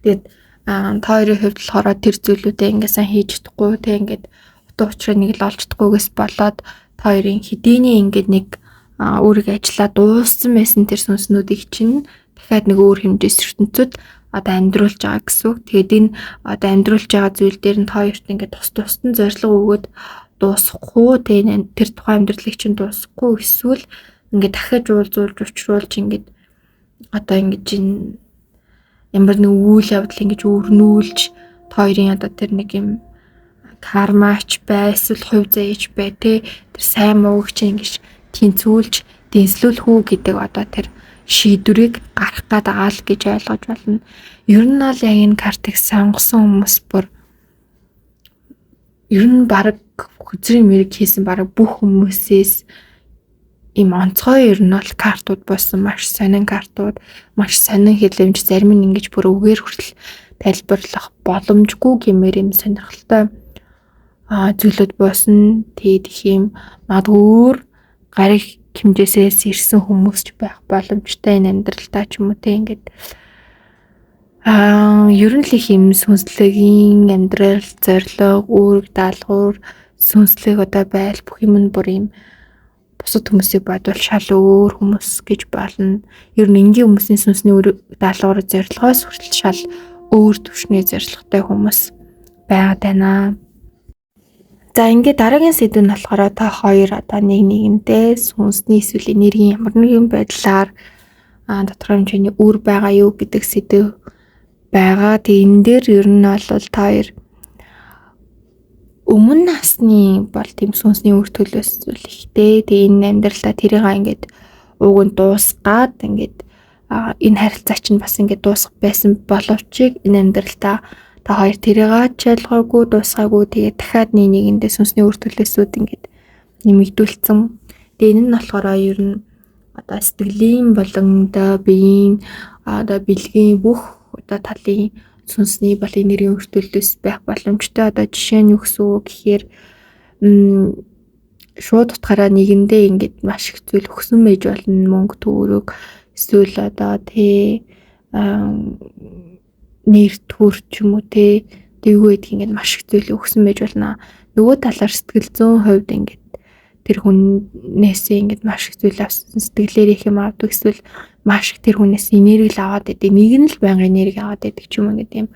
Тэгээд та хоёрын хувьд болохоор тэр зүйлүүдээ ингээд сайн хийж чадахгүй тэг ингээд утга учрыг нэг л олж чадахгүйгээс болоод та хоёрын хэдийний ингээд нэг өөрийг ажиллаа дууссан байсан тэр сүнснүүдийг чинь дахиад нэг өөр хэмжээс ертөнцид одоо амьдруулж байгаа гэсэн үг. Тэгээд энэ одоо амьдруулж байгаа зүйл дээр нь та хоёрт ингээд тус тусдан зорилго өгөөд дуусахгүй тэгээ тэр тухайн амьдралыг чинь дуусахгүй эсвэл ингээд дахиад уулзуулж учруулж ингээд одоо ингэж ямар нэг үйл явдал ингэж өрнүүлж хоёрын одоо тэр нэг юм кармач бай эсвэл хувь заяж бай тэр сайн мууг чинь ингэж тэнцвүүлж дэнслүүлэх үү гэдэг одоо тэр шийдвэрийг гарах гээд байгаа л гэж ойлгож байна. Ер нь бол яг энэ картыг сонгосон хүмүүс бүр ер нь баг хүзрийн мэрэг хийсэн баг бүх хүмүүсээс им онцгой ер нь бол картууд болсон маш сонин картууд, маш сонин хэлэмж зарим нь ингэж бүр үгээр хүртэл тайлбарлах боломжгүй гэмээр юм сонирхолтой зүйлүүд буусан. Тэгээд их юм өөр гариг хэмжээсээс ирсэн хүмүүс ч байх боломжтой энэ амьдралдаа ч юм уу те ингээд ер нь л их юм сүнслэгийн амьдрал, зорилго, үүрэг даалгавар, сүнслэг одоо байл бүх юм нь бүр юм бусад хүмүүсийг бодвол шал өөр хүмүүс гэж болно. Ер нь энгийн хүмүүсийн сүнсний үүрэг даалгавар зорилгоос хүртэл шал өөр төвшний зорилготой хүмүүс байгаад байна. За ингээд дараагийн сэдв нь болохоор та хоёр одоо нэгэндээ сүнсний эсвэл энергийн ямар нэгэн байдлаар тодорхой хэмжээний үр байгаа юу гэдэг сэдв байгаа. Тэгээ энэ дээр ер нь бол та хоёр өмнө насны бол тийм сүнсний үр төлөөс ихтэй. Тэгээ энэ амьдралдаа тэрийг ингээд уг нь дуусгаад ингээд энэ харилцаа чинь бас ингээд дуусах байсан боловч энэ амьдралдаа та хоёр тэрийг чайлгаагүй дуусгаагүй тэгээ дахиад нэгэндээ сүнсний үр төлөөсүүд ингээд нэмэгдүүлсэн. Тэгээ энэ нь болохоор ер нь одоо сэтгэлийн болон одоо биеийн одоо бэлгийн бүх одоо талын сүнсний бол энергийн үр төлөөс байх боломжтой. Одоо жишээ нь юу гэсэн үг гэхээр шууд утгаараа нэгэндээ ингээд маш их зүйл өгсөн байж болно. Мөнгө төгрөг эсвэл одоо нэр төр ч юм уу тэгвэл ингээд маш их зүйл өгсөн байж болно. Нөгөө талаар сэтгэл зүйн хувьд ингээд тэр хүнээсээ ингээд маш их зүйл авсан, сэтгэлээр их юм авдаг эсвэл маш их тэр хүнээс энерги л аваад байдаг. Нэг нь л байнга энерги аваад байдаг ч юм уу гэдэг юм.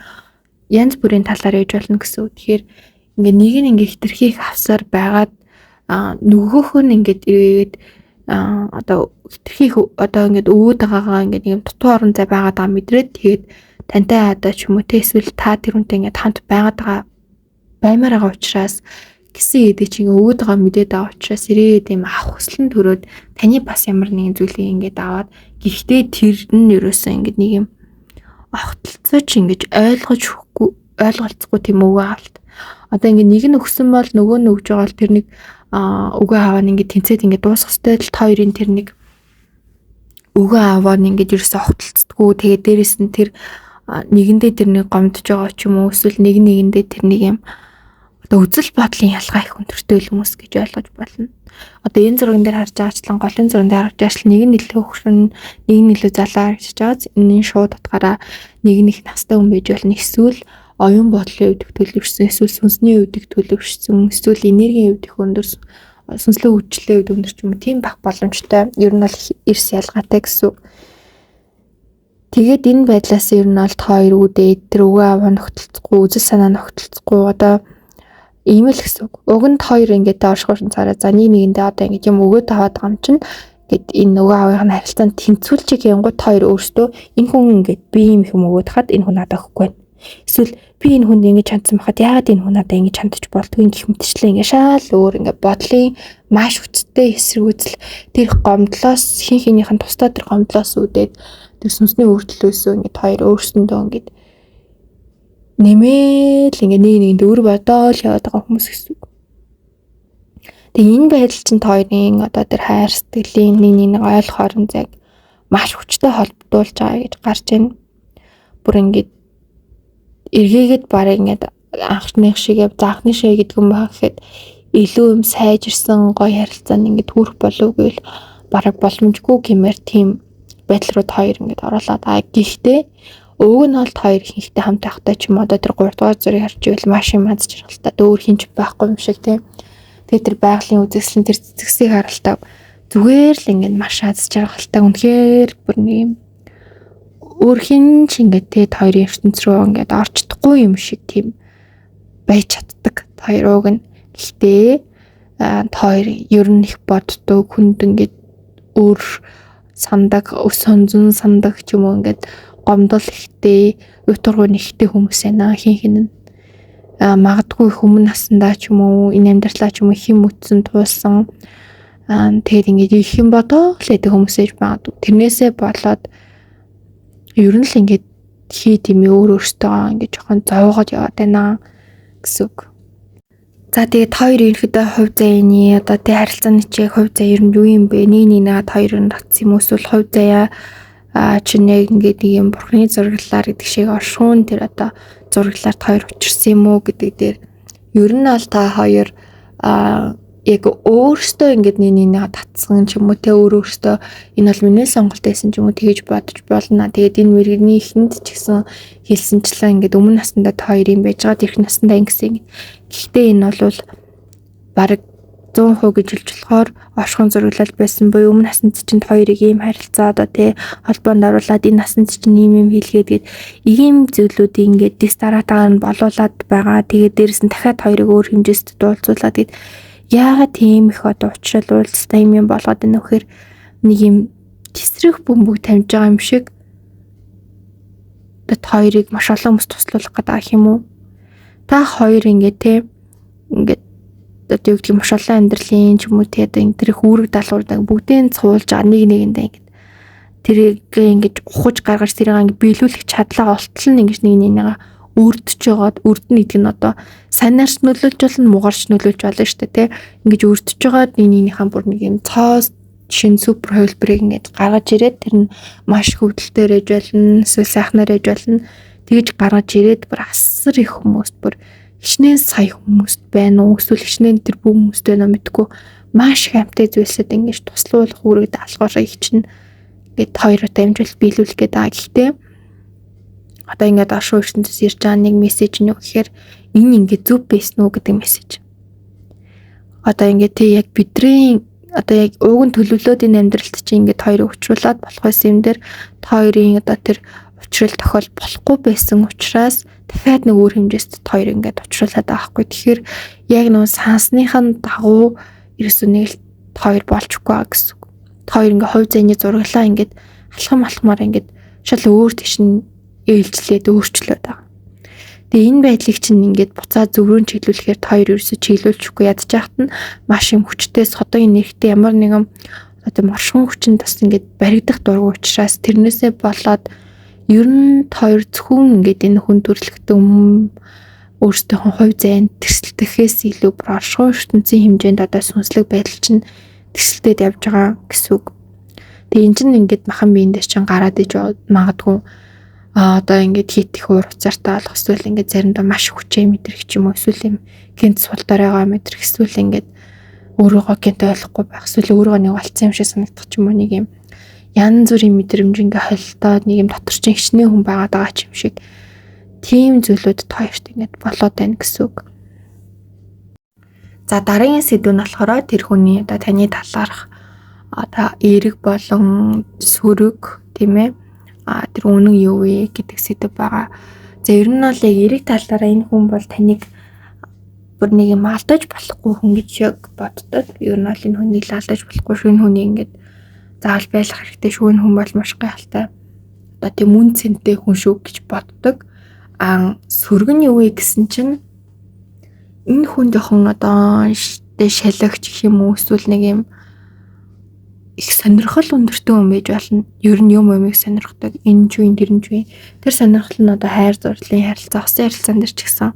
Янз бүрийн талаар яж болно гэсэн үг. Тэгэхээр ингээд нэг нь ингээд хитрхи их авсаар байгаад нөгөөх нь ингээд ирээд одоо хитрхи одоо ингээд өвөд байгаагаа ингээд юм дутуу орон зай байгаад байгаа мэдрээд тэгээд тантай одоо ч юм уу эсвэл та тэр хүнтэй ингээд хамт байгаад баймаар байгаа учраас гэсэн хэдий чи ингээд өвөд байгаа мэдээд байгаа учраас ирээд юм авах хүсэлэн төрөөд таны бас ямар нэгэн зүйлийг ингээд аваад гэхдээ тэр нь ерөөсөө ингээд нэг юм огтлцооч ингээд ойлголцохгүй тийм өвөө авалт. Одоо ингээд нэг нь өгсөн бол нөгөө нь өгж байгаа бол тэр нэг өгөө аваа нь ингээд тэнцээд ингээд дуусах ёстой л та хоёрын тэр нэг өгөө аваа нь ингээд ерөөсөө огтлцдаггүй. Тэгээд дээрэс нь тэр нэгэндээ тэр нэг гомдож байгаа ч юм уу эсвэл нэгэндээ тэр нэг юм одоо үзэл бодлын ялгаа их өндөртэй хүмүүс гэж ойлгож байна. Одоо энэ зурган дээр харж байгаачлан голын зурган дээр харж байгаачлан нэг нь илүү хөрөн, нэг нь илүү залаа гэж байгаа. Энэ шууд утгаараа нэг нь их настай хүн байж болно. Эсвэл оюун бодлын өвдөх төлөвшсөн, эсвэл сүнсний өвдөх төлөвшсөн, эсвэл энергийн өвдөх өндөр, сүнслэг хүчлээ өвдөх өндөр ч юм уу тийм байх боломжтой. Ер нь бол эрс ялгаатай гэсэн. Тэгээд энэ байдлаас ер нь бол хоёр үүдээ тэр өвөө аваа нөхтөлцөхгүй, үзэл санаа нөхтөлцөхгүй одоо ийм л гэсэн үг. Уг нь хоёр ингээд оршихуурсан цаараа за нэгэндээ одоо ингээд юм өгөөд аваад байгаа юм чинь гэд энэ нөгөө аавын харилцаанд тэнцвүүлчих юмгууд хоёр өөртөө энэ хүн ингээд би юм их юм өгөөд хаад энэ хүн надад өгөхгүй. Эсвэл би энэ хүнд ингэж хандсан байхад яагаад энэ хүн надад ингэж хандаж болдгүй гэх мэтчлээ ингээд шал өөр ингээд бодлын маш хүчтэй эсэргүүцэл тэр гомдлоос хинхийнийх нь тусдаа тэр гомдлоос үүдээд тэр сүнсний өөрчлөлөөсөө ингээд хоёр өөрсөндөө ингээд нэмэл ингээ нэгэнд өөр бодоол яваад байгаа хүмүүс гэсэн үг. Тэгээ энэ байдал чинь хоёрын одоо тэр хайр сэтгэлийн нэг ойлгох хоорондоо маш хүчтэй холбогдуулж байгаа гэж гарч байна. Бүр ингээд эргээгээд барыг ингээд анхных шиг заахны шиг гэдэг юм байна гэхэд илүү юм сайжирсан гоё харилцаанд ингээд хүрэх болов гэвэл бараг боломжгүй гэмээр тийм байдал руу хоёр ингээд оруулаад байгаа. Гэхдээ өвөг нь бол хоёр ихэнхдээ хамт байхтай ч юм одоо тэр 3 дугаар зүрийг харж ивэл маш юм аз жаргалтай дөөр хинч байхгүй юм шиг тийм. Тэгээд тэр байгалийн үзэсгэлэн тэр цэцгсийг харалтаа зүгээр л ингээд маш аз жаргалтай үнэхээр бүр нэг юм өөр хин ч ингээд тэгээд хоёрын ертөнц рүү ингээд орчдохгүй юм шиг тийм байж чаддаг хоёр ууг нь. Гэхдээ хоёр ер нь их боддог, хүнд ингээд өөр сандаг, өс сонзон сандаг ч юм уу ингээд гомдол ихтэй, утургуун ихтэй хүмүүс байна. Хин магадгүй хүмүүн насандаа ч юм уу энэ амьдралаа ч юм уу хэм үтсэн туулсан тэгээд ингээд их юм бодоо л гэдэг хүмүүсэж магадгүй. Тэрнээсээ болоод ер нь л ингээд хийд юм өөрөөсөө ингээд жоохон зовоогод яваад байна гэсэн үг. За тэгээд хоёр ерөнхийдөө хувь заяаны одоо тэ харилцааны чиг хувь заяа ер нь юу юм бэ? Нэг хоёр нь татсан юм эсвэл хувь заяа чинь яг ингээд юм бурхны зураглалаар гэдэг шиг оршуун тэр одоо зураглалаар хоёр учирсан юм уу гэдэг дээр ер нь аль та хоёр яг өөрөөсөө ингээд нэг татсан ч юм уу те өөрөөсөө энэ бол миний сонголт байсан ч юм уу тэгэж бодож болно. Тэгээд энэ мэрэгний ихэнд ч гэсэн хэлсэнчлэн ингээд өмнө насндаа та хоёр юм байж байгаа тэрх насндаа ингэсэн. Гэхдээ энэ бол бараг 100% гэж хэлж болохоор оршихуун зураглал байсан буюу өмнө наснд чинь хоёрыг ийм харилцаа одоо тий холбоонд оруулаад энэ наснд чинь ийм хийлгээд ийм зүйлүүдийг ингээд дис дараатаагаар нь болуулаад байгаа. Тэгээд дээрэс нь дахиад хоёрыг өөр хэмжээст дуулцуулаад тэгээд яагаад тийм их одоо учрал уулзтай юм болгоод байна вэхээр нэг юм тесрэх бөмбөг тамж байгаа юм шиг одоо хоёрыг маш олон хүмүүс туслуулах гэдэг юм уу? Та хоёр ингээд тий ингээд одоо юу гэдэг маш олон амьдралын ч юм уу тий одоо энэ төрх үүрэг даалгаврыг бүгдийг цуулж байгаа нэгэндээ ингээд тэрийг ингээд ухаж гаргаж тэрийг ингээд биелүүлэх чадлаа олтол нь ингээд нэг өрдөж байгаад өрд нь гэдэг нь одоо санаарч нөлөөлж болно муугарч нөлөөлж болно шүү дээ тий ингээд өрдөж байгаад нэгнийхээ бүр нэг юм цоос шин супер хувилбарыг ингээд гаргаж ирээд тэр нь маш хөвдөлтөөр ээж болно эсвэл сайхнаар ээж болно тэгж гаргаж ирээд бүр асар их хүмүүст бүр хичнээн сая хүмүүст байна уу эсвэл хичнээн тэр бүх хүмүүст байна уу мэдгүй маш их амтай зүйлсэд ингээд туслуулах үүрэг даалгаврыг чинь ингээд хоёроо дамжуул биелүүлэх гэдэг байгаа. Гэхдээ одоо ингээд оршуу ертөнцөөс ирж байгаа нэг мессеж нь юу гэхээр энэ ингээд зөв байсан уу гэдэг мессеж. Одоо ингээд тий яг бидний одоо яг ууг нь төлөвлөөд энэ амьдралд чинь ингээд хоёрыг учруулад болох байсан юм дээр хоёрын одоо тэр учрал тохиол болохгүй байсан учраас дахиад нэг өөр хэмжээст хоёр ингээд учруулад байгаа хгүй. Тэгэхээр яг нөө сансныхан дагуу ерөөсөө нэг л хоёр болчихгүй байгаа гэсэн үг. Хоёр ингээд хувь заяаны зураглаа ингээд алхамаар ингээд шал өөр тийш ээлжлээд өөрчлөөд байгаа. Тэгээ энэ байдлыг чинь ингээд буцаад зөврөн чиглүүлэхээр хоёр ерөөсөө чиглүүлчихгүй ядчих хат нь маш юм хүчтэй содын нэрхтээ ямар нэгэн одоо маршрут хүчин тас ингээд баригдах дургу учраас тэрнээсээ болоод ер нь хоёр зөвхөн ингээд энэ хүн төрөлхтөн өөрсдийнхөө хувь заяанд тэрсэлтэхээс илүү маршрут ертөнцийн хэмжээнд одоо сүнслэг байдал чинь тэрсэлтэд явж байгаа гэсэн үг. Тэгээ эн чинь ингээд махан биендээ чинь гараад иж магадгүй одоо ингээд хит их уур уцаартай болох эсвэл ингээд заримдаа маш хүчээ мэдрэх ч юм уу эсвэл юм гинт сул доройгоо мэдрэх эсвэл ингээд өөрийгөө гинт ойлгохгүй байх эсвэл өөрийгөө нэг алдсан юм шиг санагдах ч юм уу нэг юм янз бүрийн мэдрэмж ингээ холилдоод нэг юм дотор чинь хичнээн хүн байгаад байгаа ч юм шиг тийм зүйлүүд хоёрт ингээд болоод байна гэсэн үг. За дараагийн сэдв нь болохоор тэр хүний одоо таны талаарх одоо эерэг болон сөрөг тийм ээ тэр үнэн юу вэ гэдэг сэдв байгаа. За ер нь бол яг эерэг талаараа энэ хүн бол таныг бүр нэг юм алдаж болохгүй хүн гэж яг боддог. Ер нь бол энэ хүнийг алдаж болохгүй шүү. Энэ хүний ингээд заавал байлах хэрэгтэй шүү. Энэ хүн бол маш гайхалтай. Одоо тийм үн цэнтэй хүн шүү гэж боддог. Сөрөг нь юу вэ гэсэн чинь энэ хүн жоохон одоо шалгагч гэх юм уу эсвэл нэг юм их сонирхол өндөртэй хүн байж болно. Ер нь юм юмыг сонирхдаг. Энэ ч үн тэр нь ч үн. Тэр сонирхол нь одоо хайр дурлалын харилцаа, хосын харилцаан дээр ч гэсэн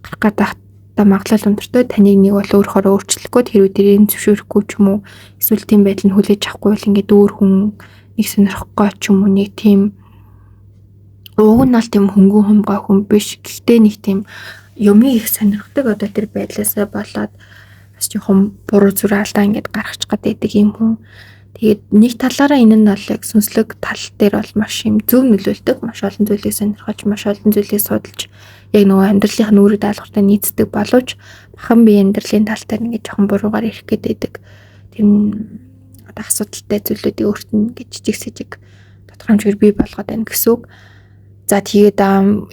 гарах гэдэг одоо магадлал өндөртэй. Таныг нэг бол өөрөөр өөрчлөхгүй тэр үдэрийн зөвшөөрөхгүй ч юм уу. Эсвэл тийм байдал нь хүлээж авахгүй бол ингээд өөр хүн нэг сонирхгүй ч юм уу нэг тийм ууг нь бол тийм хөнгөн хумгай хүн биш. Гэхдээ нэг тийм юмыг их сонирхдаг одоо тэр байдлаасаа болоод бас жоохон буруу зүрх алдаа ингээд гаргачих гэдэг юм хүн. Тэгээд нэг талаараа энэ нь бол яг сүнслэг тал дээр бол маш юм зөв нөлөөлдөг. Маш олон зүйлийг сонирхож, маш олон зүйлийг судалж, яг нөгөө амьдралынх нь үүрэг даалгавартай нийцдэг боловч бахан бие амьдралын тал дээр ингээд жоохон буруугаар ирэх гэдэг тийм одоо асуудалтай зүйлүүдийг өөрт нь гэж жижиг сэжиг тодорхойлж бий болгоод байна гэсэн үг. За тэгээд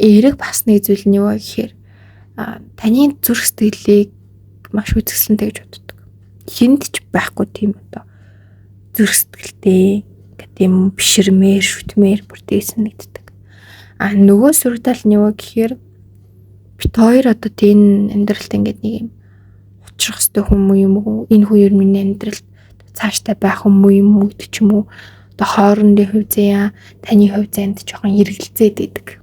эерэг бас нэг зүйл нь юу вэ гэхээр таны зүрх сэтгэлийг маш үзэсгэлэнтэй гэж боддог. хинд ч байхгүй тийм одоо зүрх сэтгэлтэй ингээд юм биширмээр шүтмээр бүр дээсэн нэгддэг. Нөгөө сөрөг тал нь юу гэхээр бит хоёр одоо тийм амьдралд ингээд нэг юм учрах хэвээр хүмүүс юм уу? Энэ хоёр миний амьдралд цааштай байх юм уу гэдэг ч юм уу? Одоо хоорондын хувь заяа, таны хувь заяанд жоохон эргэлзээд идэг.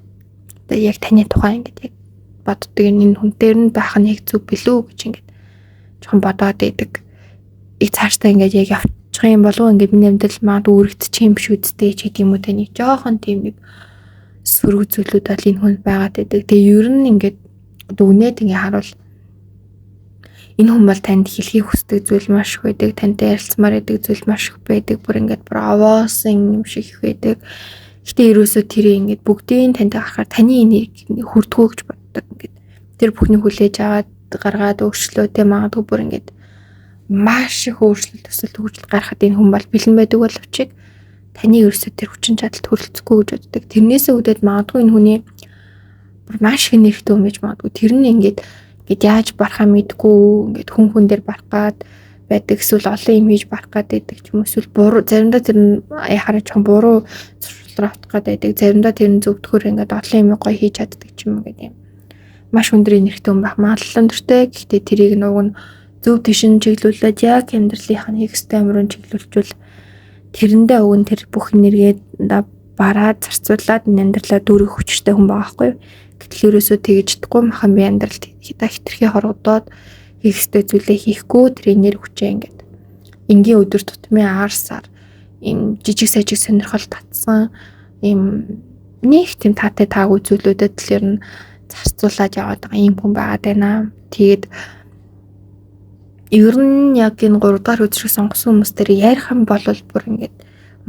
Одоо яг таны тухай ингээд яг боддог энэ хүнээр нь байх нь яг зөв билүү гэж ингээд жоохон бодоод идэг. Их цааштай ингээд яг явчих юм болов уу ингээд миний амьдрал маад үүрэгдчих юм биш үсттэй ч гэдэг юм уу таны жоохон тийм нэг сөрөг зүйлүүд бол энэ хүнд байгаад идэг. Тэгээ ер нь ингээд дүгнээд ингээд харуул энэ хүн бол танд хэлхийг хүсдэг зүйл маш их байдаг. Тантай ярилцмаар байдаг зүйл маш их байдаг. Бүр ингээд бүр аваасан юм шиг их байдаг. Гэтэ ерөөсөө тэр ингээд бүгдийн тантай гарахаар таны энийг хүрдгүү гэж боддог ингээд. Тэр бүхнийг хүлээж аваад гаргаад өөрчлөөтэй магадгүй бүр ингээд маш их өөрчлөлт төсөл хөгжил гаргахад энэ хүн бол бэлэн байдаг боловч таны ерөөсөө тэр хүчин чадалд хүрэлцэхгүй гэж боддог. Тэрнээсээ үүдээд магадгүй энэ хүний бүр маш их нэрхтээ юм гэж магадгүй. Тэр нь ингээд яаж барахаа мэдгүй ингээд хүн дээр барах гад байдаг эсвэл олон юм хийж барах гад байдаг ч юм уу эсвэл буруу заримдаа тэр нь хараач хон буруу зуршилроо авах гад байдаг. Заримдаа тэр нь зөвдгөр ингээд олон юм гоё хийж чаддаг ч юм уу гэдэг юм. Маш өндөр нэрхтээ юм байх магадлал өндөртэй. Гэхдээ тэрийг нөгөө нь зөв тишин чиглүүлээд яг амьдралынх нь хийх ёстой амрын чиглүүлжүүл тэрэндээ өгөн тэр бүх энергийг бараад зарцуулаад амьдралаа дүүрэх хүчтэй хүн байгаа байхгүй юу? Гэтэл ерөөсөө тэгж чадахгүй махан би амьдралд хитрхи хоргодоод хийх ёстой зүйлээ хийхгүй тэр энерги хүчээ ингээд энгийн өдөр тутмын арсаар ийм жижиг сажиг сонирхол татсан ийм нэг тийм таатай таагүй зүйлүүдэд тэлэр нь зарцуулаад яваад байгаа юм хүн байгаад байна. Тэгээд ер нь яг энэ 3 дахь өдрийг сонгосон хүмүүс дээр ярих юм бол бүр ингээд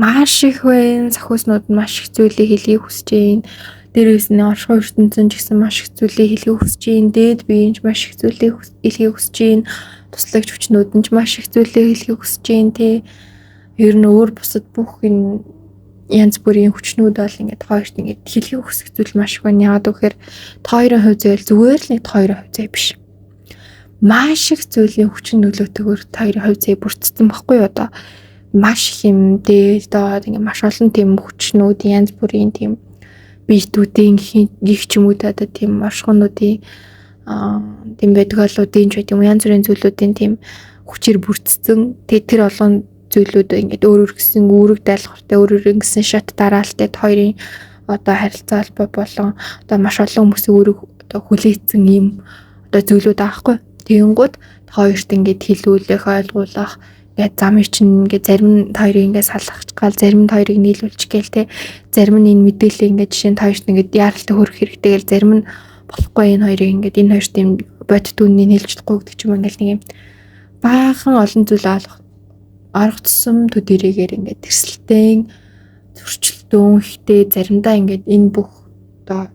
маш их байна. Сахиуснууд нь маш их зүйлийг хэлхийг хүсэж байна. Дээрээс нь оршихуй ертөнцийн ч гэсэн маш их зүйлийг хэлхийг хүсэж байна. Дээд биеийн ч маш их зүйлийг хэлхийг хүсэж байна. Туслагч хүчнүүд нь ч маш их зүйлийг хэлхийг хүсэж байна те. Ер нь өөр бусад бүх энэ янз бүрийн хүчнүүд бол ингээд хоёрт ингээд хэлхийг хүсэх зүйл маш их байна. Яагаад гэвэл хоёрын хувь зүй зүгээр л нэг хоёрын хувь зүй биш. Маш их зүйлийн хүчин нөлөөтэйгээр хоёрын хувь зүй бүрдсэн баггүй юу одоо. Маш их юм дээд доод ингээд маш олон тийм хүчнүүд янз бүрийн тийм биетүүдийн гих ч юм уу та тийм оршихуунуудын тийм байдгалуудын ч гэдэг юм янз бүрийн зүйлүүдийн тийм хүчээр бүрдсэн. Тэгээ тэр олон зүйлүүд ингээд өөр гэсэн үүрэг дайлахтай өөр гэсэн шат дараалтай хоёрын одоо харилцаа холбоо болон одоо маш олон хүмүүсийн үүрэг одоо хүлээсэн юм одоо зүйлүүд аахгүй. Тэгэнгүүт хоёрт ингээд хэлүүлэх ойлгуулах ингээд замыг чинь ингээд зарим нь хоёрыг ингээд салгахч гал зарим нь хоёрыг нийлүүлчих гээл те зарим нь энэ мэдээлэл ингээд жишээ нь хоёрт ингээд яаралтай хөрөх хэрэгтэй гээл зарим нь болохгүй энэ хоёрыг ингээд энэ хоёрт юм бодит үнний нийлж чадахгүй гэдэг ч юм ингээд нэг юм баахан олон зүйл арга тусам төдийгээр ингээд тэрсэлтэн зөрчилдөөн ихтэй заримдаа ингээд энэ бүх одоо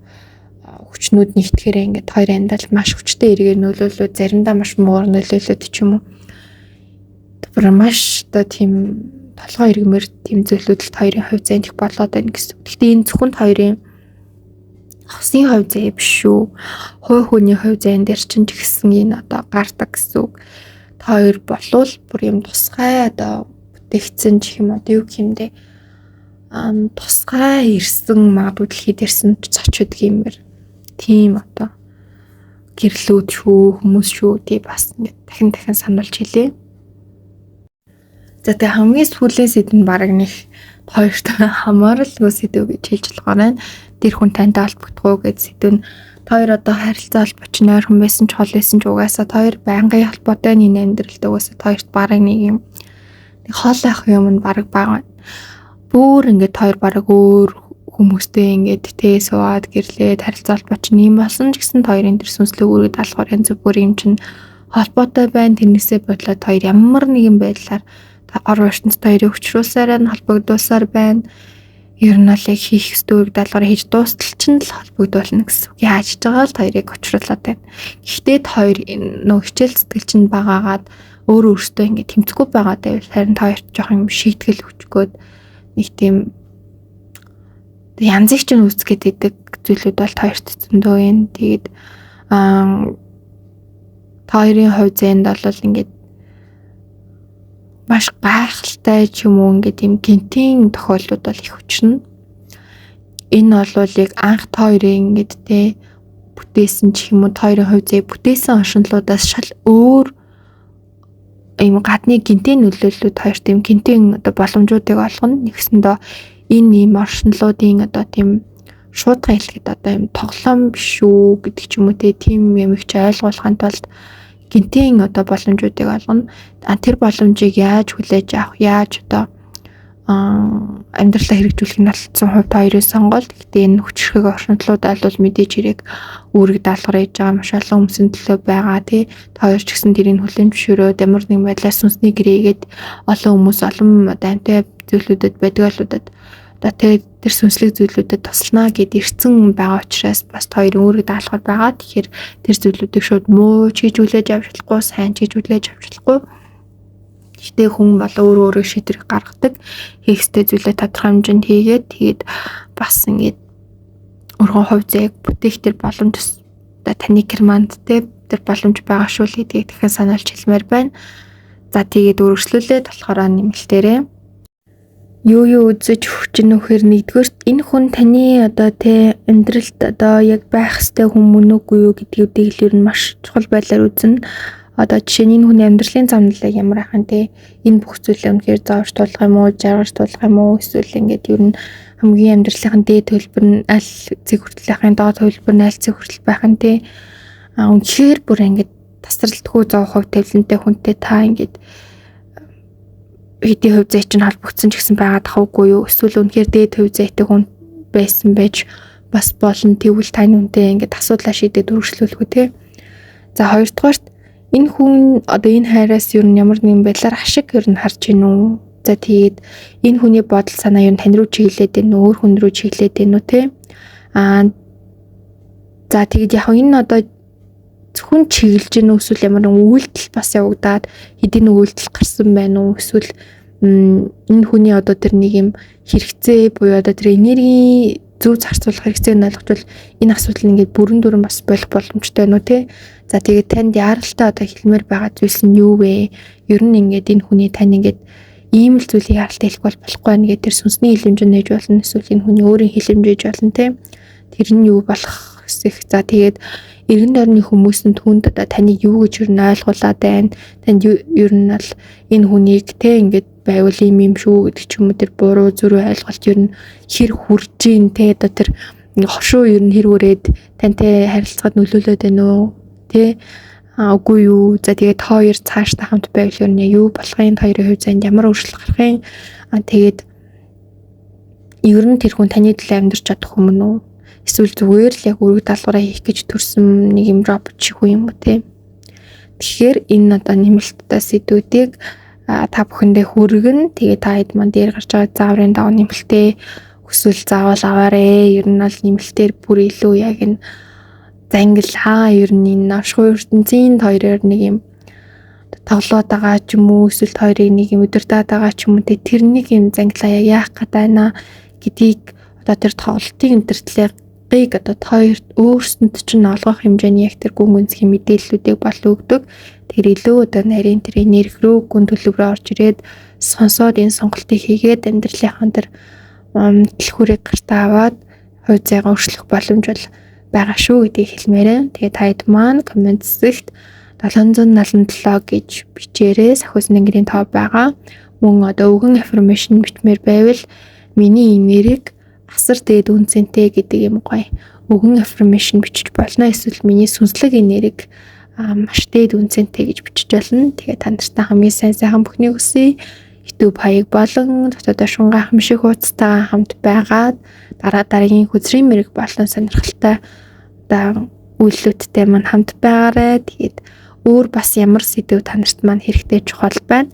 хүчнүүд нэгтгэхээр ингээд хоёр амьдрал маш хүчтэй эргээр нөлөөлөд заримдаа маш муугар нөлөөлөд ч юм уу. Тэр маш одоо тийм толгой иргмээр тийм зүйлүүд л хоёрын хувь зайд их болоод байна гэсэн. Гэхдээ энэ зөвхөн хоёрын хосын хувь зай биш шүү. Хой хүний хувь зайн дээр чинь ч гэсэн энэ одоо гардаг гэсэн үг. Хоёр болвол бүр юм тусгай одоо бүтээгдсэн ч юм одоо юу гэмдэ тусгай ирсэн магадгүй дэлхийд ирсэн зочид гэмээр тийм одоо гэрлүүд шүү хүмүүс шүү тий бас ингээд дахин сануулж хэлээ. За тэгээ хамгийн сүүлийн сэдв нь баг нэг хоёрт хамааралгүй сэдв гэж хэлж болохоор байна. Тэр хүн тантай холбогдох уу гэж сэдв нь хоёр одоо харилцаа холбооч нойрхон байсан ч хол байсан ч угаасаа хоёр байнгын холбоотой нэг амьдралд угаасаа хоёрт бараг нэг юм хол ах юм нь бараг бага. Бүр ингээд хоёр бараг өөр хүмүүстэй ингээд тээ сууад гэрлээд харилцаа холбооч нэм болсон ч гэсэн хоёрын тэр сүнслэг үүрэг даалгавар янз бүр юм чинь холбоотой байна. Тэрнээсээ бодлоод хоёр ямар нэгэн байдлаар ор ертөнцид хоёрыг хүчрүүлсээр нь холбогдуулсаар байна. Ер нь л хийх ёстой үүрэг даалгавар хийж дуустал чинь л холбогдуулна гэсэн. Яаж ч байгаа л хоёрыг хүчрүүлээд байна. Гэхдээ хоёр нөө хичээл сэтгэл чинь багаагаад өөртөө ингээд тэмцэхгүй байгаа даа. Харин хоёрт жоох юм шийтгэл хүчгөөд нэг тийм янзыг ч үүсгээд идэг зүйлүүд бол хоёрт зөндөө юм. Тэгээд хоёрын хувь зайд бол ингээд маш гайхалтай ч юм уу ингээд юм гинтийн тохиолдлууд бол их учирна. Энэ бол яг анх та хоёрын ингээд те бүтээсэн ч юм уу та хоёрын хувь зээ бүтээсэн оршинлуудаас шал өөр ийм гадны гинтийн нөлөөллүүд хоёрт ийм гинтийн одоо боломжуудыг олгоно. Нэгсэндээ энэ ийм оршинлуудын одоо тийм шуудхан хэлэхэд одоо ийм тоглоом биш үү гэдэг ч юм уу тийм юм их ч ойлгуулахын тулд гинтийн одоо боломжуудыг олгоно. Тэр боломжийг яаж хүлээж авах, яаж одоо амьдралаа хэрэгжүүлэх нь алдсан хувьд хоёрын сонголт. Гэхдээ энэ хүчрхэг оршинлууд бол мэдээж хэрэг үүрэг даалгавар хийж байгаа маш олон хүмүүсийн төлөө байгаа тий. Та хоёр ч гэсэн тэрийг хүлээн зөвшөөрөөд ямар нэгэн байдлаар сүнсний гэрээгээд олон хүмүүс олон дантай зүйлүүдэд байдгалуудад одоо тэр сүнслэг зүйлүүдэд туслана гэд ирсэн байгаа учраас бас хоёрын үүрэг даалгавар байгаа. Тэгэхээр тэр зүйлүүдийг шууд муу ч гэж хүлээж авч болохгүй, сайн ч гэж хүлээж авч болохгүй. Гэхдээ хүн бол өөрөө шийдвэр гаргадаг. Хийх ёстой зүйлээ тодорхой хэмжээнд хийгээд тэгээд бас ингээд өөрхөн хувь зээг бүтээх тэр боломж одоо таны керманд тэр боломж байгаа шүү л гэдгийг дахин сануулж хэлмээр байна. За тэгээд өргөжлүүлээд болохоор нэмэлтээрээ юу үзэж хүчин нөхөр нэгдүгээрт энэ хүн таны одоо амьдралд одоо яг байх ёстой хүн мөн үгүй юу гэдгийг л ер нь маш чухал байдлаар үзнэ. Одоо жишээ нь энэ хүний амьдралын замналыг ямар ахын энэ бүх зүйлээ үнэхээр заавч тулах юм уу, жаргаж тулах юм уу, эсвэл ингээд ер нь хамгийн амьдралын дээд төлбөр нь аль зэг хүртэлхын доод төлбөр нь аль зэг хүртэл байх нь үнэхээр бүр ингээд тасралтгүй зов хувь тавилантай хүнтэй та ингээд хэдийн хувь зай чинь холбогдсон ч гэсэн байгаа тахуугүй юу, эсвэл үнэхээр дээд хувь зайтай хүн байсан байж бас болно. Тэгвэл таны үнтэй ингээд асуудлаа шийдээд үргэлжлүүлэх үү те. За хоёрдугаарт энэ хүн одоо энэ хайраас ер нь ямар нэгэн байдлаар ашиг ер нь харж гин үү? За тэгээд энэ хүний бодол санаа ер нь тань руу чиглээд байна уу? Өөр хүн рүү чиглээд байна уу те? За тэгээд яг энэ одоо зөвхөн чиглэж гин үү эсвэл ямар нэгэн үйлдэл бас явагдаад хэдийн үйлдэл гарсан байна уу? Эсвэл энэ хүний одоо тэр нэг юм хэрэгцээ буюу одоо тэр энерги зөв зарцуулах хэрэгцээг нь ойлгочвол энэ асуудал нь ингээд бүрэн дүрэн бас болох боломжтой байна уу те. За тэгээд танд яаралтай одоо хэлмээр байгаа зүйлс нь юу вэ? Ер нь ингээд энэ хүний тань ингээд ийм л зүйлийг яаралтай хэлэх болохгүй байна гэдэг тэр сүнсний хэлэмжэнд нээж болно. Эсвэл энэ хүний өөрийн хэлэмжээж болно те. Тэр нь юу болох хэсэг. За тэгээд эргэн тойрны хүмүүс нь түүнд одоо таныг юу гэж ер нь ойлгуулад байна. Танд ер нь бол энэ хүнийг те ингээд байвал юм шүү гэдэг ч юм уу тэр буруу зүрх ойлголт ер нь хэр хүрж ийн те одоо тэр хошуу ер нь хэр үрээд тантай харилцаад нөлөөлөд байна уу те үгүй юу. За тэгээд хоёр цаашдаа хамт байвал ер нь юу болохын хоёрын хувь зайд ямар өөрчлөлт гарахын тэгээд ер нь тэр хүн таны төлөө амьдарч чадах юм уу? Эсвэл зүгээр л яг үүрэг даалгавраа хийх гэж төрсөн нэг юм робот шиг юм уу те. Тэгэхээр энэ одоо нэмэлттэй сэдвүүдийг та бүхэндээ хүргэн тэгээд та хэд маань дээр гарч байгаа зааврын дагуу нэмэлтээ хүсвэл заавал аваарэ. Ер нь бол нэмэлтээр бүр илүү яг энэ зангилаа ер нь энэ навшгүй ертөнцийн хоёроор нэг юм тоглоод байгаа ч юм уу эсвэл хоёрыг нэг юм өдөртөөд байгаа ч юм уу тэрнийг юм зангилаа яах гээд байна гэдгийг одоо тэр тоглолтын интертлэгийг одоо хоёр өөрсөнд чинь олгох хэмжээний яг тэр гүн гүнзгий мэдээллүүдийг бол өгдөг. Тэр илүү одоо нарийн тэр энерги рүү гүн төлөврөө орж ирээд сонсоод энэ сонголтыг хийгээд амьдралынхаа тэр дэлхүүрийг гартаа аваад хувь зайгаа өөрчлөх боломж бол байгаа шүү гэдгийг хэлмээрээ. Тэгээд таад маань коммент хэсэгт 777 гэж бичээрэй. Сахиус нэнгэрийн тоо байгаа. Мөн одоо өгөн affirmation бичмээр байвал миний энерги асар дээд үнцэнтэй гэдэг юм гоё. Өгөн affirmation бичиж болно. Эсвэл миний сүнслэг энерги маш дээд үнцэнтэй гэж бичиж болно. Тэгээд та нартай хамгийн сайхан бүхний хүсье. YouTube хаяг болон дотоод шунгаа хамшиг хуудастайгаа хамт байгаад дараагийн хүзрийн мэрэг болон сонирхолтой одоо үйлдэлүүдтэй маань хамт байгаарай. Тэгээд өөр бас ямар сэдв та нарт маань хэрэгтэй чухал байна.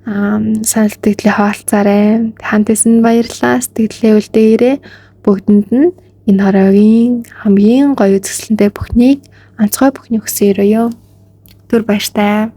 Санал сэтгэлээ хуваалцаарай. Хантайсан баярлалаа. Сэтгэлээ үлдээгээрэй. Бүгдэнд нь энэ хороогийн хамгийн гоё үзэсгэлэнтэй бүхнийг онцгой бүхний хүсье өрөөё. Түр баяртай.